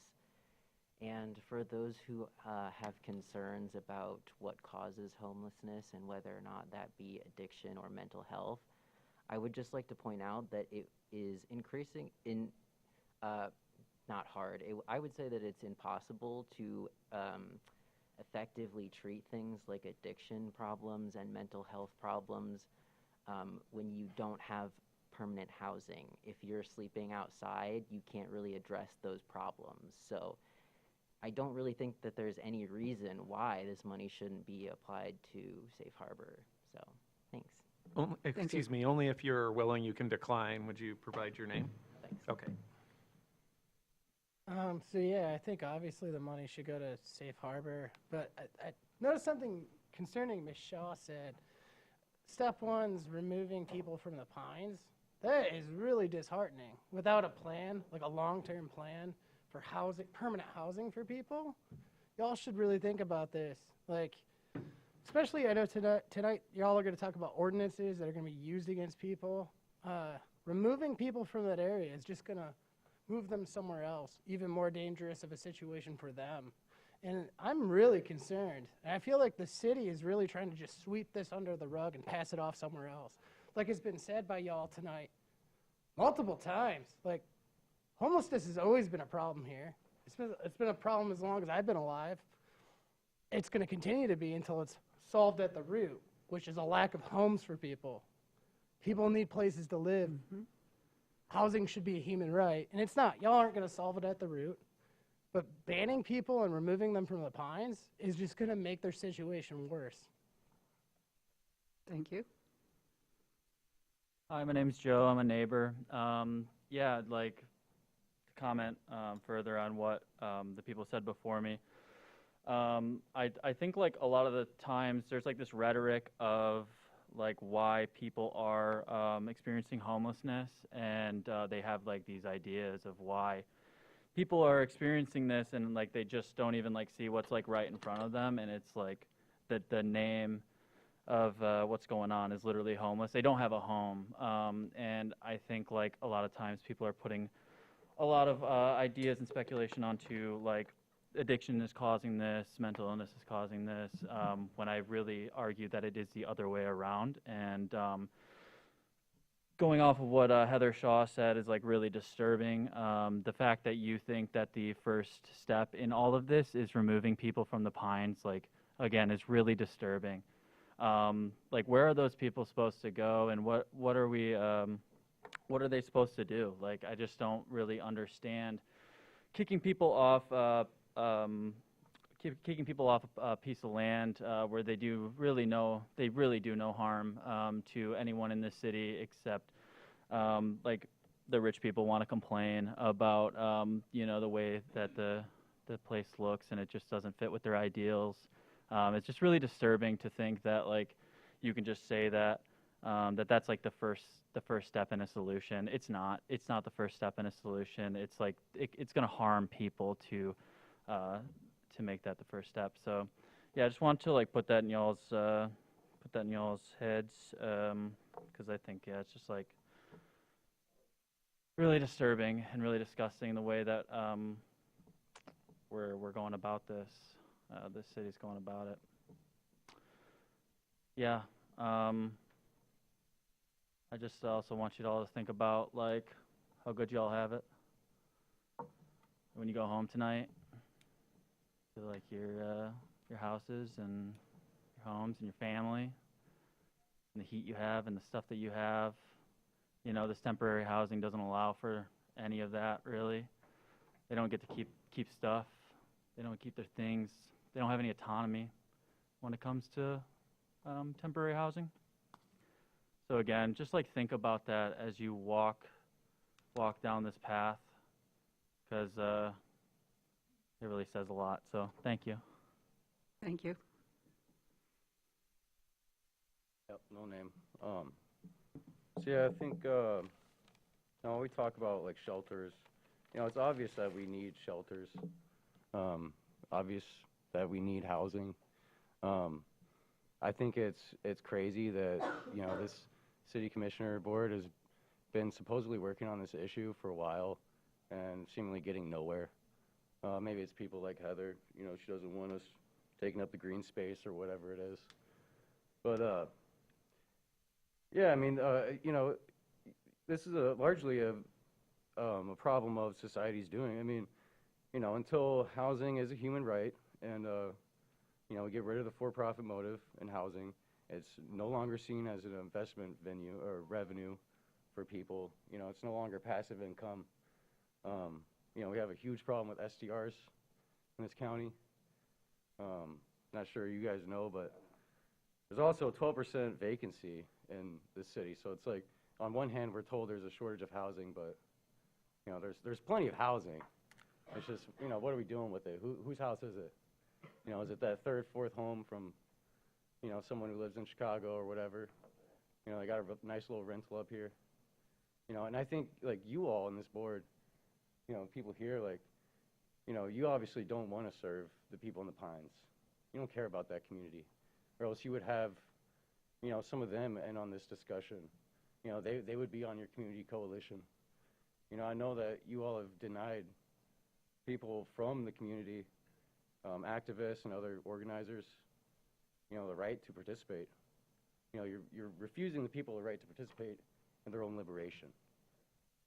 Speaker 21: And for those who have concerns about what causes homelessness and whether or not that be addiction or mental health, I would just like to point out that it is increasing in, not hard. I would say that it's impossible to effectively treat things like addiction problems and mental health problems when you don't have permanent housing. If you're sleeping outside, you can't really address those problems. So I don't really think that there's any reason why this money shouldn't be applied to Safe Harbor. So, thanks.
Speaker 3: Excuse me, only if you're willing, you can decline. Would you provide your name?
Speaker 21: Thanks.
Speaker 3: Okay.
Speaker 6: So yeah, I think obviously the money should go to Safe Harbor, but I noticed something concerning Ms. Shaw said. Step one's removing people from the Pines. That is really disheartening. Without a plan, like a long-term plan for housing, permanent housing for people, y'all should really think about this. Like, especially I know tonight y'all are going to talk about ordinances that are going to be used against people. Removing people from that area is just going to move them somewhere else, even more dangerous of a situation for them. And I'm really concerned. And I feel like the city is really trying to just sweep this under the rug and pass it off somewhere else. Like it's been said by y'all tonight multiple times. Like, homelessness has always been a problem here. It's been a problem as long as I've been alive. It's going to continue to be until it's solved at the root, which is a lack of homes for people. People need places to live. Housing should be a human right, and it's not. Y'all aren't going to solve it at the root. But banning people and removing them from the Pines is just going to make their situation worse.
Speaker 2: Thank you.
Speaker 22: Hi, my name's Joe. I'm a neighbor. Yeah, I'd like to comment further on what the people said before me. I think like a lot of the times there's like this rhetoric of like why people are experiencing homelessness, and they have like these ideas of why people are experiencing this, and like they just don't even like see what's like right in front of them, and it's like the name of what's going on is literally homeless. They don't have a home, and I think like a lot of times people are putting a lot of ideas and speculation onto like addiction is causing this, mental illness is causing this, when I really argue that it is the other way around. And going off of what Heather Shaw said is like really disturbing. The fact that you think that the first step in all of this is removing people from the Pines, like again, is really disturbing. Like where are those people supposed to go, and what are they supposed to do? Like I just don't really understand kicking people off a piece of land where they really do no harm to anyone in this city, except like the rich people want to complain about the way that the place looks, and it just doesn't fit with their ideals. It's just really disturbing to think that like you can just say that that's like the first step in a solution. It's not the first step in a solution. It's like it's going to harm people to make that the first step. So yeah, I just want to like put that in y'all's heads, because I think it's just like really disturbing and really disgusting the way that we're going about this. This city's going about it. Yeah. I just also want you all to think about like how good you all have it when you go home tonight. Feel like your houses and your homes and your family and the heat you have and the stuff that you have. This temporary housing doesn't allow for any of that really. They don't get to keep stuff. They don't keep their things. They don't have any autonomy when it comes to temporary housing. So again, just like think about that as you walk down this path, because it really says a lot. So thank you.
Speaker 2: Thank you.
Speaker 23: Yep, no name. So yeah, I think we talk about like shelters. It's obvious that we need shelters. Obvious that we need housing. I think it's crazy that this city commissioner board has been supposedly working on this issue for a while and seemingly getting nowhere. Maybe it's people like Heather, she doesn't want us taking up the green space or whatever it is. But Yeah, I mean, this is largely a problem of society's doing. I mean, until housing is a human right and, we get rid of the for-profit motive in housing, it's no longer seen as an investment venue or revenue for people. It's no longer passive income. We have a huge problem with STRs in this county. Not sure you guys know, but there's also a 12% vacancy in this city. So it's like, on one hand, we're told there's a shortage of housing, but, there's plenty of housing. It's just, what are we doing with it? Whose house is it? Is it that third, fourth home from, someone who lives in Chicago or whatever? They got a nice little rental up here. And I think, like, you all on this board, people here, like, you obviously don't want to serve the people in the Pines. You don't care about that community. Or else you would have, some of them in on this discussion. They would be on your community coalition. I know that you all have denied people from the community, activists and other organizers, the right to participate. You're refusing the people the right to participate in their own liberation,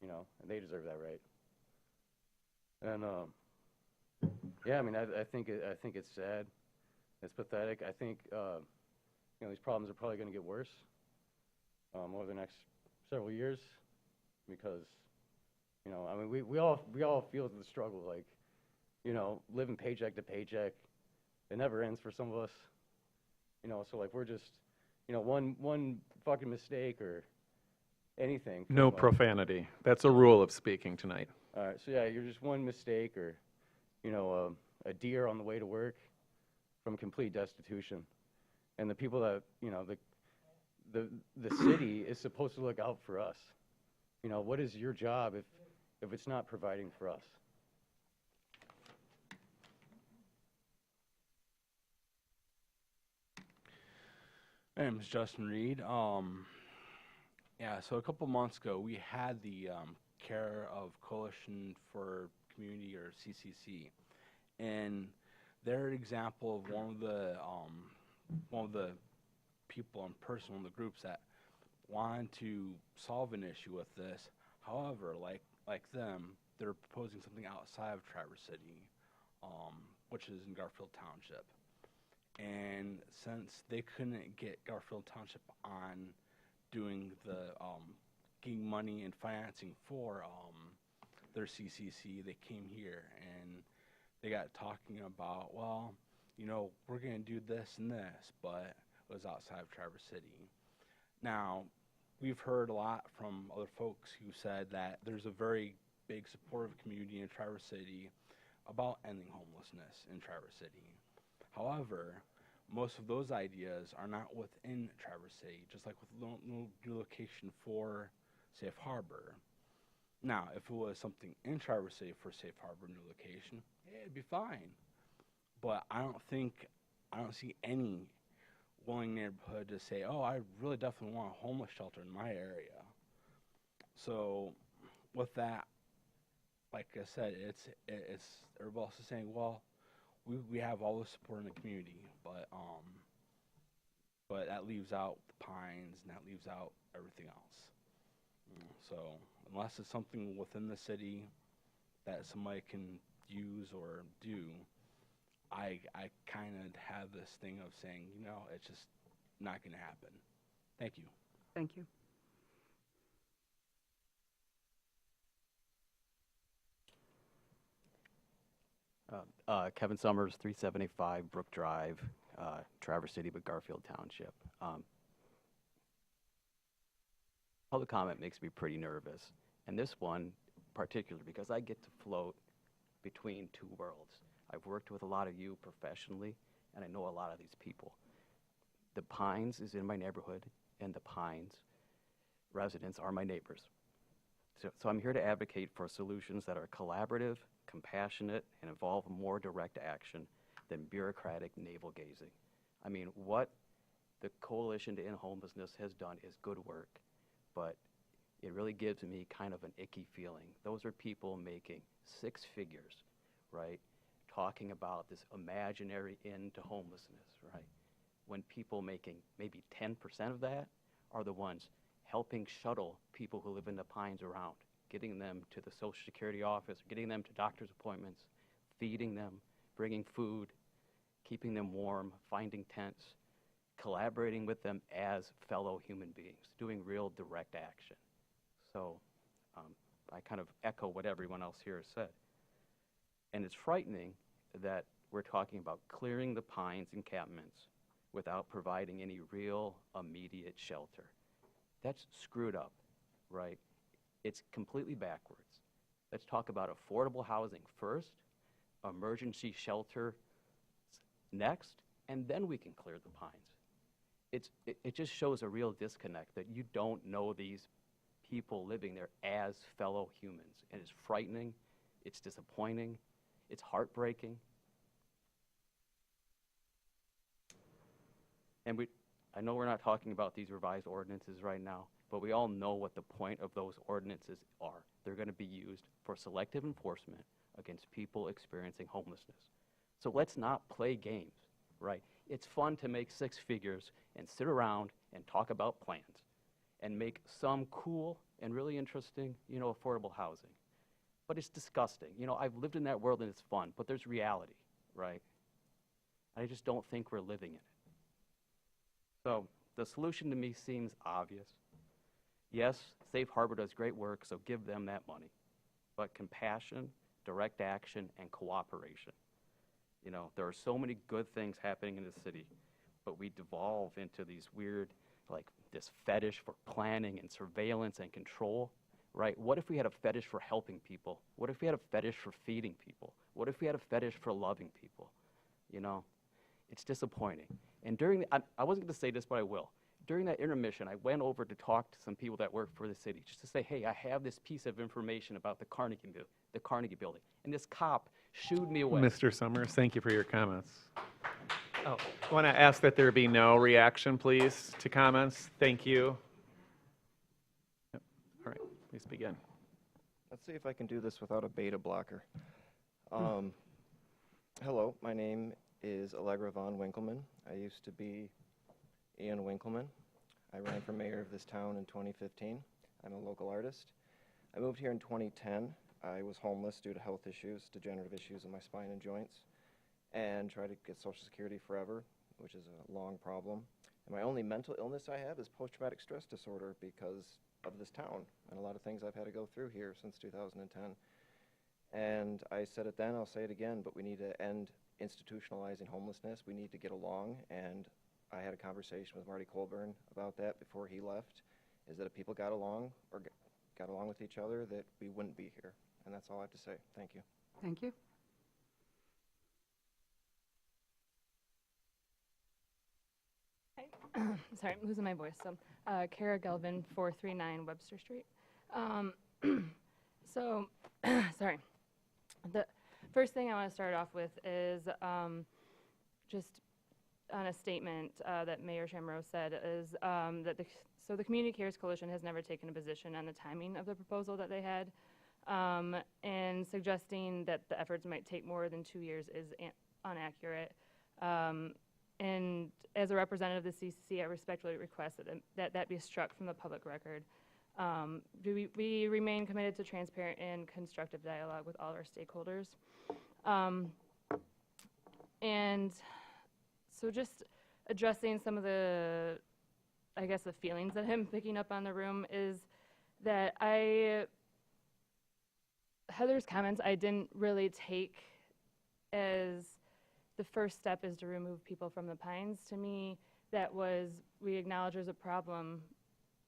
Speaker 23: and they deserve that right. And yeah, I mean, I think it's sad, it's pathetic. I think these problems are probably going to get worse over the next several years because I mean, we all feel the struggle, like living paycheck to paycheck. It never ends for some of us, so like we're just one fucking mistake or anything.
Speaker 3: No profanity. That's a rule of speaking tonight.
Speaker 23: All right, so yeah, you're just one mistake or, a deer on the way to work from complete destitution. And the people that, the city is supposed to look out for us. What is your job if it's not providing for us?
Speaker 7: My name is Justin Reed. Yeah, so a couple months ago, we had the Care of Coalition for Community, or CCC, and they're an example of one of the people in person, one of the groups that wanted to solve an issue with this. However, like them, they're proposing something outside of Traverse City, which is in Garfield Township. And since they couldn't get Garfield Township on doing the getting money and financing for their CCC, they came here and they got talking about, well, we're going to do this and this, but it was outside of Traverse City. Now, we've heard a lot from other folks who said that there's a very big supportive community in Traverse City about ending homelessness in Traverse City. However, most of those ideas are not within Traverse City, just like with no new location for Safe Harbor. Now, if it was something in Traverse City for Safe Harbor new location, it'd be fine. But I don't see any willing neighborhood to say, oh, I really definitely want a homeless shelter in my area. So with that, like I said, it's everybody else is saying, well, we have all the support in the community, but that leaves out the Pines and that leaves out everything else. So unless it's something within the city that somebody can use or do, I kind of have this thing of saying, it's just not going to happen. Thank you.
Speaker 2: Thank you.
Speaker 9: Kevin Summers, 375 Brook Drive, Traverse City, but Garfield Township. Public comment makes me pretty nervous, and this one particularly because I get to float between two worlds. I've worked with a lot of you professionally, and I know a lot of these people. The Pines is in my neighborhood, and the Pines residents are my neighbors. So I'm here to advocate for solutions that are collaborative, compassionate, and involve more direct action than bureaucratic navel-gazing. I mean, what the Coalition to End Homelessness has done is good work, but it really gives me kind of an icky feeling. Those are people making six figures, right? Talking about this imaginary end to homelessness, right? When people making maybe 10% of that are the ones helping shuttle people who live in the Pines around, getting them to the Social Security office, getting them to doctor's appointments, feeding them, bringing food, keeping them warm, finding tents, collaborating with them as fellow human beings, doing real direct action. So I kind of echo what everyone else here has said. And it's frightening that we're talking about clearing the Pines encampments without providing any real immediate shelter. That's screwed up, right? It's completely backwards. Let's talk about affordable housing first, emergency shelter next, and then we can clear the Pines. It just shows a real disconnect that you don't know these people living there as fellow humans. And it's frightening, it's disappointing, it's heartbreaking. And I know we're not talking about these revised ordinances right now, but we all know what the point of those ordinances are. They're going to be used for selective enforcement against people experiencing homelessness. So let's not play games, right? It's fun to make six figures and sit around and talk about plans and make some cool and really interesting, affordable housing. But it's disgusting. I've lived in that world and it's fun, but there's reality, right? I just don't think we're living in it. So the solution to me seems obvious. Yes, Safe Harbor does great work, so give them that money. But compassion, direct action, and cooperation. There are so many good things happening in the city, but we devolve into these weird, this fetish for planning and surveillance and control, right? What if we had a fetish for helping people? What if we had a fetish for feeding people? What if we had a fetish for loving people? It's disappointing. And I wasn't going to say this, but I will. During that intermission, I went over to talk to some people that work for the city, just to say, hey, I have this piece of information about the Carnegie Building. And this cop shooed me away.
Speaker 3: Mr. Summers, thank you for your comments. I want to ask that there be no reaction, please, to comments. Thank you. Yep. All right, please begin.
Speaker 10: Let's see if I can do this without a beta blocker. Hello, my name is Allegra von Winkleman. I used to be Ian Winkleman. I ran for mayor of this town in 2015. I'm a local artist. I moved here in 2010. I was homeless due to health issues, degenerative issues in my spine and joints, and tried to get Social Security forever, which is a long problem. And my only mental illness I have is post-traumatic stress disorder because of this town and a lot of things I've had to go through here since 2010. And I said it then, I'll say it again, but we need to end institutionalizing homelessness. We need to get along, and I had a conversation with Marty Colburn about that before he left, is that if people got along or got along with each other, that we wouldn't be here. And that's all I have to say. Thank you.
Speaker 2: Thank you.
Speaker 5: Hi. Sorry, I'm losing my voice. So, Kara Gelvin, 439 Webster Street. Sorry. The first thing I want to start off with is just on a statement that Mayor Shamrose said is that the Community Cares Coalition has never taken a position on the timing of the proposal that they had, and suggesting that the efforts might take more than 2 years is inaccurate. And as a representative of the CCC, I respectfully request that be struck from the public record. We remain committed to transparent and constructive dialogue with all our stakeholders. And so just addressing some of the, I guess, the feelings that I'm picking up on the room is that Heather's comments I didn't really take as the first step is to remove people from the Pines. To me, that was, we acknowledge there's a problem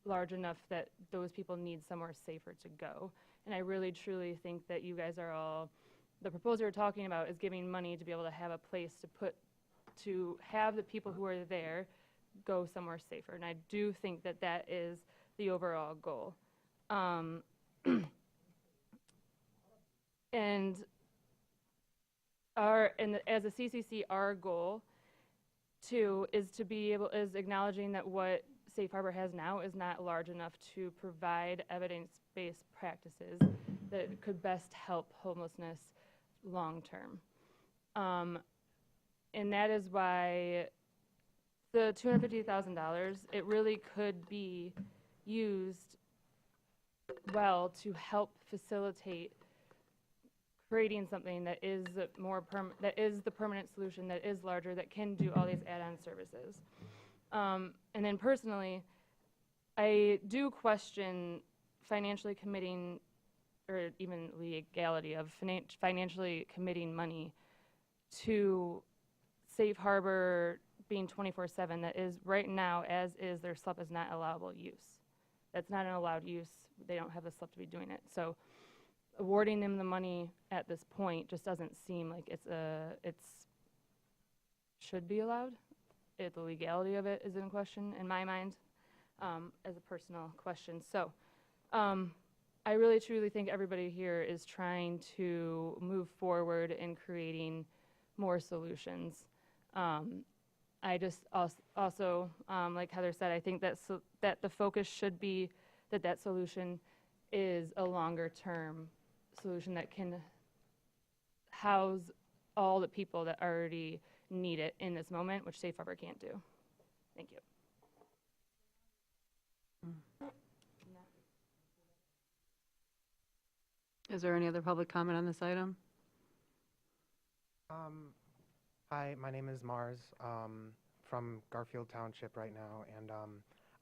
Speaker 5: large enough that those people need somewhere safer to go. And I really truly think that you guys are all, the proposal you're talking about is giving money to be able to have a place to have the people who are there go somewhere safer. And I do think that that is the overall goal. And as a CCC, our goal too is acknowledging that what Safe Harbor has now is not large enough to provide evidence-based practices that could best help homelessness long term. And that is why
Speaker 11: the $250,000, it really could be used well to help facilitate creating something that is that is the permanent solution, that is larger, that can do all these add-on services. And then personally, I do question financially committing, or even legality of financially committing money to Safe Harbor being 24/7. That is right now, as is, their SLUP is not allowable use. That's not an allowed use. They don't have the SLUP to be doing it. So awarding them the money at this point just doesn't seem like it's should be allowed. The legality of it is in question in my mind, as a personal question. So I really truly think everybody here is trying to move forward in creating more solutions. I just also, like Heather said, I think that that the focus should be that solution is a longer term solution that can house all the people that already need it in this moment, which Safe Harbor can't do. Thank you.
Speaker 2: Is there any other public comment on this item?
Speaker 13: Hi, my name is Mars, from Garfield Township right now, and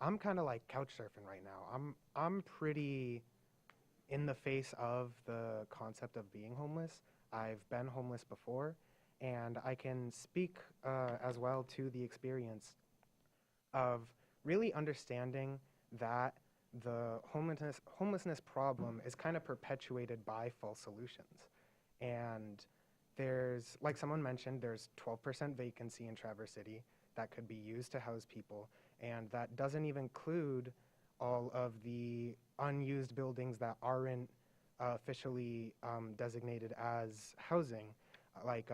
Speaker 13: I'm kind of like couch surfing right now. I'm pretty in the face of the concept of being homeless. I've been homeless before, and I can speak as well to the experience of really understanding that the homelessness problem is kind of perpetuated by false solutions. And there's, like someone mentioned, there's 12% vacancy in Traverse City that could be used to house people, and that doesn't even include all of the unused buildings that aren't officially designated as housing. Like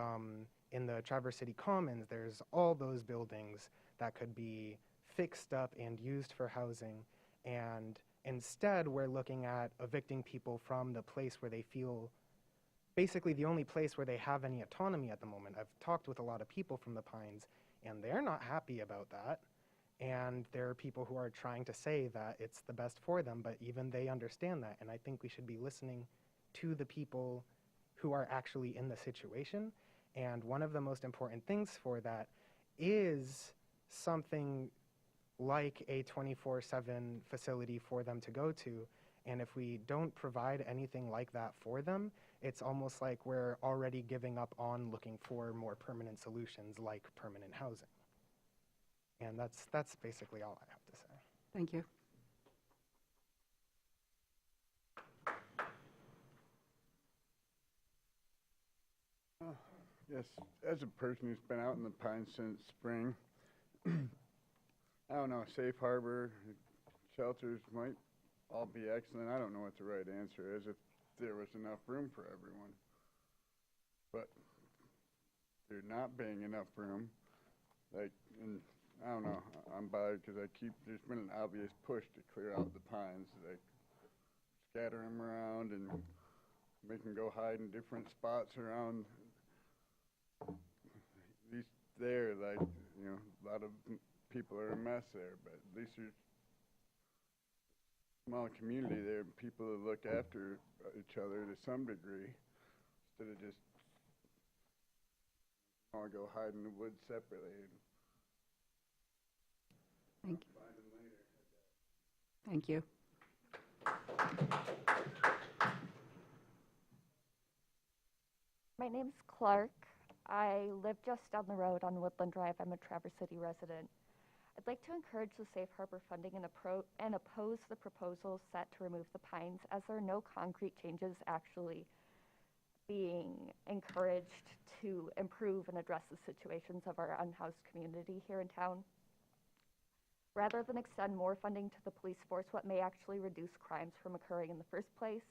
Speaker 13: in the Traverse City Commons, there's all those buildings that could be fixed up and used for housing, and instead we're looking at evicting people from the place where they feel, basically the only place where they have any autonomy at the moment. I've talked with a lot of people from the Pines, and they're not happy about that. And there are people who are trying to say that it's the best for them, but even they understand that. And I think we should be listening to the people who are actually in the situation. And one of the most important things for that is something like a 24/7 facility for them to go to. And if we don't provide anything like that for them, it's almost like we're already giving up on looking for more permanent solutions like permanent housing. And that's basically all I have to say.
Speaker 2: Thank you.
Speaker 15: Yes, as a person who's been out in the Pines since spring, I don't know, Safe Harbor, shelters might all be excellent. I don't know what the right answer is if there was enough room for everyone. But there not being enough room, like, and I don't know, I'm bothered because there's been an obvious push to clear out the pines, like scatter them around and make them go hide in different spots around these there, like, you know, a lot of people are a mess there, but at least there's a small community there, people that look after each other to some degree, instead of just all go hide in the woods separately.
Speaker 2: Thank you. Thank you.
Speaker 24: My name's Clark. I live just down the road on Woodland Drive. I'm a Traverse City resident. I'd like to encourage the Safe Harbor funding and oppose the proposals set to remove the pines, as there are no concrete changes actually being encouraged to improve and address the situations of our unhoused community here in town. Rather than extend more funding to the police force, what may actually reduce crimes from occurring in the first place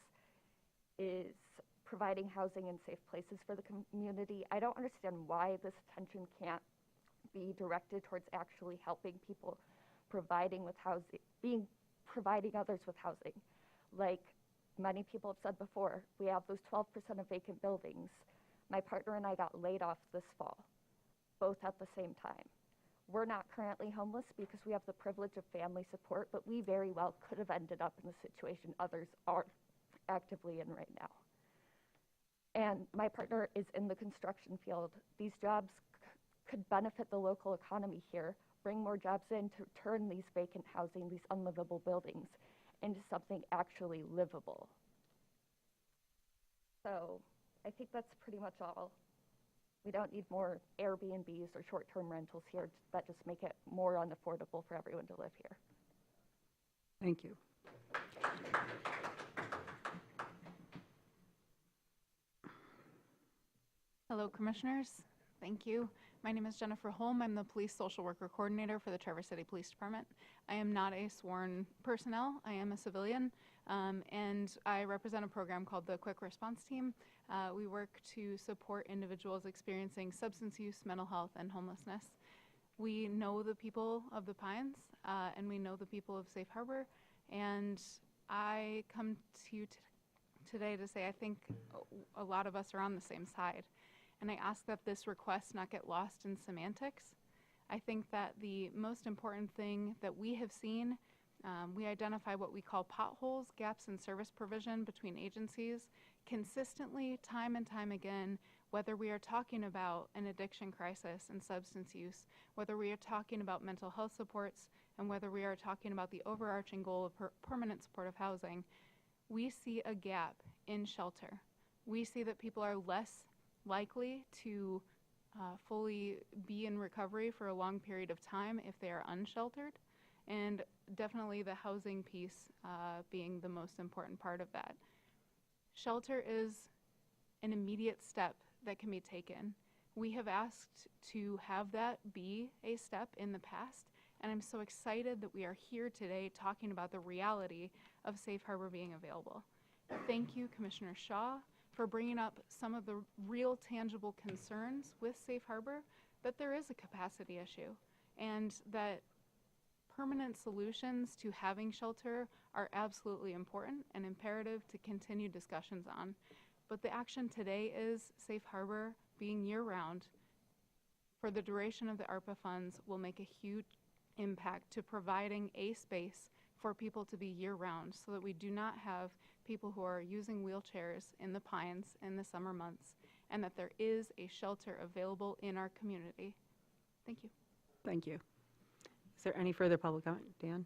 Speaker 24: is providing housing and safe places for the community. I don't understand why this attention can't be directed towards actually helping people, providing others with housing. Like many people have said before, we have those 12% of vacant buildings. My partner and I got laid off this fall, both at the same time. We're not currently homeless because we have the privilege of family support, but we very well could have ended up in the situation others are actively in right now. And my partner is in the construction field. These jobs could benefit the local economy here, bring more jobs in to turn these vacant housing, these unlivable buildings, into something actually livable. So I think that's pretty much all. We don't need more Airbnbs or short-term rentals here that just make it more unaffordable for everyone to live here.
Speaker 2: Thank you.
Speaker 1: Hello, Commissioners. Thank you. My name is Jennifer Holm. I'm the Police Social Worker Coordinator for the Traverse City Police Department. I am not a sworn personnel. I am a civilian, and I represent a program called the Quick Response Team. We work to support individuals experiencing substance use, mental health, and homelessness. We know the people of the Pines, and we know the people of Safe Harbor, and I come to you today to say I think a lot of us are on the same side. And I ask that this request not get lost in semantics. I think that the most important thing that we have seen, we identify what we call potholes, gaps in service provision between agencies, consistently, time and time again, whether we are talking about an addiction crisis and substance use, whether we are talking about mental health supports, and whether we are talking about the overarching goal of permanent supportive housing, we see a gap in shelter. We see that people are less likely to fully be in recovery for a long period of time if they are unsheltered, and definitely the housing piece being the most important part of that. Shelter is an immediate step that can be taken. We have asked to have that be a step in the past, and I'm so excited that we are here today talking about the reality of Safe Harbor being available. Thank you, Commissioner Shaw, for bringing up some of the real tangible concerns with Safe Harbor, that there is a capacity issue and that permanent solutions to having shelter are absolutely important and imperative to continue discussions on. But the action today is Safe Harbor being year-round for the duration of the ARPA funds will make a huge impact to providing a space for people to be year-round so that we do not have people who are using wheelchairs in the Pines in the summer months, and that there is a shelter available in our community. Thank you.
Speaker 2: Thank you. Is there any further public comment? Dan?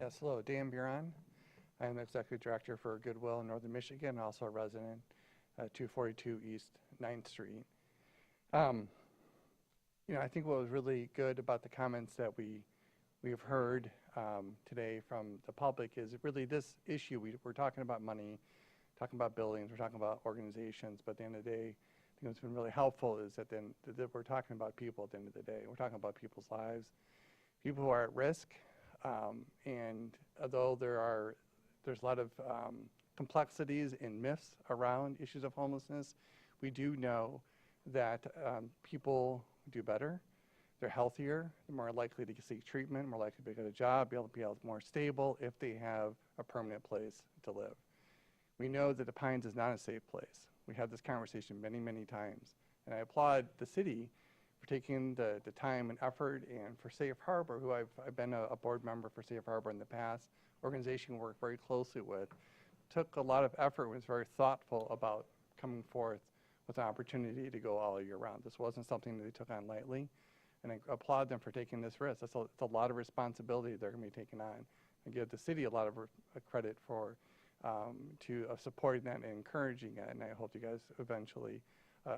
Speaker 4: Yes, hello, Dan Buron. I am Executive Director for Goodwill in Northern Michigan, also a resident at 242 East 9th Street. You know, I think what was really good about the comments that we've heard today from the public is really this issue. We're talking about money, talking about buildings, we're talking about organizations, but at the end of the day, I think what's been really helpful is that then that we're talking about people at the end of the day. We're talking about people's lives, people who are at risk, and although there's a lot of complexities and myths around issues of homelessness, we do know that people do better, they're healthier, they're more likely to seek treatment, more likely to get a job, be able to be more stable if they have a permanent place to live. We know that the Pines is not a safe place. We had this conversation many, many times, and I applaud the city for taking the time and effort, and for Safe Harbor, who I've been a board member for Safe Harbor in the past, organization we work very closely with, took a lot of effort, was very thoughtful about coming forth with an opportunity to go all year round. This wasn't something that they took on lightly, and I applaud them for taking this risk. It's a lot of responsibility they're going to be taking on. I give the city a lot of credit for supporting that and encouraging it, and I hope you guys eventually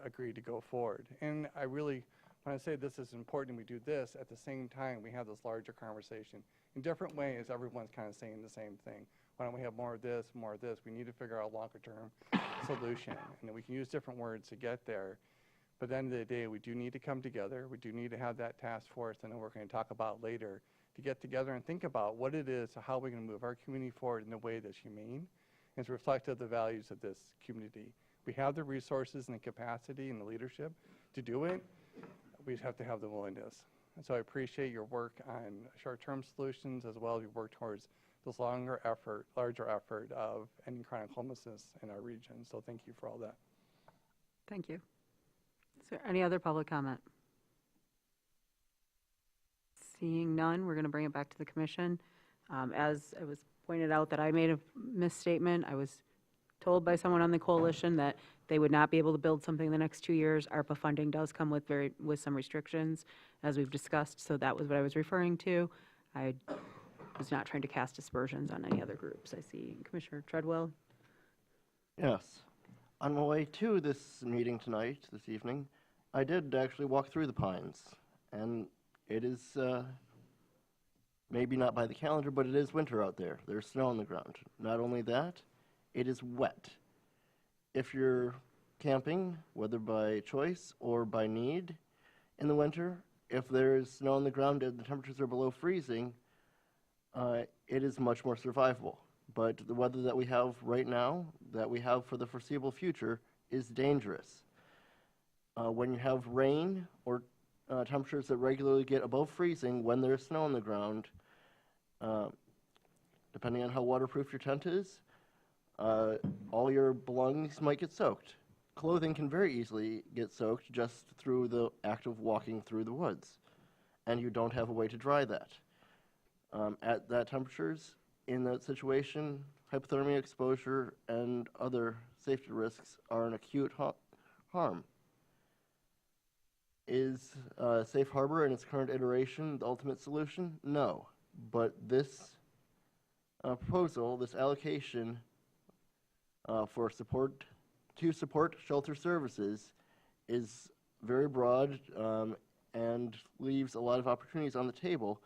Speaker 4: agree to go forward. And I really want to say this is important, we do this, at the same time we have this larger conversation. In different ways, everyone's kind of saying the same thing. Why don't we have more of this, more of this? We need to figure out a longer term solution, and we can use different words to get there. But at the end of the day, we do need to come together. We do need to have that task force, and we're going to talk about later, to get together and think about what it is, how we're going to move our community forward in a way that's humane and is reflective of the values of this community. We have the resources and the capacity and the leadership to do it. We just have to have the willingness. And so I appreciate your work on short-term solutions as well as your work towards this larger effort of ending chronic homelessness in our region. So thank you for all that.
Speaker 2: Thank you. Is there any other public comment? Seeing none, we're going to bring it back to the commission. As it was pointed out that I made a misstatement, I was told by someone on the coalition that they would not be able to build something the next 2 years. ARPA funding does come with some restrictions, as we've discussed, so that was what I was referring to. I was not trying to cast aspersions on any other groups. I see Commissioner Treadwell.
Speaker 8: Yes. On my way to this meeting tonight, this evening, I did actually walk through the Pines, and it is maybe not by the calendar, but it is winter out there. There's snow on the ground. Not only that, it is wet. If you're camping, whether by choice or by need in the winter, if there's snow on the ground and the temperatures are below freezing, it is much more survivable. But the weather that we have right now, that we have for the foreseeable future, is dangerous. When you have rain or temperatures that regularly get above freezing when there's snow on the ground, depending on how waterproof your tent is, all your belongings might get soaked. Clothing can very easily get soaked just through the act of walking through the woods, and you don't have a way to dry that. At that temperatures, in that situation, hypothermia exposure and other safety risks are an acute harm. Is Safe Harbor in its current iteration the ultimate solution? No, but this proposal, this allocation for support shelter services is very broad and leaves a lot of opportunities on the table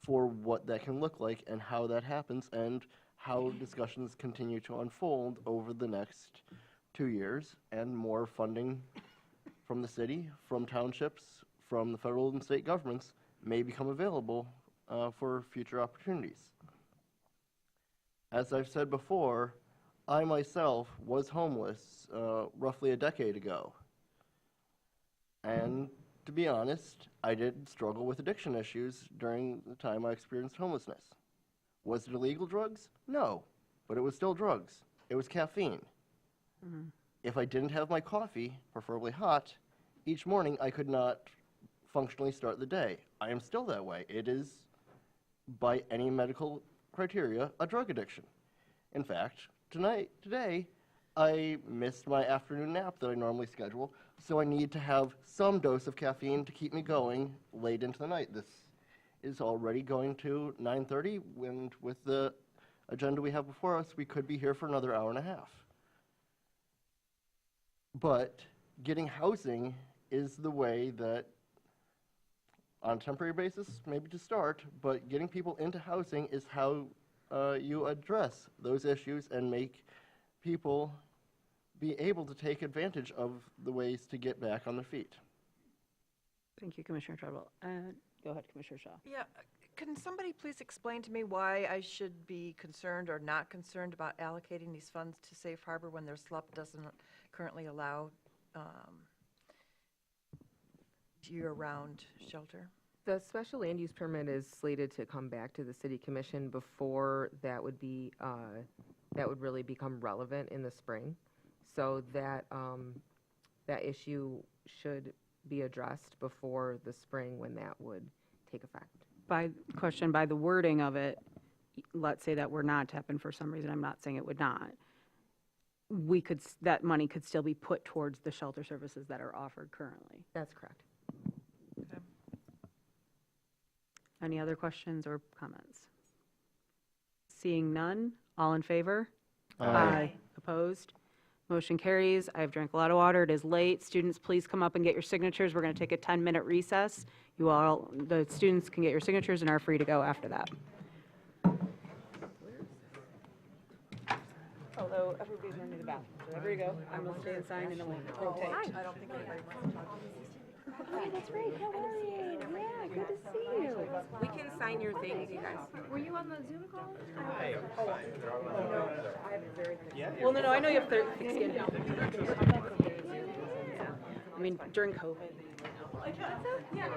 Speaker 8: for what that can look like and how that happens and how discussions continue to unfold over the next 2 years, and more funding from the city, from townships, from the federal and state governments may become available for future opportunities. As I've said before, I myself was homeless roughly a decade ago. And to be honest, I did struggle with addiction issues during the time I experienced homelessness. Was it illegal drugs? No, but it was still drugs. It was caffeine.
Speaker 2: Mm-hmm.
Speaker 8: If I didn't have my coffee, preferably hot, each morning I could not functionally start the day. I am still that way. It is, by any medical criteria, a drug addiction. In fact, today, I missed my afternoon nap that I normally schedule, so I need to have some dose of caffeine to keep me going late into the night. This is already going to 9:30, and with the agenda we have before us, we could be here for another hour and a half. But getting housing is the way that, on a temporary basis, maybe to start, but getting people into housing is how you address those issues and make people be able to take advantage of the ways to get back on their feet.
Speaker 2: Thank you, Commissioner Treadwell. Go ahead, Commissioner Shaw.
Speaker 12: Yeah, can somebody please explain to me why I should be concerned or not concerned about allocating these funds to Safe Harbor when their SLUP doesn't currently allow year-round shelter?
Speaker 17: The special land use permit is slated to come back to the city commission before that would be, that would really become relevant in the spring. So that, that issue should be addressed before the spring when that would take effect.
Speaker 2: By the wording of it, let's say that were not to happen for some reason, I'm not saying it would not, that money could still be put towards the shelter services that are offered currently.
Speaker 17: That's correct.
Speaker 12: Okay.
Speaker 2: Any other questions or comments? Seeing none, all in favor?
Speaker 8: Aye.
Speaker 2: Opposed? Motion carries. I have drank a lot of water. It is late. Students, please come up and get your signatures. We're going to take a 10-minute recess. You all, the students can get your signatures and are free to go after that. Although everybody's running to the bathroom. So there you go. I'm going to stay and sign and then we'll rotate.
Speaker 12: I don't think anybody wants to talk to me.
Speaker 5: Hi, that's right. How are you? Yeah, good to see you. We can sign your things, you guys. Were you on the Zoom call?
Speaker 2: I have a very thick. Well, no, I know you have thick skin now. I mean, during COVID.
Speaker 5: Yeah.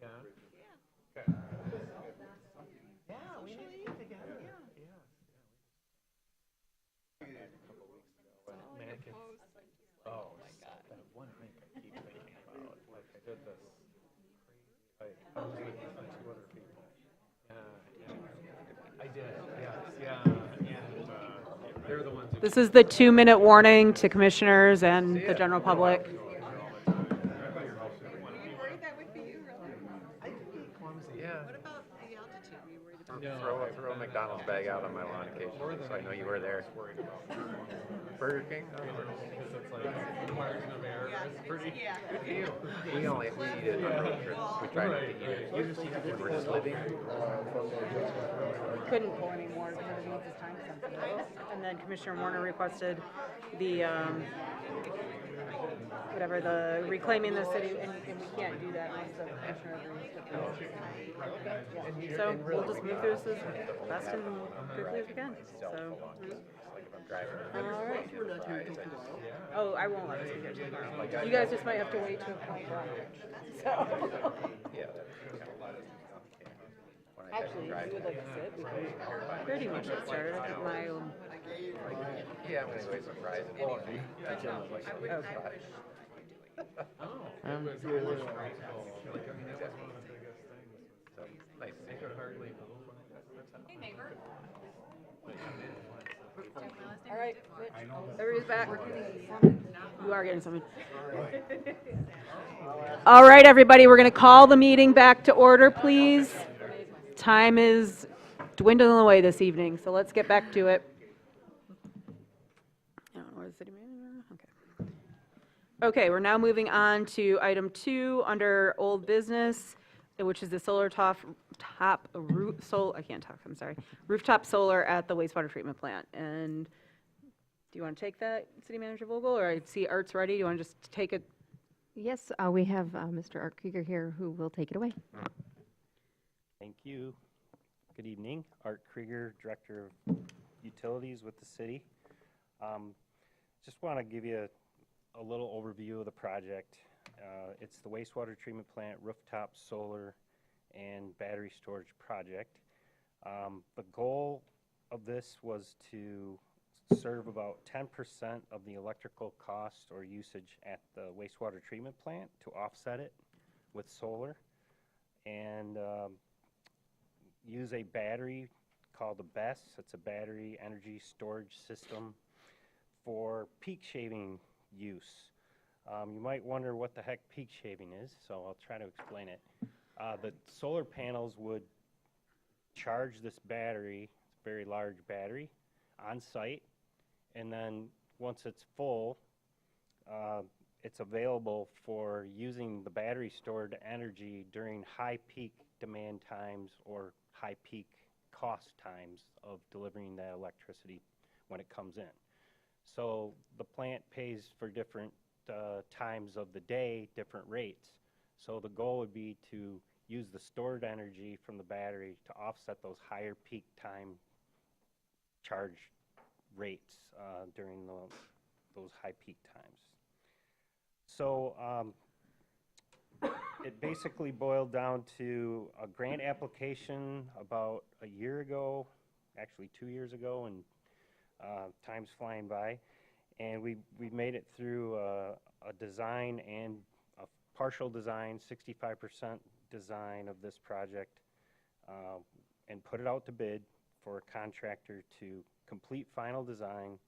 Speaker 3: Yeah.
Speaker 12: Yeah, we should eat together.
Speaker 3: Oh my God. That one drink I keep thinking about. Like I did this. I was with two other people. I did. Yes. And they're the ones.
Speaker 2: This is the 2-minute warning to commissioners and the general public.
Speaker 3: Yeah.
Speaker 12: What about the altitude? Were you worried about?
Speaker 3: No, throw a McDonald's bag out on my lawn occasionally, so I know you were there. Burger King? Because it's like the margin of error is pretty good deal. We eat it on road trips. We try not to eat it. When we're just living.
Speaker 2: Couldn't pull any more because it means it's time sensitive. And then Commissioner Warner requested the, whatever, the reclaiming the city, and we can't do that unless the commissioner agrees to approve. Yeah. So we'll just move through this as fast and quickly as we can, so. All right. Oh, I won't let us be here till tomorrow. You guys just might have to wait to appoint Rob. So. Actually, if you would like to sit, we can pretty much get started. I think my own.
Speaker 3: Yeah, I'm going to go surprise it.
Speaker 2: Okay.
Speaker 3: Hey, neighbor.
Speaker 2: All right, everybody's back. You are getting something. All right, everybody, we're going to call the meeting back to order, please. Time is dwindling away this evening, so let's get back to it. I don't know where the city manager. Okay. Okay, we're now moving on to item 2 under old business, which is the rooftop solar at the wastewater treatment plant. And do you want to take that, City Manager Vogel, or I see Art's ready? Do you want to just take it?
Speaker 5: Yes, we have Mr. Art Krieger here who will take it away.
Speaker 14: Thank you. Good evening. Art Krieger, Director of Utilities with the city. Just want to give you a little overview of the project. It's the wastewater treatment plant rooftop solar and battery storage project. The goal of this was to serve about 10% of the electrical cost or usage at the wastewater treatment plant to offset it with solar, and use a battery called the BESS. It's a battery energy storage system for peak shaving use. You might wonder what the heck peak shaving is, so I'll try to explain it. The solar panels would charge this battery, it's a very large battery, on site, and then once it's full, it's available for using the battery stored energy during high peak demand times or high peak cost times of delivering that electricity when it comes in. So the plant pays for different times of the day, different rates. So the goal would be to use the stored energy from the battery to offset those higher peak time charge rates during those high peak times. So it basically boiled down to a grant application about a year ago, actually 2 years ago, and time's flying by. And we've made it through a design and a partial design, 65% design of this project, and put it out to bid for a contractor to complete final design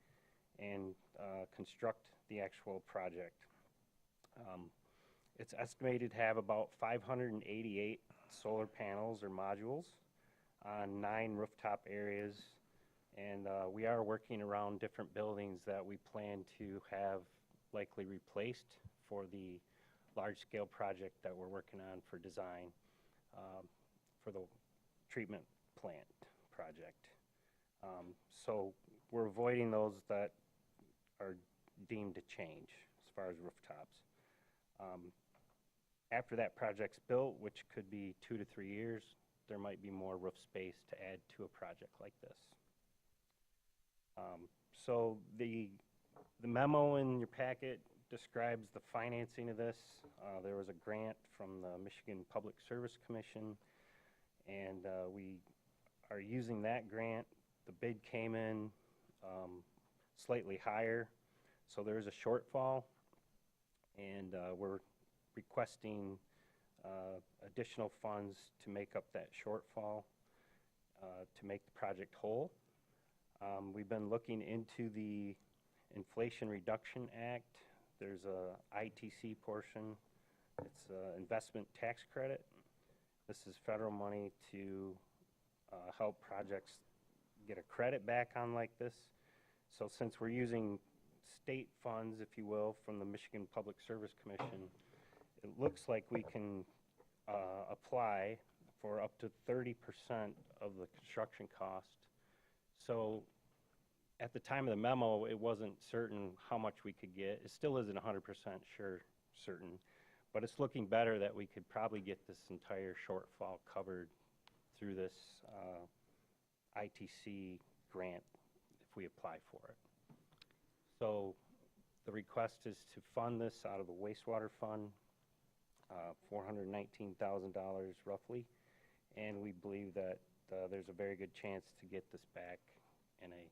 Speaker 14: and construct the actual project. It's estimated to have about 588 solar panels or modules on 9 rooftop areas, and we are working around different buildings that we plan to have likely replaced for the large-scale project that we're working on for design for the treatment plant project. So we're avoiding those that are deemed to change as far as rooftops. After that project's built, which could be 2 to 3 years, there might be more roof space to add to a project like this. So the memo in your packet describes the financing of this. There was a grant from the Michigan Public Service Commission, and we are using that grant. The bid came in slightly higher, so there is a shortfall, and we're requesting additional funds to make up that shortfall to make the project whole. We've been looking into the Inflation Reduction Act. There's a ITC portion. It's an investment tax credit. This is federal money to help projects get a credit back on like this. So since we're using state funds, if you will, from the Michigan Public Service Commission, it looks like we can apply for up to 30% of the construction cost. So at the time of the memo, it wasn't certain how much we could get. It still isn't 100% certain, but it's looking better that we could probably get this entire shortfall covered through this ITC grant if we apply for it. So the request is to fund this out of the wastewater fund, $419,000 roughly, and we believe that there's a very good chance to get this back in a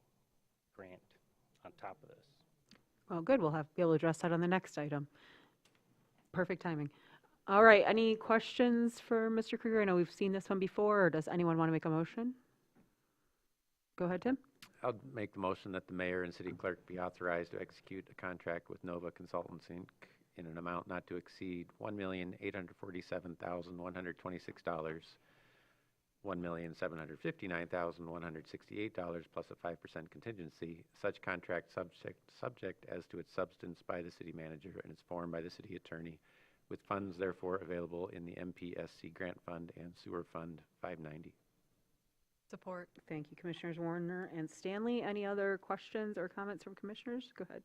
Speaker 14: grant on top of this.
Speaker 2: Well, good, we'll be able to address that on the next item. Perfect timing. All right, any questions for Mr. Krieger? I know we've seen this one before, or does anyone want to make a motion? Go ahead, Tim.
Speaker 16: I'll make the motion that the mayor and city clerk be authorized to execute a contract with Nova Consultants, Inc. in an amount not to exceed $1,847,126, $1,759,168 plus a 5% contingency. Such contract subject as to its substance by the city manager and its form by the city attorney, with funds therefore available in the MPSC Grant Fund and Sewer Fund 590.
Speaker 2: Support. Thank you, Commissioners Warner and Stanley. Any other questions or comments from commissioners? Go ahead.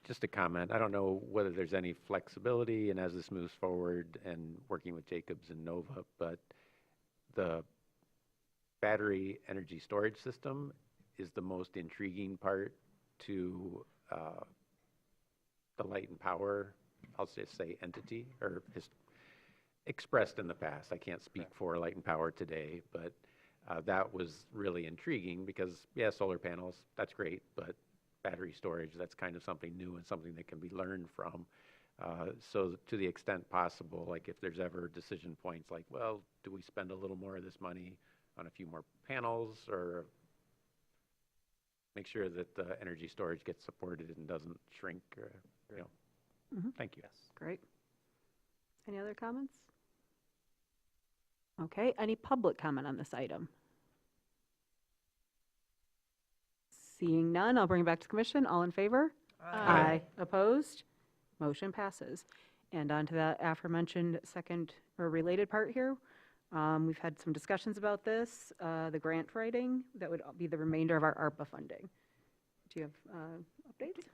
Speaker 16: Just a comment. I don't know whether there's any flexibility, and as this moves forward and working with Jacobs and Nova, but the battery energy storage system is the most intriguing part to the Light and Power, I'll just say entity, or expressed in the past. I can't speak for Light and Power today, but that was really intriguing because, yeah, solar panels, that's great, but battery storage, that's kind of something new and something that can be learned from. So to the extent possible, like if there's ever decision points like, well, do we spend a little more of this money on a few more panels, or make sure that the energy storage gets supported and doesn't shrink, or, you know. Thank you.
Speaker 2: Yes. Great. Any other comments? Okay, any public comment on this item? Seeing none, I'll bring it back to the commission. All in favor? Aye. Opposed? Motion passes. And on to that aforementioned second or related part here. We've had some discussions about this, the grant writing, that would be the remainder of our ARPA funding. Do you have updates?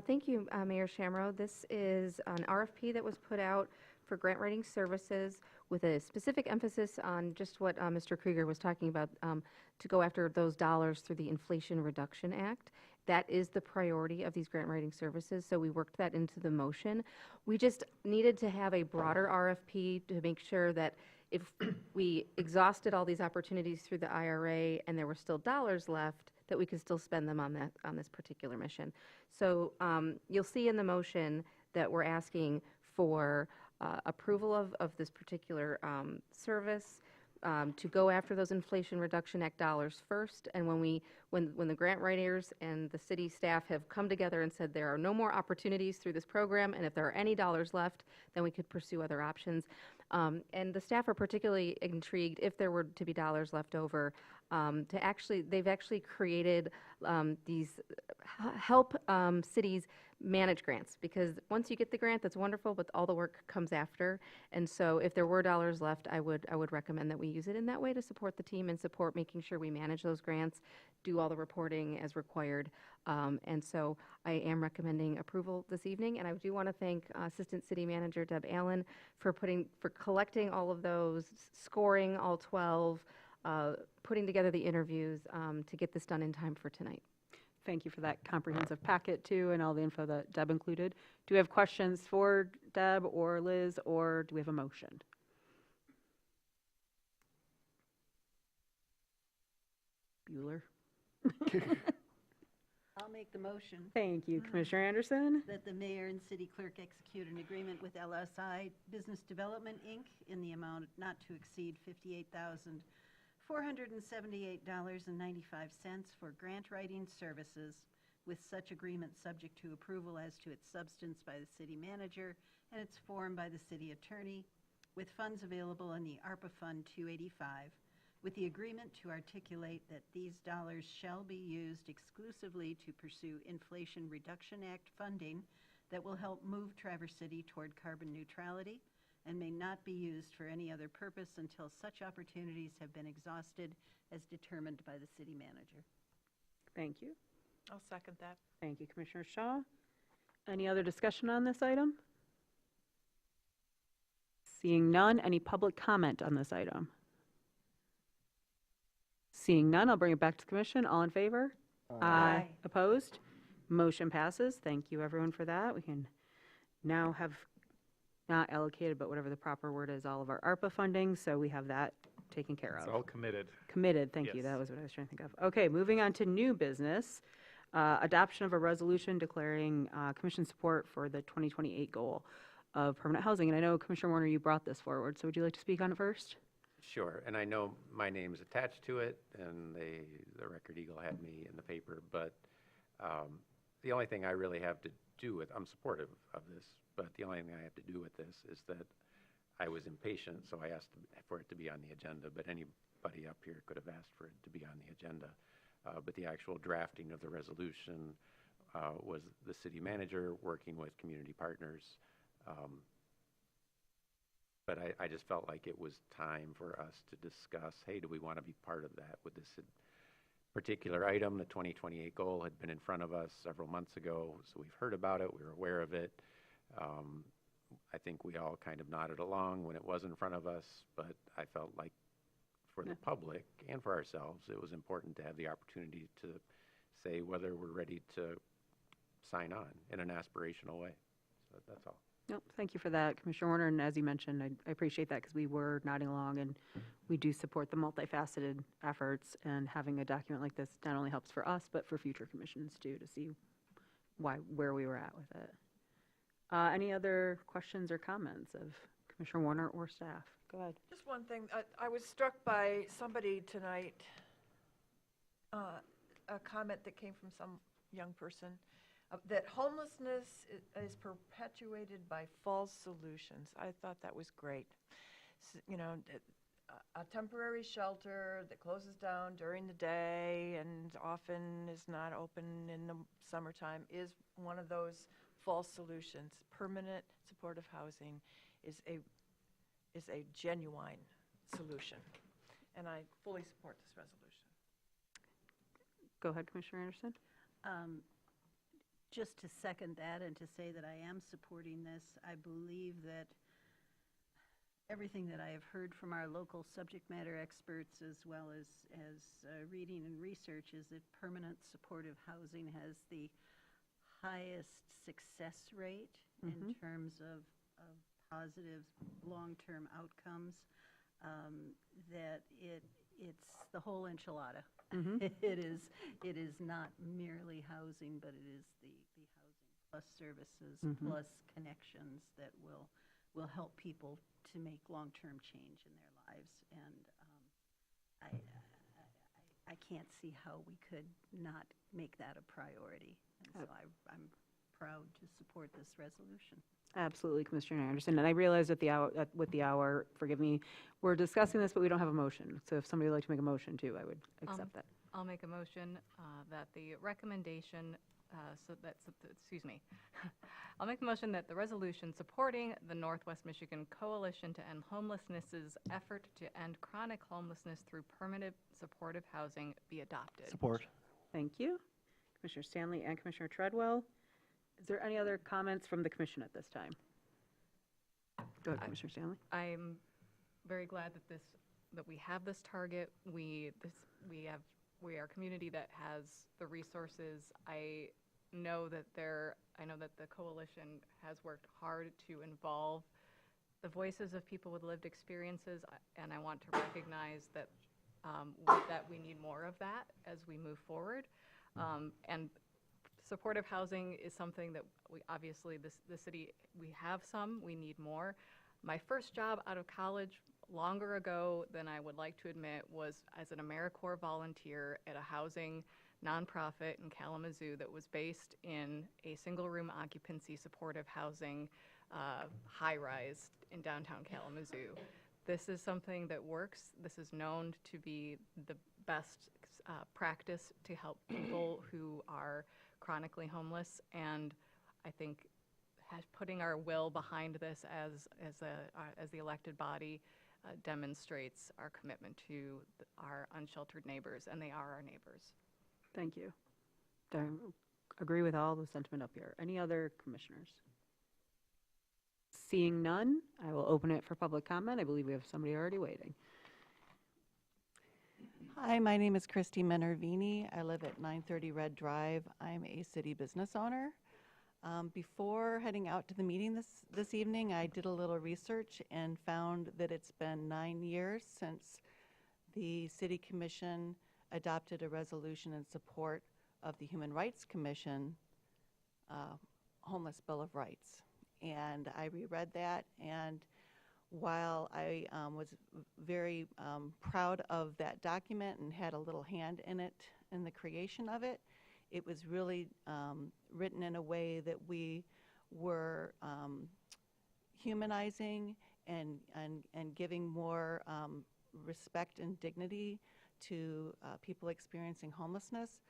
Speaker 5: Thank you, Mayor Shamro. This is an RFP that was put out for grant writing services with a specific emphasis on just what Mr. Krieger was talking about, to go after those dollars through the Inflation Reduction Act. That is the priority of these grant writing services, so we worked that into the motion. We just needed to have a broader RFP to make sure that if we exhausted all these opportunities through the IRA and there were still dollars left, that we could still spend them on this particular mission. So you'll see in the motion that we're asking for approval of this particular service, to go after those Inflation Reduction Act dollars first. And when the grant writers and the city staff have come together and said there are no more opportunities through this program, and if there are any dollars left, then we could pursue other options. And the staff are particularly intrigued, if there were to be dollars left over, they've actually created these help cities manage grants, because once you get the grant, that's wonderful, but all the work comes after. And so if there were dollars left, I would recommend that we use it in that way to support the team and support making sure we manage those grants, do all the reporting as required. And so I am recommending approval this evening, and I do want to thank Assistant City Manager Deb Allen for collecting all of those, scoring all 12, putting together the interviews to get this done in time for tonight.
Speaker 2: Thank you for that comprehensive packet, too, and all the info that Deb included. Do we have questions for Deb or Liz, or do we have a motion? Bueller?
Speaker 18: I'll make the motion.
Speaker 2: Thank you, Commissioner Anderson.
Speaker 18: That the mayor and city clerk execute an agreement with LSI Business Development, Inc. in the amount not to exceed $58,478.95 for grant writing services, with such agreement subject to approval as to its substance by the city manager and its form by the city attorney, with funds available in the ARPA Fund 285, with the agreement to articulate that these dollars shall be used exclusively to pursue Inflation Reduction Act funding that will help move Traverse City toward carbon neutrality and may not be used for any other purpose until such opportunities have been exhausted as determined by the city manager.
Speaker 2: Thank you.
Speaker 12: I'll second that.
Speaker 2: Thank you, Commissioner Shaw. Any other discussion on this item? Seeing none, any public comment on this item? Seeing none, I'll bring it back to the commission. All in favor? Aye. Opposed? Motion passes. Thank you, everyone, for that. We can now have not allocated, but whatever the proper word is, all of our ARPA funding, so we have that taken care of.
Speaker 3: It's all committed.
Speaker 2: Committed, thank you.
Speaker 3: Yes.
Speaker 2: That was what I was trying to think of. Okay, moving on to new business. Adoption of a resolution declaring commission support for the 2028 goal of permanent housing. And I know, Commissioner Warner, you brought this forward, so would you like to speak on it first?
Speaker 16: Sure, and I know my name's attached to it, and the Record Eagle had me in the paper, but the only thing I really have to do with, I'm supportive of this, but the only thing I have to do with this is that I was impatient, so I asked for it to be on the agenda, but anybody up here could have asked for it to be on the agenda. But the actual drafting of the resolution was the city manager working with community partners. But I just felt like it was time for us to discuss, hey, do we want to be part of that with this particular item? The 2028 goal had been in front of us several months ago, so we've heard about it, we were aware of it. I think we all kind of nodded along when it was in front of us, but I felt like for the public and for ourselves, it was important to have the opportunity to say whether we're ready to sign on in an aspirational way. So that's all.
Speaker 2: Nope, thank you for that, Commissioner Warner. And as you mentioned, I appreciate that because we were nodding along and we do support the multifaceted efforts, and having a document like this not only helps for us, but for future commissions too, to see where we were at with it. Any other questions or comments of Commissioner Warner or staff? Go ahead.
Speaker 12: Just one thing. I was struck by somebody tonight, a comment that came from some young person, that homelessness is perpetuated by false solutions. I thought that was great. You know, a temporary shelter that closes down during the day and often is not open in the summertime is one of those false solutions. Permanent supportive housing is a genuine solution, and I fully support this resolution.
Speaker 2: Go ahead, Commissioner Anderson.
Speaker 18: Just to second that and to say that I am supporting this, I believe that everything that I have heard from our local subject matter experts, as well as reading and research, is that permanent supportive housing has the highest success rate in terms of positive long-term outcomes, that it's the whole enchilada. It is not merely housing, but it is the housing plus services plus connections that will help people to make long-term change in their lives. And I can't see how we could not make that a priority. And so I'm proud to support this resolution.
Speaker 2: Absolutely, Commissioner Anderson. And I realize at the hour, with the hour, forgive me, we're discussing this, but we don't have a motion. So if somebody would like to make a motion too, I would accept that.
Speaker 5: I'll make a motion that the recommendation, I'll make a motion that the resolution supporting the Northwest Michigan Coalition to End Homelessness's effort to end chronic homelessness through permanent supportive housing be adopted.
Speaker 8: Support.
Speaker 2: Thank you. Commissioner Stanley and Commissioner Treadwell. Is there any other comments from the commission at this time? Go ahead, Commissioner Stanley.
Speaker 5: I'm very glad that we have this target. We have
Speaker 6: we are a community that has the resources. I know that the coalition has worked hard to involve the voices of people with lived experiences, and I want to recognize that that we need more of that as we move forward. And supportive housing is something that we obviously the city, we have some, we need more. My first job out of college, longer ago than I would like to admit, was as an AmeriCorps volunteer at a housing nonprofit in Kalamazoo that was based in a single-room occupancy supportive housing high-rise in downtown Kalamazoo. This is something that works. This is known to be the best practice to help people who are chronically homeless, and I think putting our will behind this as the elected body demonstrates our commitment to our unsheltered neighbors, and they are our neighbors.
Speaker 2: Thank you. I agree with all the sentiment up here. Any other commissioners? Seeing none, I will open it for public comment. I believe we have somebody already waiting.
Speaker 19: Hi, my name is Christy Minervini. I live at 930 Red Drive. I'm a city business owner. Before heading out to the meeting this evening, I did a little research and found that it's been 9 years since the City Commission adopted a resolution in support of the Human Rights Commission Homeless Bill of Rights. And I reread that, and while I was very proud of that document and had a little hand in it, in the creation of it, it was really written in a way that we were humanizing and giving more respect and dignity to people experiencing homelessness.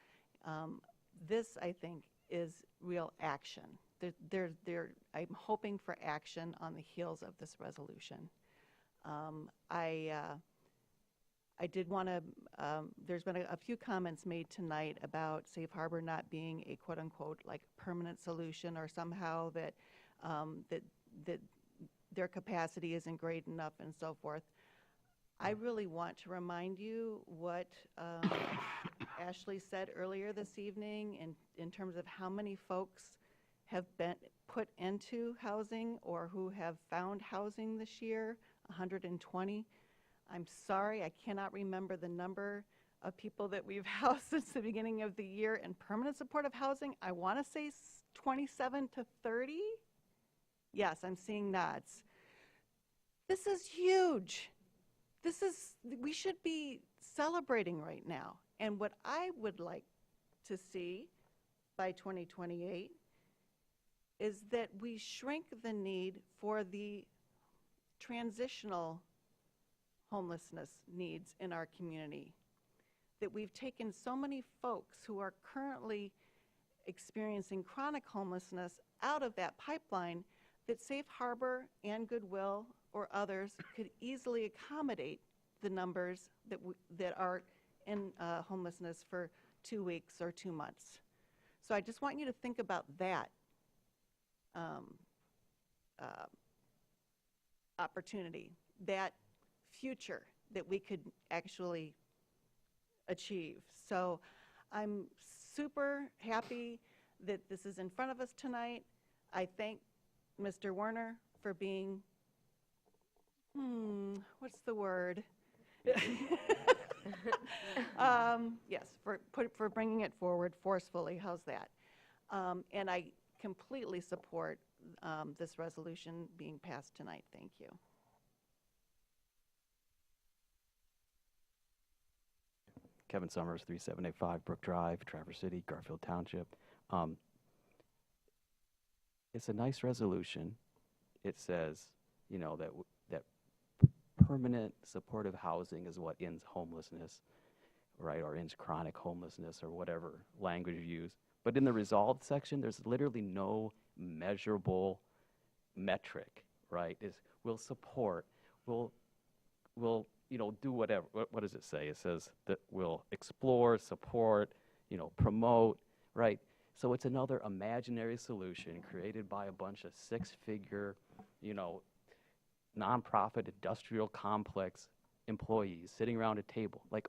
Speaker 19: This, I think, is real action. I'm hoping for action on the heels of this resolution. I did want to, there's been a few comments made tonight about Safe Harbor not being a quote-unquote like permanent solution, or somehow that, that their capacity isn't great enough and so forth. I really want to remind you what Ashley said earlier this evening in terms of how many folks have been put into housing or who have found housing this year, 120. I'm sorry, I cannot remember the number of people that we've housed since the beginning of the year in permanent supportive housing. I want to say 27 to 30. Yes, I'm seeing nods. This is huge. We should be celebrating right now. And what I would like to see by 2028 is that we shrink the need for the transitional homelessness needs in our community. That we've taken so many folks who are currently experiencing chronic homelessness out of that pipeline that Safe Harbor and Goodwill or others could easily accommodate the numbers that are in homelessness for 2 weeks or 2 months. So I just want you to think about that opportunity, that future that we could actually achieve. So I'm super happy that this is in front of us tonight. I thank Mr. Werner for being, what's the word? Yes, for bringing it forward forcefully. How's that? And I completely support this resolution being passed tonight. Thank you.
Speaker 9: Kevin Summers, 3785 Brook Drive, Traverse City, Garfield Township. It's a nice resolution. It says, you know, that permanent supportive housing is what ends homelessness, right, or ends chronic homelessness, or whatever language you use. But in the resolved section, there's literally no measurable metric, right? We'll support, we'll you know, do whatever. What does it say? It says that we'll explore, support, you know, promote, right? So it's another imaginary solution created by a bunch of six-figure, you know, nonprofit industrial complex employees sitting around a table. Like,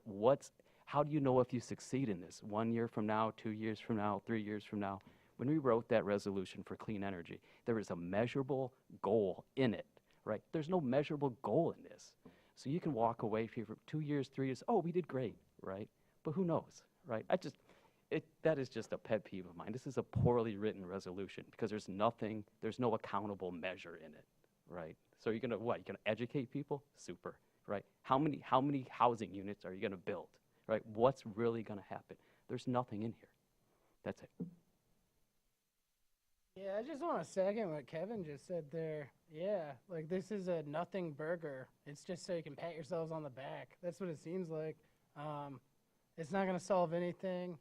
Speaker 9: How do you know if you succeed in this? 1 year from now, 2 years from now, 3 years from now? When we wrote that resolution for clean energy, there is a measurable goal in it, right? There's no measurable goal in this. So you can walk away for 2 years, 3 years, oh, we did great, right? But who knows, right? That is just a pet peeve of mine. This is a poorly written resolution because there's no accountable measure in it, right? So you're gonna, what, you're gonna educate people? Super, right? How many housing units are you gonna build, right? What's really gonna happen? There's nothing in here. That's it.
Speaker 20: Yeah, I just want to second what Kevin just said there. Yeah, like this is a nothing burger. It's just so you can pat yourselves on the back. That's what it seems like. It's not going to solve anything.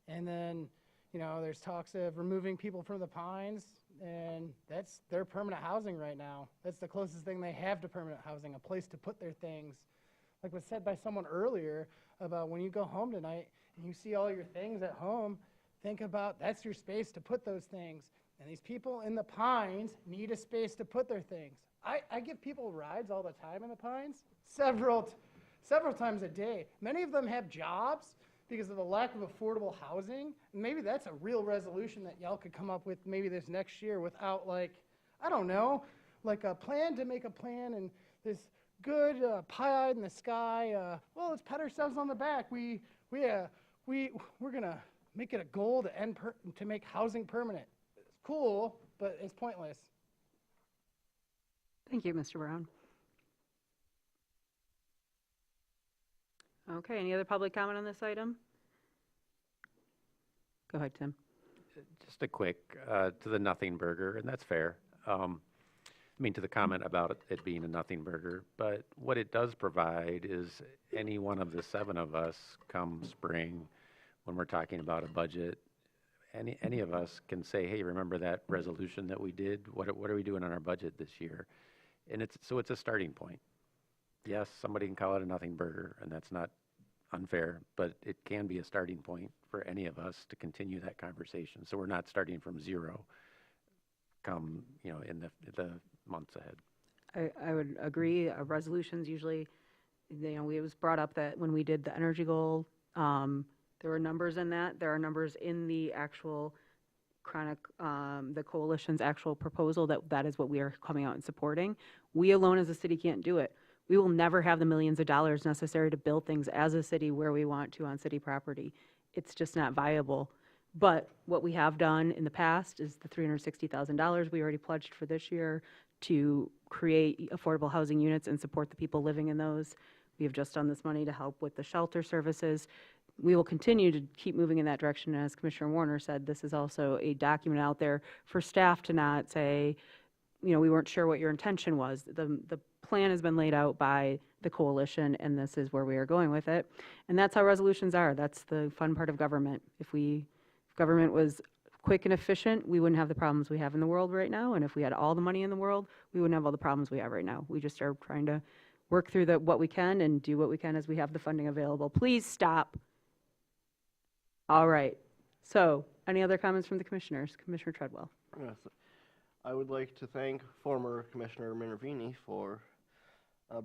Speaker 20: And then, you know, there's talks of removing people from the Pines, and that's their permanent housing right now. That's the closest thing they have to permanent housing, a place to put their things. Like was said by someone earlier about when you go home tonight and you see all your things at home, think about that's your space to put those things. And these people in the Pines need a space to put their things. I give people rides all the time in the Pines, several times a day. Many of them have jobs because of the lack of affordable housing. Maybe that's a real resolution that y'all could come up with maybe this next year without, like, I don't know, like a plan to make a plan and this good pie in the sky. Well, let's pat ourselves on the back. We're gonna make it a goal to make housing permanent. It's cool, but it's pointless.
Speaker 2: Thank you, Mr. Brown. Okay, any other public comment on this item? Go ahead, Tim.
Speaker 16: Just a quick, to the nothing burger, and that's fair. I mean, to the comment about it being a nothing burger, but what it does provide is any one of the 7 of us come spring, when we're talking about a budget, any of us can say, hey, remember that resolution that we did? What are we doing on our budget this year? And it's a starting point. Yes, somebody can call it a nothing burger, and that's not unfair, but it can be a starting point for any of us to continue that conversation. So we're not starting from zero come, in the months ahead.
Speaker 2: I would agree. Resolutions usually, it was brought up that when we did the energy goal, there were numbers in that. There are numbers in the actual the coalition's actual proposal that is what we are coming out and supporting. We alone as a city can't do it. We will never have the millions of dollars necessary to build things as a city where we want to on city property. It's just not viable. But what we have done in the past is the $360,000 we already pledged for this year to create affordable housing units and support the people living in those. We have just done this money to help with the shelter services. We will continue to keep moving in that direction. As Commissioner Warner said, this is also a document out there for staff to not say, we weren't sure what your intention was. The plan has been laid out by the coalition, and this is where we are going with it. And that's how resolutions are. That's the fun part of government. If government was quick and efficient, we wouldn't have the problems we have in the world right now. And if we had all the money in the world, we wouldn't have all the problems we have right now. We just are trying to work through what we can and do what we can as we have the funding available. Please stop. All right. So, any other comments from the commissioners? Commissioner Treadwell.
Speaker 8: Yes. I would like to thank former Commissioner Minervini for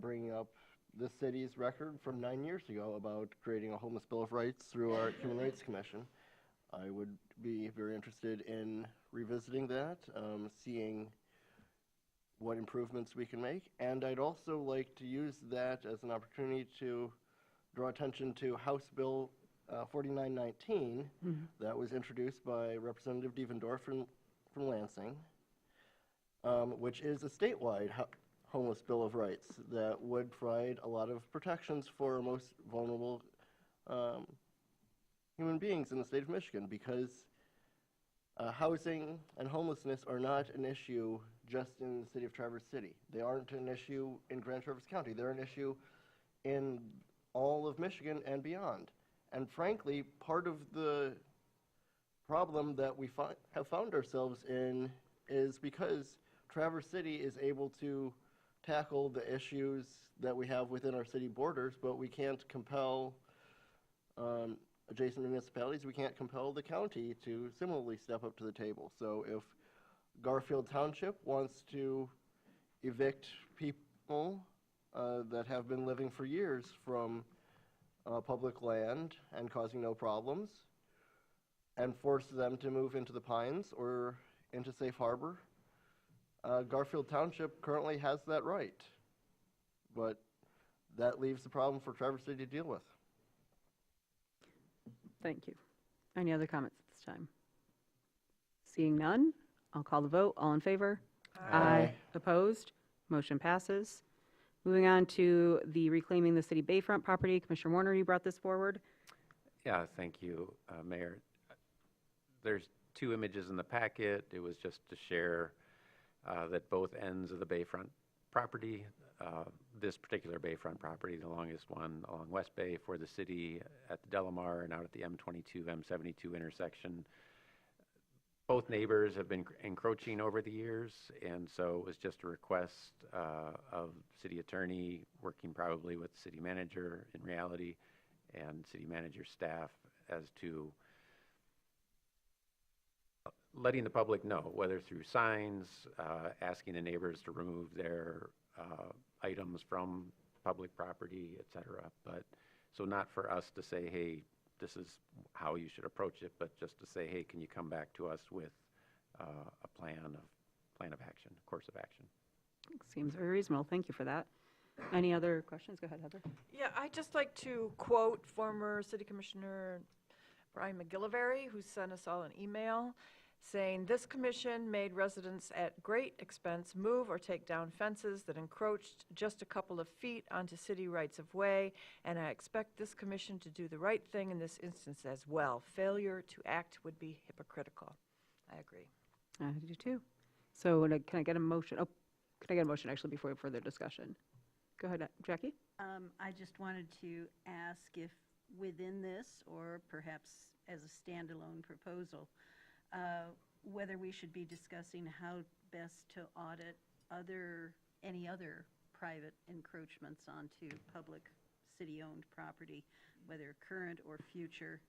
Speaker 8: bringing up the city's record from 9 years ago about creating a homeless bill of rights through our Human Rights Commission. I would be very interested in revisiting that, seeing what improvements we can make. And I'd also like to use that as an opportunity to draw attention to House Bill 4919 that was introduced by Representative Devendorf from Lansing, which is a statewide homeless bill of rights that would provide a lot of protections for most vulnerable human beings in the state of Michigan, because housing and homelessness are not an issue just in the city of Traverse City. They aren't an issue in Grand Traverse County. They're an issue in all of Michigan and beyond. And frankly, part of the problem that we have found ourselves in is because Traverse City is able to tackle the issues that we have within our city borders, but we can't compel adjacent municipalities. We can't compel the county to similarly step up to the table. So if Garfield Township wants to evict people that have been living for years from public land and causing no problems, and force them to move into the Pines or into Safe Harbor. Garfield Township currently has that right, but that leaves the problem for Traverse City to deal with.
Speaker 2: Thank you. Any other comments at this time? Seeing none, I'll call the vote. All in favor?
Speaker 8: Aye.
Speaker 2: Opposed? Motion passes. Moving on to the Reclaiming the City Bayfront property. Commissioner Warner, you brought this forward.
Speaker 16: Yeah, thank you, Mayor. There's 2 images in the packet. It was just to share that both ends of the Bayfront property, this particular Bayfront property, the longest one along West Bay for the city at the Delamar and out at the M22, M72 intersection. Both neighbors have been encroaching over the years, and so it was just a request of city attorney, working probably with city manager in reality, and city manager staff as to letting the public know, whether through signs, asking the neighbors to remove their items from public property, et cetera. But, so not for us to say, hey, this is how you should approach it, but just to say, hey, can you come back to us with a plan of action, course of action?
Speaker 2: Seems very reasonable. Thank you for that. Any other questions? Go ahead, Heather.
Speaker 12: Yeah, I'd just like to quote former City Commissioner Brian McGillivray, who sent us all an email saying, "This commission made residents at great expense move or take down fences that encroached just a couple of feet onto city rights of way, and I expect this commission to do the right thing in this instance as well. Failure to act would be hypocritical." I agree.
Speaker 2: I do too. So can I get a motion? Oh, can I get a motion actually before further discussion? Go ahead, Jackie.
Speaker 18: I just wanted to ask if within this, or perhaps as a standalone proposal, whether we should be discussing how best to audit any other private encroachments onto public city-owned property, whether current or future.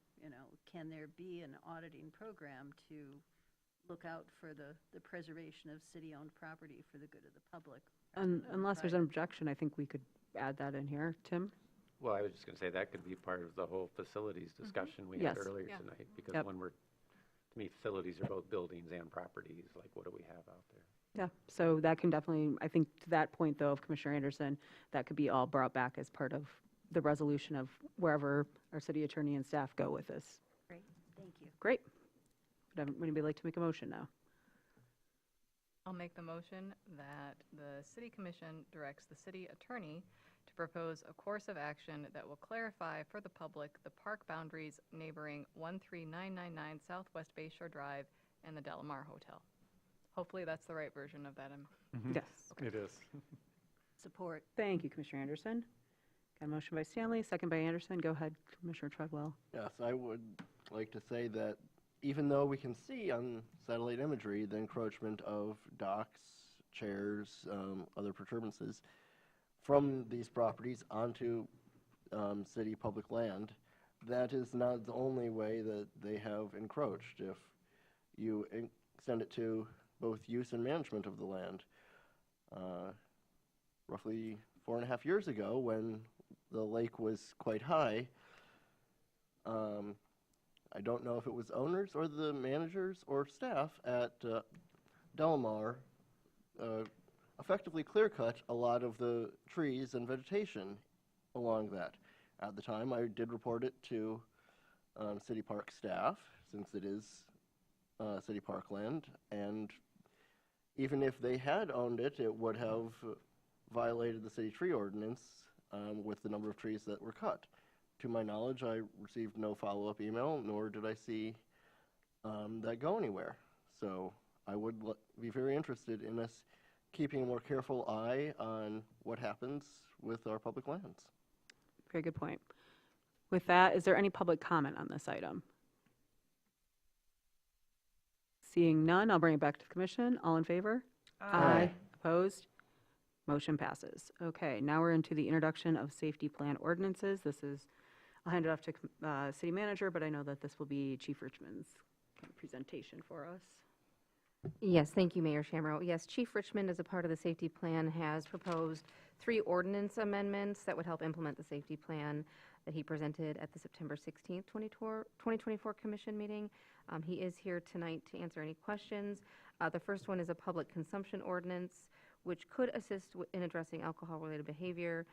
Speaker 18: Can there be an auditing program to look out for the preservation of city-owned property for the good of the public?
Speaker 2: Unless there's an objection, I think we could add that in here. Tim?
Speaker 16: Well, I was just going to say that could be part of the whole facilities discussion we had
Speaker 2: Yes.
Speaker 16: earlier
Speaker 2: Yeah.
Speaker 16: tonight, because
Speaker 2: Yep.
Speaker 16: when to me, facilities are both buildings and properties, like what do we have out there?
Speaker 2: Yeah, so that can definitely, I think to that point though of Commissioner Anderson, that could be all brought back as part of the resolution of wherever our city attorney and staff go with this.
Speaker 18: Great, thank you.
Speaker 2: Great. Would anybody like to make a motion now?
Speaker 6: I'll make the motion that the city commission directs the city attorney to propose a course of action that will clarify for the public the park boundaries neighboring 13999 Southwest Bayshore Drive and the Delamar Hotel. Hopefully that's the right version of that.
Speaker 2: Yes.
Speaker 3: It is.
Speaker 18: Support.
Speaker 2: Thank you, Commissioner Anderson. Got a motion by Stanley, second by Anderson. Go ahead, Commissioner Treadwell.
Speaker 8: Yes, I would like to say that even though we can see on satellite imagery the encroachment of docks, chairs, other protuberances from these properties onto city public land, that is not the only way that they have encroached. If you extend it to both use and management of the land, roughly 4.5 years ago, when the lake was quite high, I don't know if it was owners or the managers or staff at Delamar effectively clear-cut a lot of the trees and vegetation along that. At the time, I did report it to City Park staff, since it is city parkland, and even if they had owned it, it would have violated the city tree ordinance with the number of trees that were cut. To my knowledge, I received no follow-up email, nor did I see that go anywhere. So I would be very interested in us keeping a more careful eye on what happens with our public lands.
Speaker 2: Very good point. With that, is there any public comment on this item? Seeing none, I'll bring it back to the commission. All in favor?
Speaker 12: Aye.
Speaker 2: Opposed? Motion passes. Okay, now we're into the introduction of safety plan ordinances. I'll hand it off to city manager, but I know that this will be Chief Richmond's presentation for us.
Speaker 5: Yes, thank you, Mayor Shamro. Yes, Chief Richmond, as a part of the safety plan, has proposed 3 ordinance amendments that would help implement the safety plan. that he presented at the September 16th, 2024 Commission meeting. He is here tonight to answer any questions. The first one is a public consumption ordinance, which could assist in addressing alcohol-related behavior.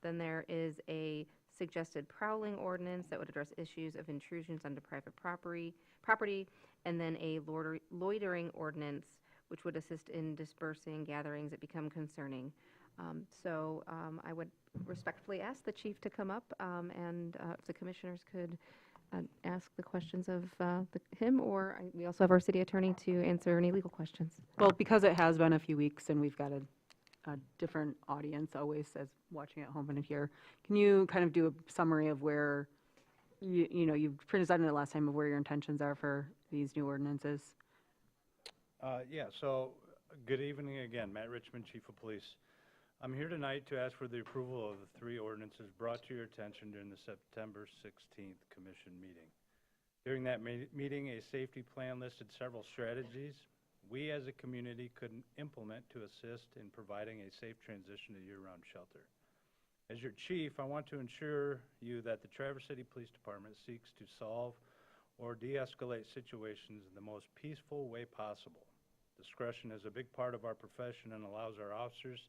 Speaker 5: Then there is a suggested prowling ordinance that would address issues of intrusions onto private property, and then a loitering ordinance, which would assist in dispersing gatherings that become concerning. I would respectfully ask the chief to come up, and if the commissioners could ask the questions of him, or we also have our city attorney to answer any legal questions.
Speaker 2: Well, because it has been a few weeks and we've got a different audience always as watching at home and here, can you kind of do a summary of where, you presented it last time, of where your intentions are for these new ordinances?
Speaker 7: Yeah, so good evening again. Matt Richmond, Chief of Police. I'm here tonight to ask for the approval of the 3 ordinances brought to your attention during the September 16th Commission meeting. During that meeting, a safety plan listed several strategies we as a community could implement to assist in providing a safe transition to year-round shelter. As your chief, I want to ensure you that the Traverse City Police Department seeks to solve or de-escalate situations in the most peaceful way possible. Discretion is a big part of our profession and allows our officers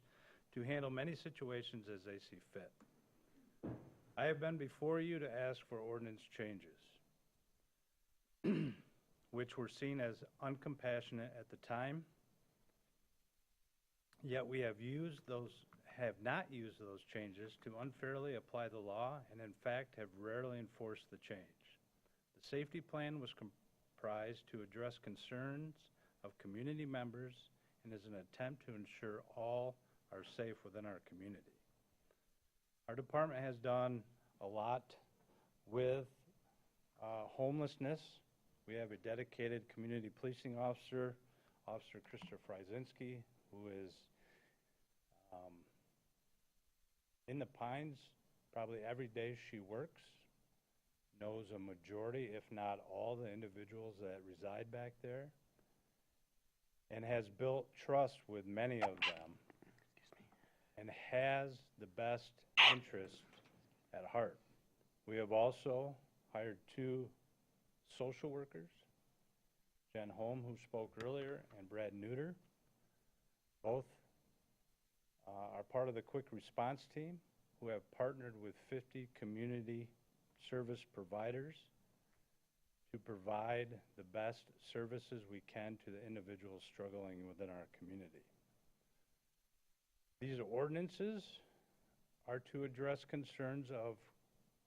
Speaker 7: to handle many situations as they see fit. I have been before you to ask for ordinance changes, which were seen as uncompassionate at the time, yet we have not used those changes to unfairly apply the law, and in fact have rarely enforced the change. The safety plan was comprised to address concerns of community members and is an attempt to ensure all are safe within our community. Our department has done a lot with homelessness. We have a dedicated community policing officer, Officer Krista Fryzinski, who is in the Pines probably every day she works, knows a majority, if not all, the individuals that reside back there, and has built trust with many of them, and has the best interest at heart. We have also hired 2 social workers, Jen Holm, who spoke earlier, and Brad Neuter. Both are part of the quick response team who have partnered with 50 community service providers to provide the best services we can to the individuals struggling within our community. These ordinances are to address concerns of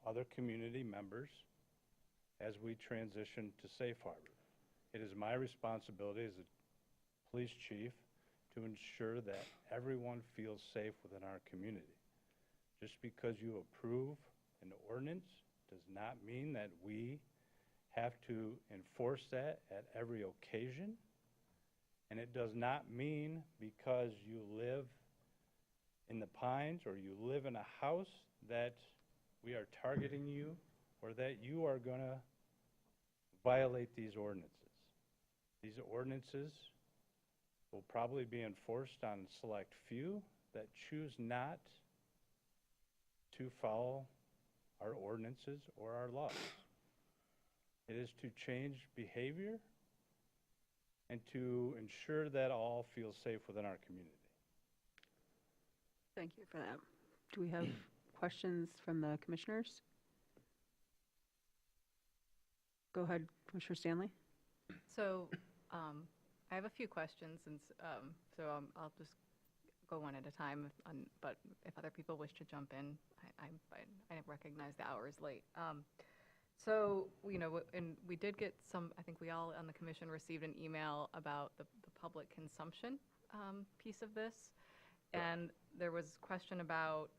Speaker 7: other community members as we transition to Safe Harbor. It is my responsibility as a police chief to ensure that everyone feels safe within our community. Just because you approve an ordinance does not mean that we have to enforce that at every occasion. And it does not mean because you live in the Pines or you live in a house that we are targeting you or that you are going to violate these ordinances. These ordinances will probably be enforced on select few that choose not to follow our ordinances or our laws. It is to change behavior and to ensure that all feel safe within our community.
Speaker 2: Thank you for that. Do we have questions from the commissioners? Go ahead, Commissioner Stanley.
Speaker 6: So I have a few questions, and I'll just go one at a time. But if other people wish to jump in, I recognize the hour is late. So and we did get some. I think we all on the commission received an email about the public consumption piece of this, and there was a question about.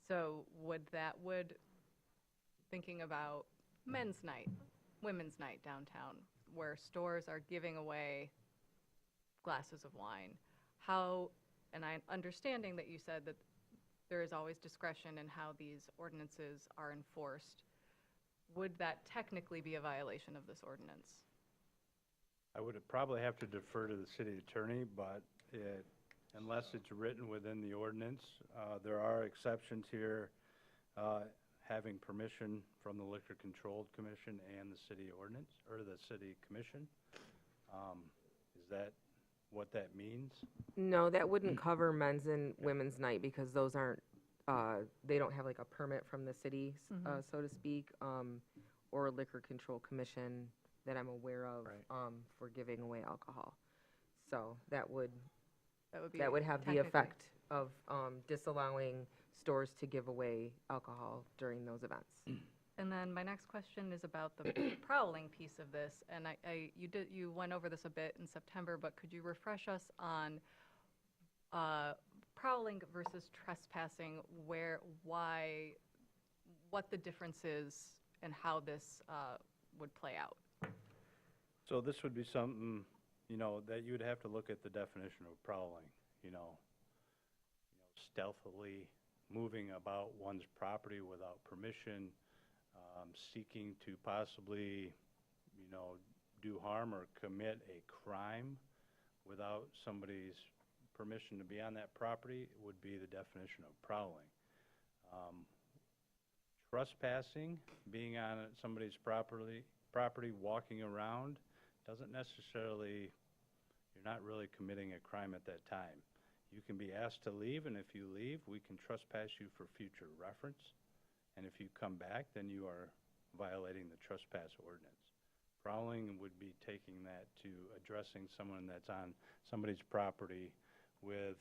Speaker 6: So would thinking about men's night, women's night downtown, where stores are giving away glasses of wine. And I'm understanding that you said that there is always discretion in how these ordinances are enforced. Would that technically be a violation of this ordinance?
Speaker 7: I would probably have to defer to the city attorney, but unless it's written within the ordinance, there are exceptions here having permission from the Liquor Control Commission and the city ordinance, or the city commission. Is that what that means?
Speaker 17: No, that wouldn't cover men's and women's night because those aren't, they don't have like a permit from the city, so to speak, or a liquor control commission that I'm aware of, for giving away alcohol. So that would
Speaker 6: be
Speaker 17: have the
Speaker 6: technically-
Speaker 17: effect of disallowing stores to give away alcohol during those events.
Speaker 6: And then my next question is about the prowling piece of this, and you went over this a bit in September, but could you refresh us on prowling versus trespassing, what the difference is, and how this would play out?
Speaker 7: So this would be something, that you would have to look at the definition of prowling, stealthily moving about one's property without permission, seeking to possibly, do harm or commit a crime without somebody's permission to be on that property would be the definition of prowling. Trespassing, being on somebody's property, walking around, doesn't necessarily, you're not really committing a crime at that time. You can be asked to leave, and if you leave, we can trespass you for future reference. And if you come back, then you are violating the trespass ordinance. Prowling would be taking that to addressing someone that's on somebody's property with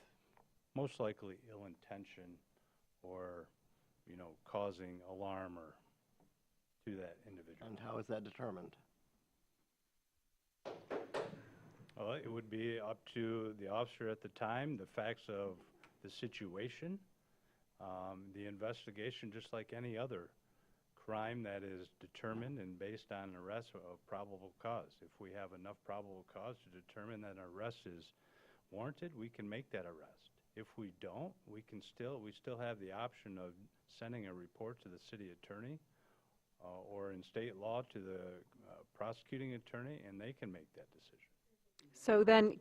Speaker 7: most likely ill intention or, causing alarm or to that individual.
Speaker 8: And how is that determined?
Speaker 7: Well, it would be up to the officer at the time, the facts of the situation, the investigation, just like any other crime that is determined and based on an arrest of probable cause. If we have enough probable cause to determine that an arrest is warranted, we can make that arrest. If we don't, we still have the option of sending a report to the city attorney or in state law to the prosecuting attorney, and they can make that decision.
Speaker 2: So then,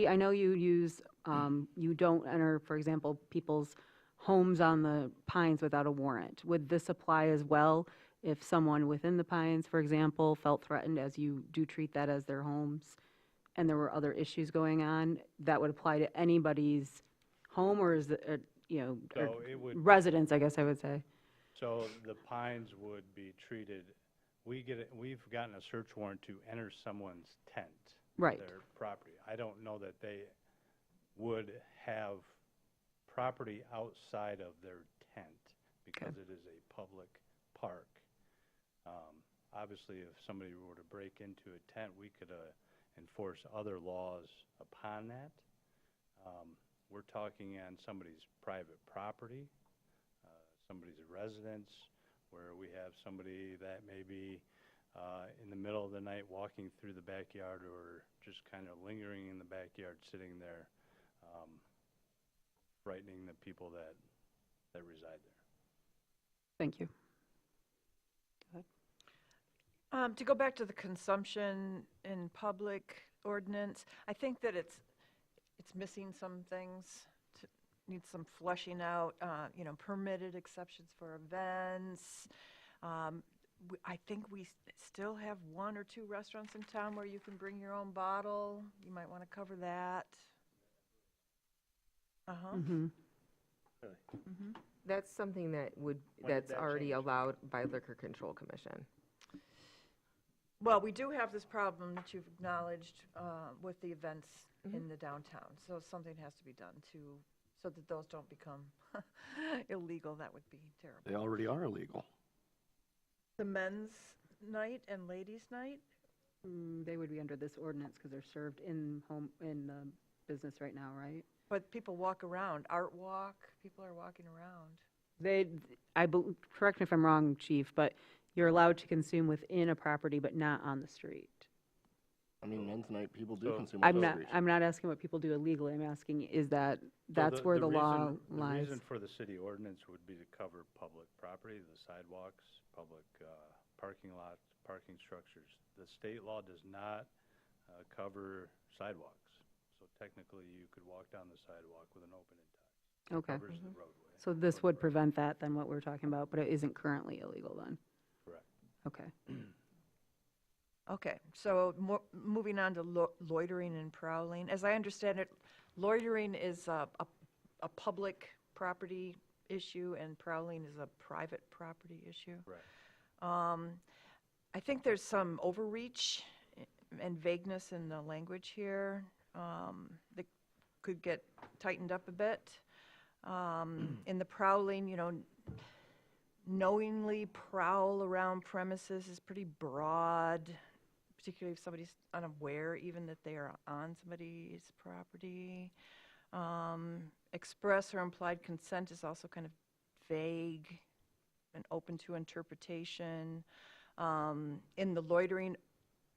Speaker 2: I know you use, you don't enter, for example, people's homes on the Pines without a warrant. Would this apply as well if someone within the Pines, for example, felt threatened, as you do treat that as their homes, and there were other issues going on? That would apply to anybody's home, or is it, or
Speaker 7: it would,
Speaker 2: residents, I guess I would say?
Speaker 7: So the Pines would be treated, we've gotten a search warrant to enter someone's tent.
Speaker 2: Right.
Speaker 7: Their property. I don't know that they would have property outside of their tent because it is a public park. Obviously, if somebody were to break into a tent, we could enforce other laws upon that. We're talking on somebody's private property, somebody's residence, where we have somebody that may be in the middle of the night walking through the backyard or just kind of lingering in the backyard, sitting there, frightening the people that reside there.
Speaker 2: Thank you.
Speaker 12: To go back to the consumption in public ordinance, I think that it's missing some things, needs some fleshing out, permitted exceptions for events. I think we still have 1 or 2 restaurants in town where you can bring your own bottle. You might want to cover that.
Speaker 17: That's something that's already allowed by Liquor Control Commission.
Speaker 12: Well, we do have this problem that you've acknowledged with the events in the downtown. So something has to be done so that those don't become illegal. That would be terrible.
Speaker 8: They already are illegal.
Speaker 12: The men's night and ladies' night?
Speaker 2: They would be under this ordinance because they're served in business right now, right?
Speaker 12: But people walk around, art walk, people are walking around.
Speaker 2: Correct me if I'm wrong, Chief, but you're allowed to consume within a property, but not on the street.
Speaker 8: I mean, men's night, people do consume
Speaker 2: I'm
Speaker 8: on the
Speaker 2: not,
Speaker 8: street.
Speaker 2: I'm not asking what people do illegally. I'm asking, that's where the law lies?
Speaker 7: The reason for the city ordinance would be to cover public property, the sidewalks, public parking lots, parking structures. The state law does not cover sidewalks. So technically, you could walk down the sidewalk with an open and tie.
Speaker 2: Okay.
Speaker 7: covers the roadway.
Speaker 2: So this would prevent that, then, what we're talking about, but it isn't currently illegal then?
Speaker 7: Correct.
Speaker 2: Okay.
Speaker 12: Okay, so moving on to loitering and prowling. As I understand it, loitering is a public property issue and prowling is a private property issue.
Speaker 7: Right.
Speaker 12: I think there's some overreach and vagueness in the language here that could get tightened up a bit. In the prowling, you know, knowingly prowl around premises is pretty broad, particularly if somebody's unaware even that they are on somebody's property. Express or implied consent is also kind of vague and open to interpretation. In the loitering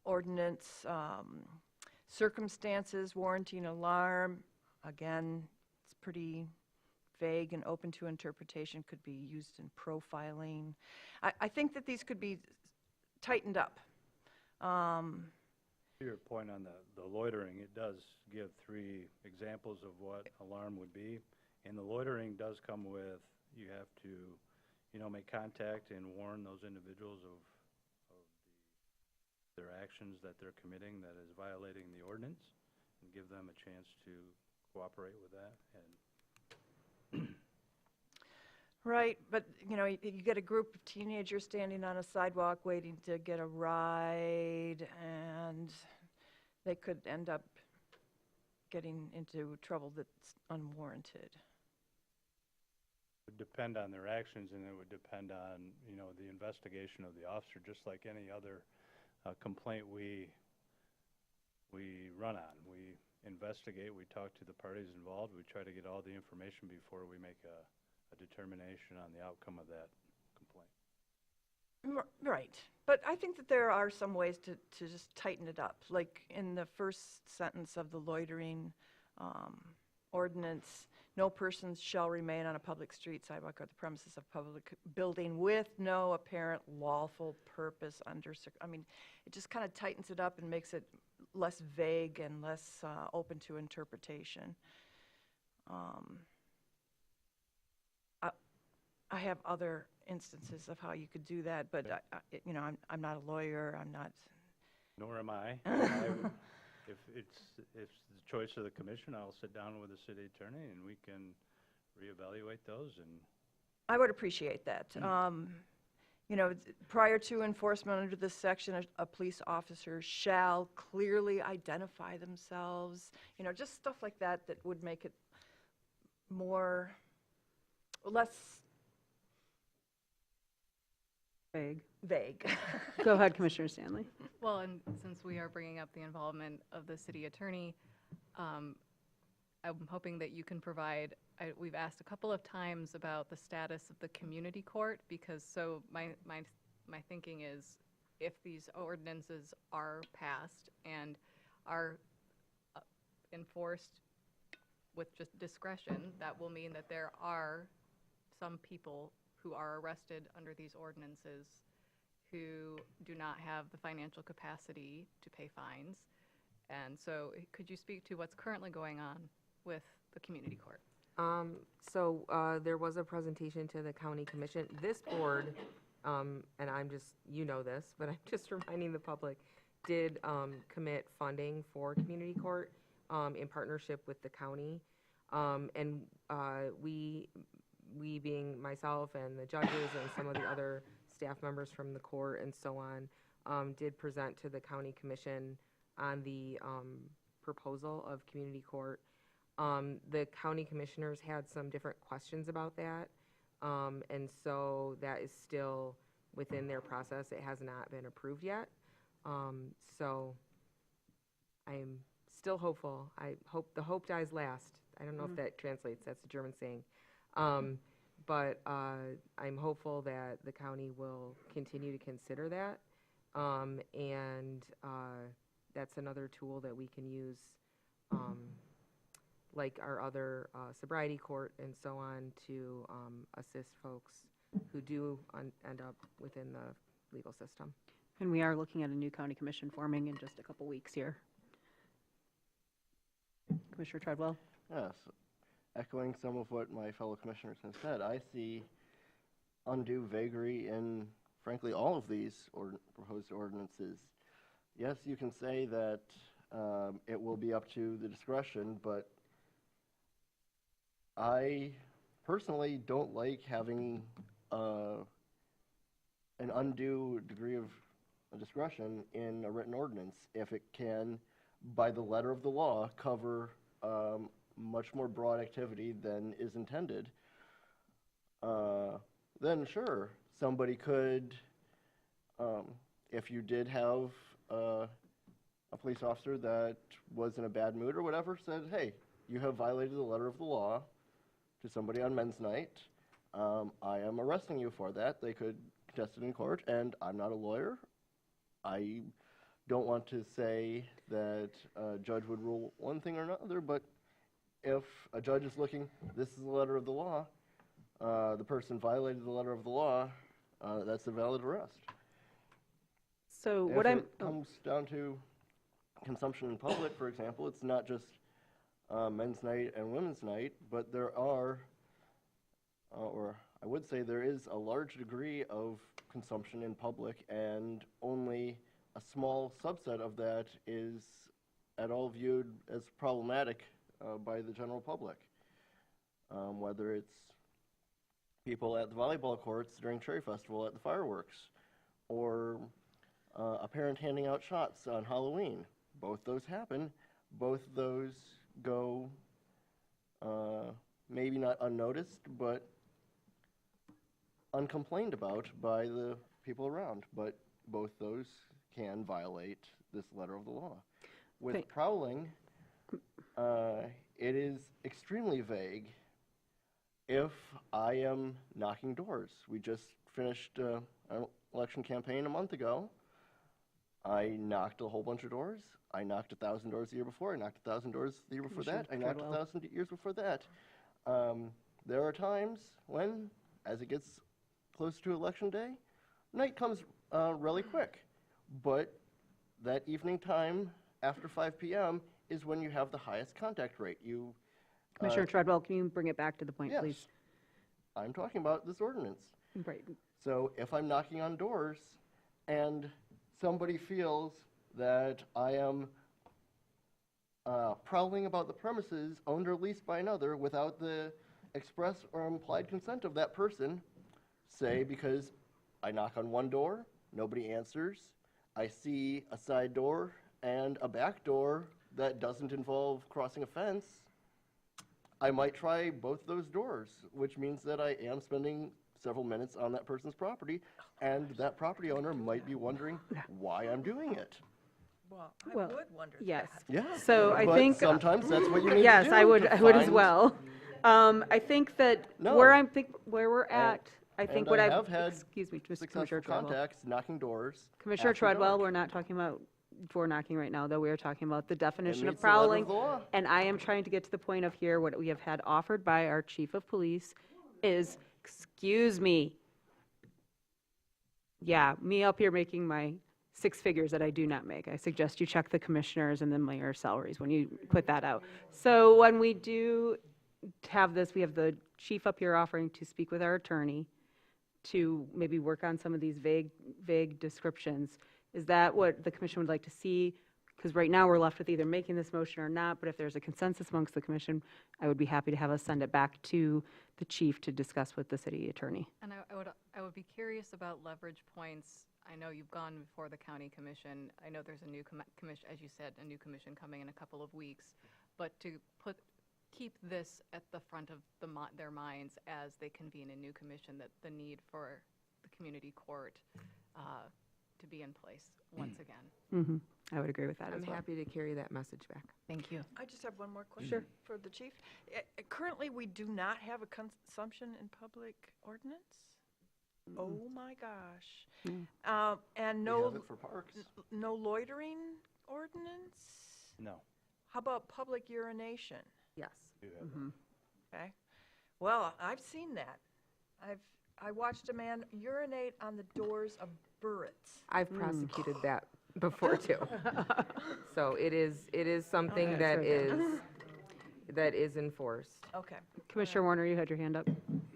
Speaker 12: ordinance, circumstances warranting alarm, again, it's pretty vague and open to interpretation, could be used in profiling. I think that these could be tightened up.
Speaker 7: To your point on the loitering, it does give 3 examples of what alarm would be. And the loitering does come with, you have to, you know, make contact and warn those individuals of their actions that they're committing that is violating the ordinance, and give them a chance to cooperate with that. And
Speaker 12: Right, but you know, you get a group of teenagers standing on a sidewalk waiting to get a ride, and they could end up getting into trouble that's unwarranted.
Speaker 7: it would depend on their actions, and it would depend on, you know, the investigation of the officer, just like any other complaint we run on. We investigate, we talk to the parties involved, we try to get all the information before we make a determination on the outcome of that complaint.
Speaker 12: Right, but I think that there are some ways to just tighten it up. Like in the first sentence of the loitering ordinance, no persons shall remain on a public street, sidewalk, or the premises of public building with no apparent lawful purpose I mean, it just kind of tightens it up and makes it less vague and less open to interpretation. I have other instances of how you could do that, but you know, I'm not a lawyer. I'm not.
Speaker 7: Nor am I. If it's the choice of the commission, I'll sit down with the city attorney and we can reevaluate those. And
Speaker 12: I would appreciate that. You know, prior to enforcement under this section, a police officer shall clearly identify themselves. You know, just stuff like that that would make it less vague.
Speaker 2: Go ahead, Commissioner Stanley.
Speaker 6: Well, and since we are bringing up the involvement of the city attorney, I'm hoping that you can provide, we've asked a couple of times about the status of the community court, because so my thinking is if these ordinances are passed and are enforced with just discretion, that will mean that there are some people who are arrested under these ordinances who do not have the financial capacity to pay fines. And so could you speak to what's currently going on with the community court?
Speaker 17: There was a presentation to the county commission. This board, and I'm just, you know this, but I'm just reminding the public, did commit funding for community court in partnership with the county. And we being myself and the judges and some of the other staff members from the court and so on, did present to the county commission on the proposal of community court. The county commissioners had some different questions about that, and so that is still within their process. It has not been approved yet. So I'm still hopeful. I hope the hope dies last. I don't know if that translates. That's a German saying. But I'm hopeful that the county will continue to consider that. And that's another tool that we can use, like our other sobriety court and so on, to assist folks who do end up within the legal system.
Speaker 2: And we are looking at a new county commission forming in just a couple weeks here. Commissioner Treadwell?
Speaker 8: Yes. echoing some of what my fellow commissioners have said, I see undue vagary in, frankly, all of these proposed ordinances. Yes, you can say that it will be up to the discretion, but I personally don't like having an undue degree of discretion in a written ordinance if it can, by the letter of the law, cover much more broad activity than is intended. Then sure, somebody could, if you did have a police officer that was in a bad mood or whatever, said, hey, you have violated the letter of the law to somebody on men's night. I am arresting you for that. They could contest it in court, and I'm not a lawyer. I don't want to say that a judge would rule one thing or another, but if a judge is looking, this is the letter of the law, the person violated the letter of the law, that's a valid arrest.
Speaker 2: So
Speaker 8: If
Speaker 2: what I'm,
Speaker 8: it comes down to consumption in public, for example, it's not just men's night and women's night, but there are, or I would say there is a large degree of consumption in public, and only a small subset of that is at all viewed as problematic by the general public. Whether it's people at the volleyball courts during Cherry Festival at the fireworks, or a parent handing out shots on Halloween. Both those happen. Both those go maybe not unnoticed, but uncomplained about by the people around. But both those can violate this letter of the law. With prowling, it is extremely vague if I am knocking doors. We just finished an election campaign a month ago. I knocked a whole bunch of doors. I knocked 1,000 doors the year before. I knocked 1,000 doors the year before that. I knocked 1,000 years before that. There are times when, as it gets close to election day, night comes really quick. But that evening time after 5 p.m. is when you have the highest contact rate.
Speaker 2: Commissioner Treadwell, can you bring it back to the point,
Speaker 8: yes.
Speaker 2: please?
Speaker 8: I'm talking about this ordinance.
Speaker 2: Right.
Speaker 8: So if I'm knocking on doors and somebody feels that I am prowling about the premises owned or leased by another without the express or implied consent of that person, say because I knock on one door, nobody answers, I see a side door and a back door that doesn't involve crossing a fence, I might try both those doors, which means that I am spending several minutes on that person's property, and that property owner might be wondering why I'm doing it.
Speaker 12: Well, I
Speaker 2: Well,
Speaker 12: would wonder
Speaker 2: yes.
Speaker 12: that.
Speaker 8: Yeah.
Speaker 2: So I
Speaker 8: but
Speaker 2: think
Speaker 8: sometimes that's what you need
Speaker 2: yes,
Speaker 8: to do.
Speaker 2: I would as
Speaker 8: find-
Speaker 2: well. I think that
Speaker 8: No.
Speaker 2: where we're at, I think
Speaker 8: and
Speaker 2: what
Speaker 8: I
Speaker 2: I've
Speaker 8: have had
Speaker 2: excuse me, Mr.
Speaker 8: successful
Speaker 2: Commissioner Treadwell.
Speaker 8: contacts knocking doors.
Speaker 2: Commissioner
Speaker 8: after
Speaker 2: Treadwell,
Speaker 8: dark.
Speaker 2: we're not talking about door knocking right now, though. We are talking about the definition of
Speaker 8: meets the letter of
Speaker 2: prowling.
Speaker 8: the law.
Speaker 2: And I am trying to get to the point of here, what we have had offered by our chief of police is, excuse me. Yeah, me up here making my 6 figures that I do not make. I suggest you check the commissioners and the mayor's salaries when you put that out. So when we do have this, we have the chief up here offering to speak with our attorney to maybe work on some of these vague descriptions. Is that what the commission would like to see? Because right now, we're left with either making this motion or not, but if there's a consensus amongst the commission, I would be happy to have us send it back to the chief to discuss with the city attorney.
Speaker 6: And I would be curious about leverage points. I know you've gone before the county commission. I know there's a new commission, as you said, a new commission coming in a couple of weeks. But to keep this at the front of their minds as they convene a new commission, that the need for the community court to be in place once again.
Speaker 2: I would agree with that
Speaker 17: I'm
Speaker 2: as well.
Speaker 17: happy to carry that message back.
Speaker 6: Thank you.
Speaker 12: I just have one more question for the chief. Currently, we do not have a consumption in public ordinance? Oh, my gosh. And
Speaker 8: We
Speaker 12: no,
Speaker 8: have it for parks.
Speaker 12: no loitering ordinance?
Speaker 7: No.
Speaker 12: How about public urination?
Speaker 17: Yes.
Speaker 12: Okay. Well, I've seen that. I watched a man urinate on the doors of Burrit's.
Speaker 17: I've prosecuted that before too. So it is something
Speaker 2: Okay.
Speaker 17: that
Speaker 2: So,
Speaker 17: is, that is enforced.
Speaker 12: Okay.
Speaker 2: Commissioner Warner, you had your hand up.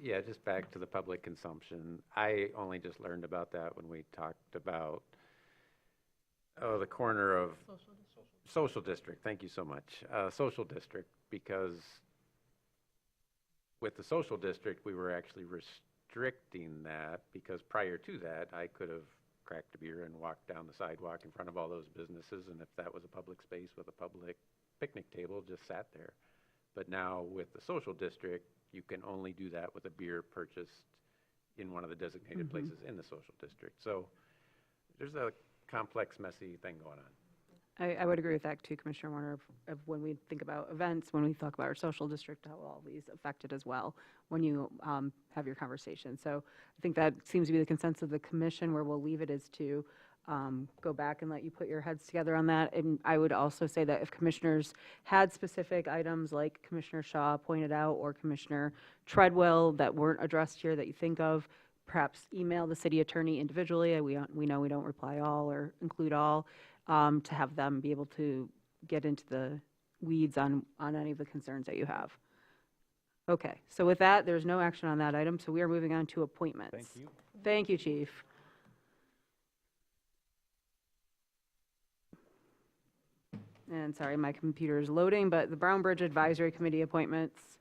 Speaker 16: Yeah, just back to the public consumption. I only just learned about that when we talked about, the corner of Social District. Thank you so much. Social District, because with the Social District, we were actually restricting that, because prior to that, I could have cracked a beer and walked down the sidewalk in front of all those businesses, and if that was a public space with a public picnic table, just sat there. But now with the Social District, you can only do that with a beer purchased in one of the designated
Speaker 2: Mhm.
Speaker 16: places in the Social District. So there's a complex, messy thing going on.
Speaker 2: I would agree with that too, Commissioner Warner, of when we think about events, when we talk about our social district, how all these affect it as well when you have your conversation. So I think that seems to be the consensus of the commission. Where we'll leave it is to go back and let you put your heads together on that. And I would also say that if commissioners had specific items like Commissioner Shaw pointed out or Commissioner Treadwell that weren't addressed here that you think of, perhaps email the city attorney individually. We know we don't reply all or include all, to have them be able to get into the weeds on any of the concerns that you have. Okay, so with that, there's no action on that item, so we are moving on to appointments.
Speaker 7: Thank you.
Speaker 2: Thank you, Chief. And sorry, my computer is loading, but the Brown Bridge Advisory Committee appointments,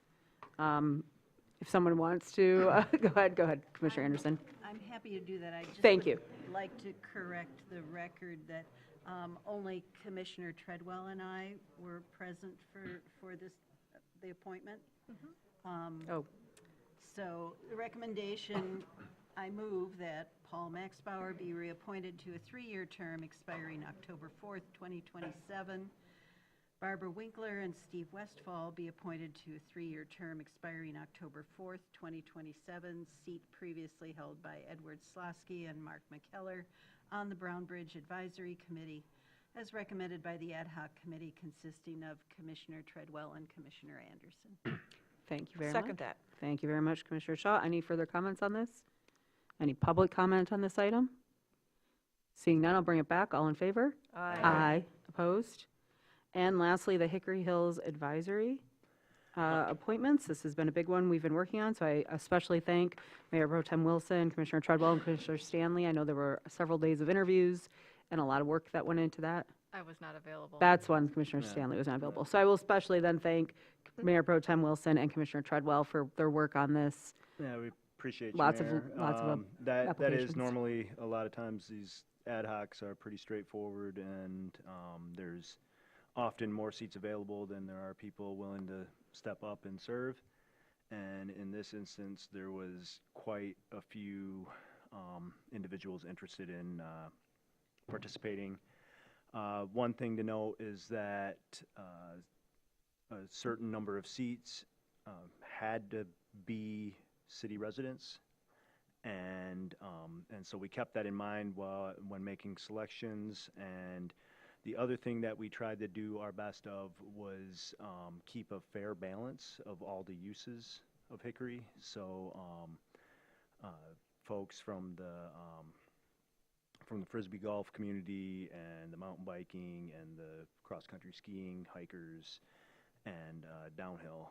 Speaker 2: if someone wants to, go ahead, Commissioner Anderson.
Speaker 18: I'm happy to do that. I just
Speaker 2: Thank
Speaker 18: would
Speaker 2: you.
Speaker 18: like to correct the record that only Commissioner Treadwell and I were present for this, the appointment.
Speaker 2: Oh.
Speaker 18: So the recommendation, I move that Paul Maxbauer be reappointed to a 3-year term expiring October 4th, 2027. Barbara Winkler and Steve Westfall be appointed to a 3-year term expiring October 4th, 2027, seat previously held by Edward Slosky and Mark McKellar on the Brown Bridge Advisory Committee, as recommended by the ad hoc committee consisting of Commissioner Treadwell and Commissioner Anderson.
Speaker 2: Thank you very much.
Speaker 12: Second that.
Speaker 2: Thank you very much, Commissioner Shaw. Any further comments on this? Any public comment on this item? Seeing none, I'll bring it back. All in favor?
Speaker 12: Aye.
Speaker 2: Aye. Opposed? And lastly, the Hickory Hills Advisory appointments. This has been a big one we've been working on, so I especially thank Mayor Pro Tem Wilson, Commissioner Treadwell, and Commissioner Stanley. I know there were several days of interviews and a lot of work that went into that.
Speaker 6: I was not available.
Speaker 2: That's when Commissioner Stanley was not available. So I will especially then thank Mayor Pro Tem Wilson and Commissioner Treadwell for their work on this.
Speaker 10: Yeah, we appreciate you,
Speaker 2: Lots
Speaker 10: Mayor.
Speaker 2: of
Speaker 10: That is
Speaker 2: applications.
Speaker 10: normally, a lot of times, these ad hocs are pretty straightforward, and there's often more seats available than there are people willing to step up and serve. And in this instance, there was quite a few individuals interested in participating. One thing to note is that a certain number of seats had to be city residents, and so we kept that in mind when making selections. And the other thing that we tried to do our best of was keep a fair balance of all the uses of Hickory. So folks from the Frisbee golf community and the mountain biking and the cross-country skiing, hikers, and downhill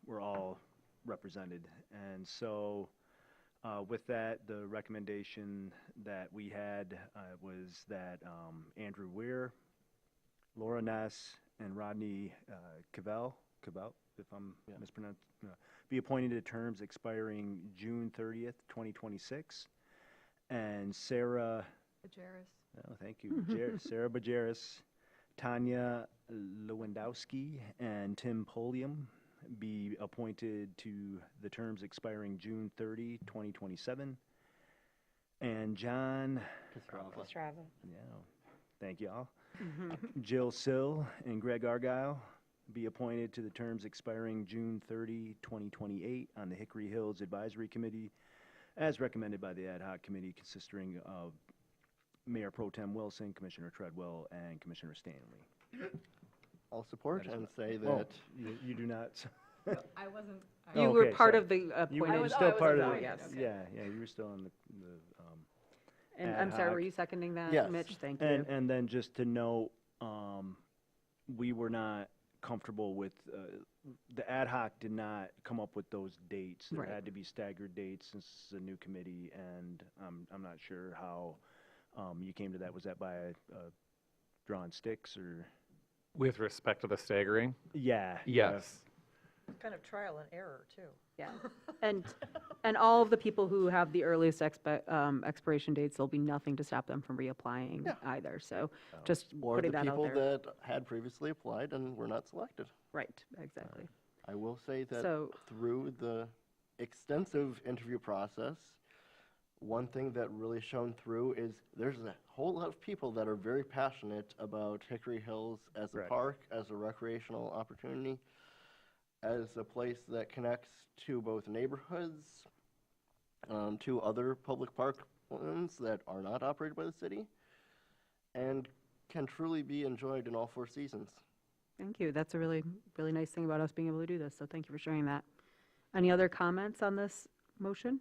Speaker 10: were all represented. And so with that, the recommendation that we had was that Andrew Weir, Laura Ness, and Rodney Cavell, if I'm mispronouncing, be appointed to terms expiring June 30th, 2026. And Sarah
Speaker 6: Bajeris.
Speaker 10: Oh, thank you. Sarah Bajeris, Tanya Lewandowski, and Tim Polium be appointed to the terms expiring June 30, 2027. And John
Speaker 17: Pastrava.
Speaker 10: Yeah, thank you all. Jill Sill and Greg Argyle be appointed to the terms expiring June 30, 2028 on the Hickory Hills Advisory Committee, as recommended by the ad hoc committee consisting of Mayor Pro Tem Wilson, Commissioner Treadwell, and Commissioner Stanley.
Speaker 8: I'll support
Speaker 10: That is
Speaker 8: and
Speaker 10: what-
Speaker 8: say
Speaker 10: Oh,
Speaker 8: that.
Speaker 10: You do not.
Speaker 6: I wasn't.
Speaker 2: You were
Speaker 10: Okay,
Speaker 2: part
Speaker 10: sorry.
Speaker 2: of the
Speaker 10: You
Speaker 2: appointment.
Speaker 10: were still part of
Speaker 2: Oh,
Speaker 10: the,
Speaker 2: yes.
Speaker 10: yeah, you were still in the
Speaker 2: And
Speaker 10: ad
Speaker 2: I'm sorry,
Speaker 10: hoc.
Speaker 2: were you seconding that,
Speaker 8: Yes.
Speaker 2: Mitch? Thank you.
Speaker 10: And then just to note, we were not comfortable with, the ad hoc did not come up with those dates. There
Speaker 2: Right.
Speaker 10: had to be staggered dates since it's a new committee, and I'm not sure how you came to that. Was that by drawing sticks or?
Speaker 3: With respect to the staggering?
Speaker 10: Yeah.
Speaker 3: Yes.
Speaker 12: Kind of trial and error, too.
Speaker 2: Yeah. And all of the people who have the earliest expiration dates, there'll be nothing to stop them from reapplying either. So just
Speaker 8: Or
Speaker 2: putting
Speaker 8: the
Speaker 2: that out
Speaker 8: people
Speaker 2: there.
Speaker 8: that had previously applied and were not selected.
Speaker 2: Right, exactly.
Speaker 8: I will say that
Speaker 2: So-
Speaker 8: through the extensive interview process, one thing that really shone through is there's a whole lot of people that are very passionate about Hickory Hills as a
Speaker 10: Right.
Speaker 8: park, as a recreational opportunity, as a place that connects to both neighborhoods, to other public park ones that are not operated by the city, and can truly be enjoyed in all 4 seasons.
Speaker 2: Thank you. That's a really, really nice thing about us being able to do this, so thank you for sharing that. Any other comments on this motion?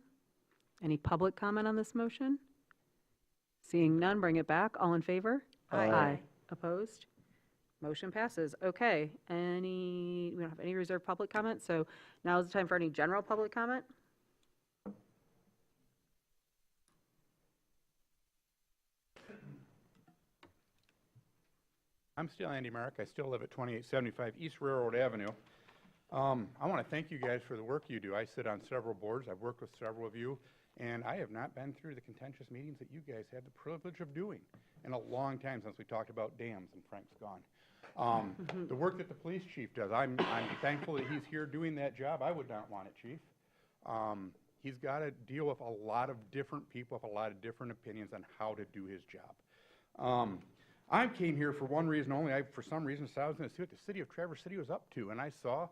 Speaker 2: Any public comment on this motion? Seeing none, bring it back. All in favor?
Speaker 8: Aye.
Speaker 2: Opposed? Motion passes. Okay, we don't have any reserved public comment, so now is the time for any general public comment.
Speaker 11: I'm still Andy Mark. I still live at 2875 East Railroad Avenue. I want to thank you guys for the work you do. I sit on several boards. I've worked with several of you, and I have not been through the contentious meetings that you guys had the privilege of doing in a long time since we talked about dams and Frank's gone. The work that the police chief does, I'm thankful that he's here doing that job. I would not want it, Chief. He's got to deal with a lot of different people with a lot of different opinions on how to do his job. I came here for one reason only. For some reason, decided I was going to see what the city of Traverse City was up to, and I saw,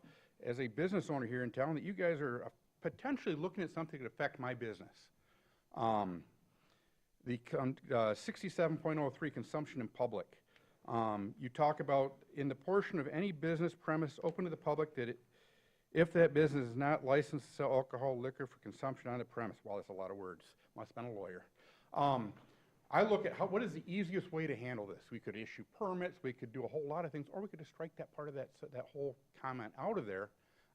Speaker 11: as a business owner here in town, that you guys are potentially looking at something that affect my business. The 67.03 consumption in public. You talk about in the portion of any business premise open to the public that if that business is not licensed to sell alcohol, liquor for consumption on the premise. Wow, that's a lot of words. Must have been a lawyer. I look at what is the easiest way to handle this. We could issue permits, we could do a whole lot of things, or we could just strike that part of that whole comment out of there,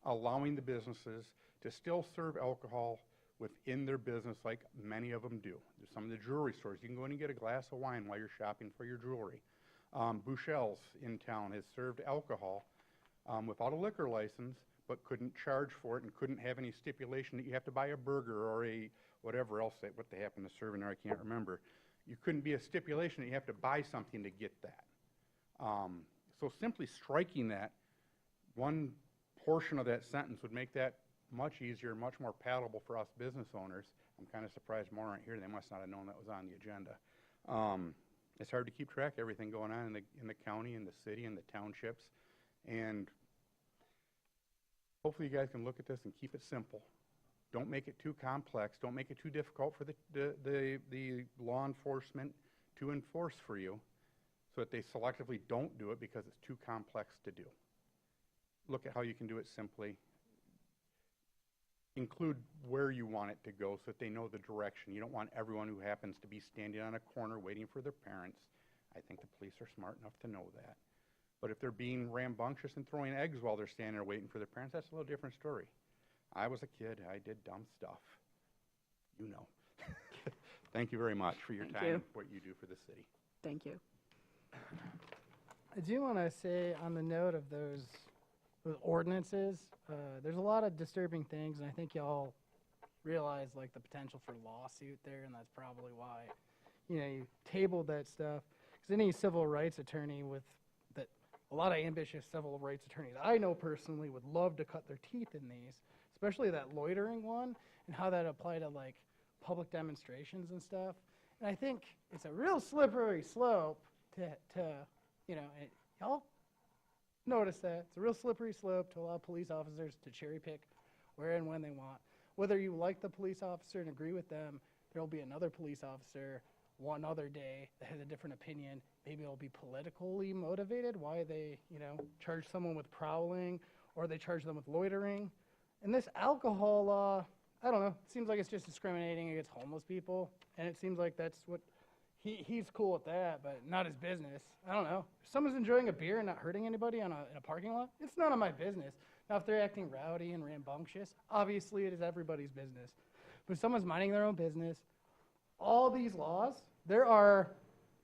Speaker 11: allowing the businesses to still serve alcohol within their business like many of them do. There's some of the jewelry stores. You can go in and get a glass of wine while you're shopping for your jewelry. Bouchel's in town has served alcohol without a liquor license, but couldn't charge for it and couldn't have any stipulation that you have to buy a burger or a whatever else, what they happen to serve in there, I can't remember. You couldn't be a stipulation that you have to buy something to get that. So simply striking that one portion of that sentence would make that much easier, much more palatable for us business owners. I'm kind of surprised more aren't here. They must not have known that was on the agenda. It's hard to keep track of everything going on in the county, in the city, in the townships. And hopefully you guys can look at this and keep it simple. Don't make it too complex. Don't make it too difficult for the law enforcement to enforce for you so that they selectively don't do it because it's too complex to do. Look at how you can do it simply. Include where you want it to go so that they know the direction. You don't want everyone who happens to be standing on a corner waiting for their parents. I think the police are smart enough to know that. But if they're being rambunctious and throwing eggs while they're standing there waiting for their parents, that's a little different story. I was a kid. I did dumb stuff. You know. Thank you very much for your time and what you do for the city.
Speaker 2: Thank you.
Speaker 20: I do want to say on the note of those ordinances, there's a lot of disturbing things, and I think y'all realize like the potential for lawsuit there, and that's probably why, you tabled that stuff. Because any civil rights attorney a lot of ambitious civil rights attorneys I know personally would love to cut their teeth in these, especially that loitering one and how that apply to like public demonstrations and stuff. And I think it's a real slippery slope to y'all notice that. It's a real slippery slope to allow police officers to cherry pick where and when they want. Whether you like the police officer and agree with them, there will be another police officer one other day that has a different opinion. Maybe it'll be politically motivated, why they, charge someone with prowling or they charge them with loitering. And this alcohol law, I don't know, it seems like it's just discriminating against homeless people. And it seems like that's what he's cool with that, but not his business. I don't know. If someone's enjoying a beer and not hurting anybody in a parking lot, it's none of my business. Now, if they're acting rowdy and rambunctious, obviously it is everybody's business. But if someone's minding their own business, all these laws, there are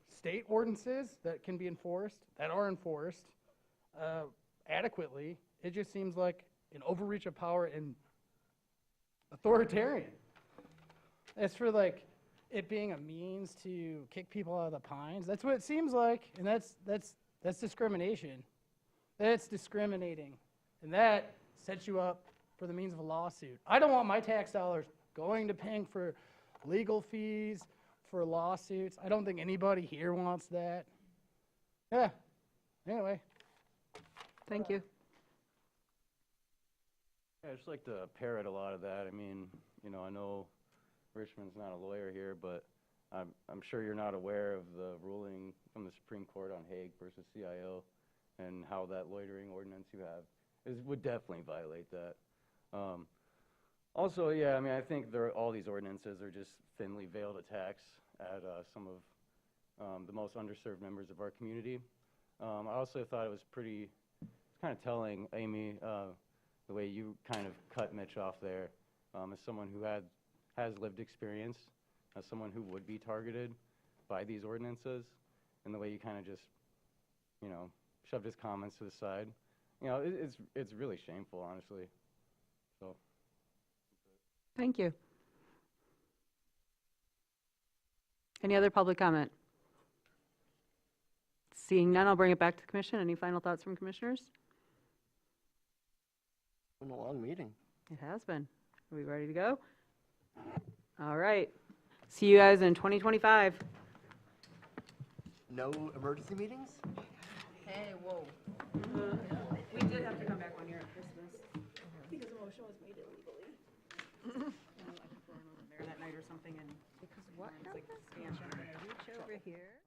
Speaker 20: state ordinances that can be enforced, that are enforced adequately. It just seems like an overreach of power and authoritarian. As for like it being a means to kick people out of the pines, that's what it seems like, and that's discrimination. That's discriminating, and that sets you up for the means of a lawsuit. I don't want my tax dollars going to paying for legal fees, for lawsuits. I don't think anybody here wants that. Yeah. Anyway.
Speaker 2: Thank you.
Speaker 9: Yeah, I'd just like to parrot a lot of that. I mean, you know, I know Richmond's not a lawyer here, but I'm sure you're not aware of the ruling from the Supreme Court on Hague versus CIO and how that loitering ordinance you have would definitely violate that. Also, yeah, I mean, I think all these ordinances are just thinly veiled attacks at some of the most underserved members of our community. I also thought it was kind of telling, Amy, the way you kind of cut Mitch off there as someone who has lived experience, as someone who would be targeted by these ordinances, and the way you kind of just, you know, shoved his comments to the side. You know, it's really shameful, honestly. So.
Speaker 2: Thank you. Any other public comment? Seeing none, I'll bring it back to the commission. Any final thoughts from commissioners?
Speaker 8: Been a long meeting.
Speaker 2: It has been. Are we ready to go? All right. See you guys in 2025.
Speaker 8: No emergency meetings?
Speaker 2: Hey, whoa. We did have to come back 1 year at Christmas. Because a motion was made illegally. I think we're over there that night or something, and because what? Like, expansion. Reach over here.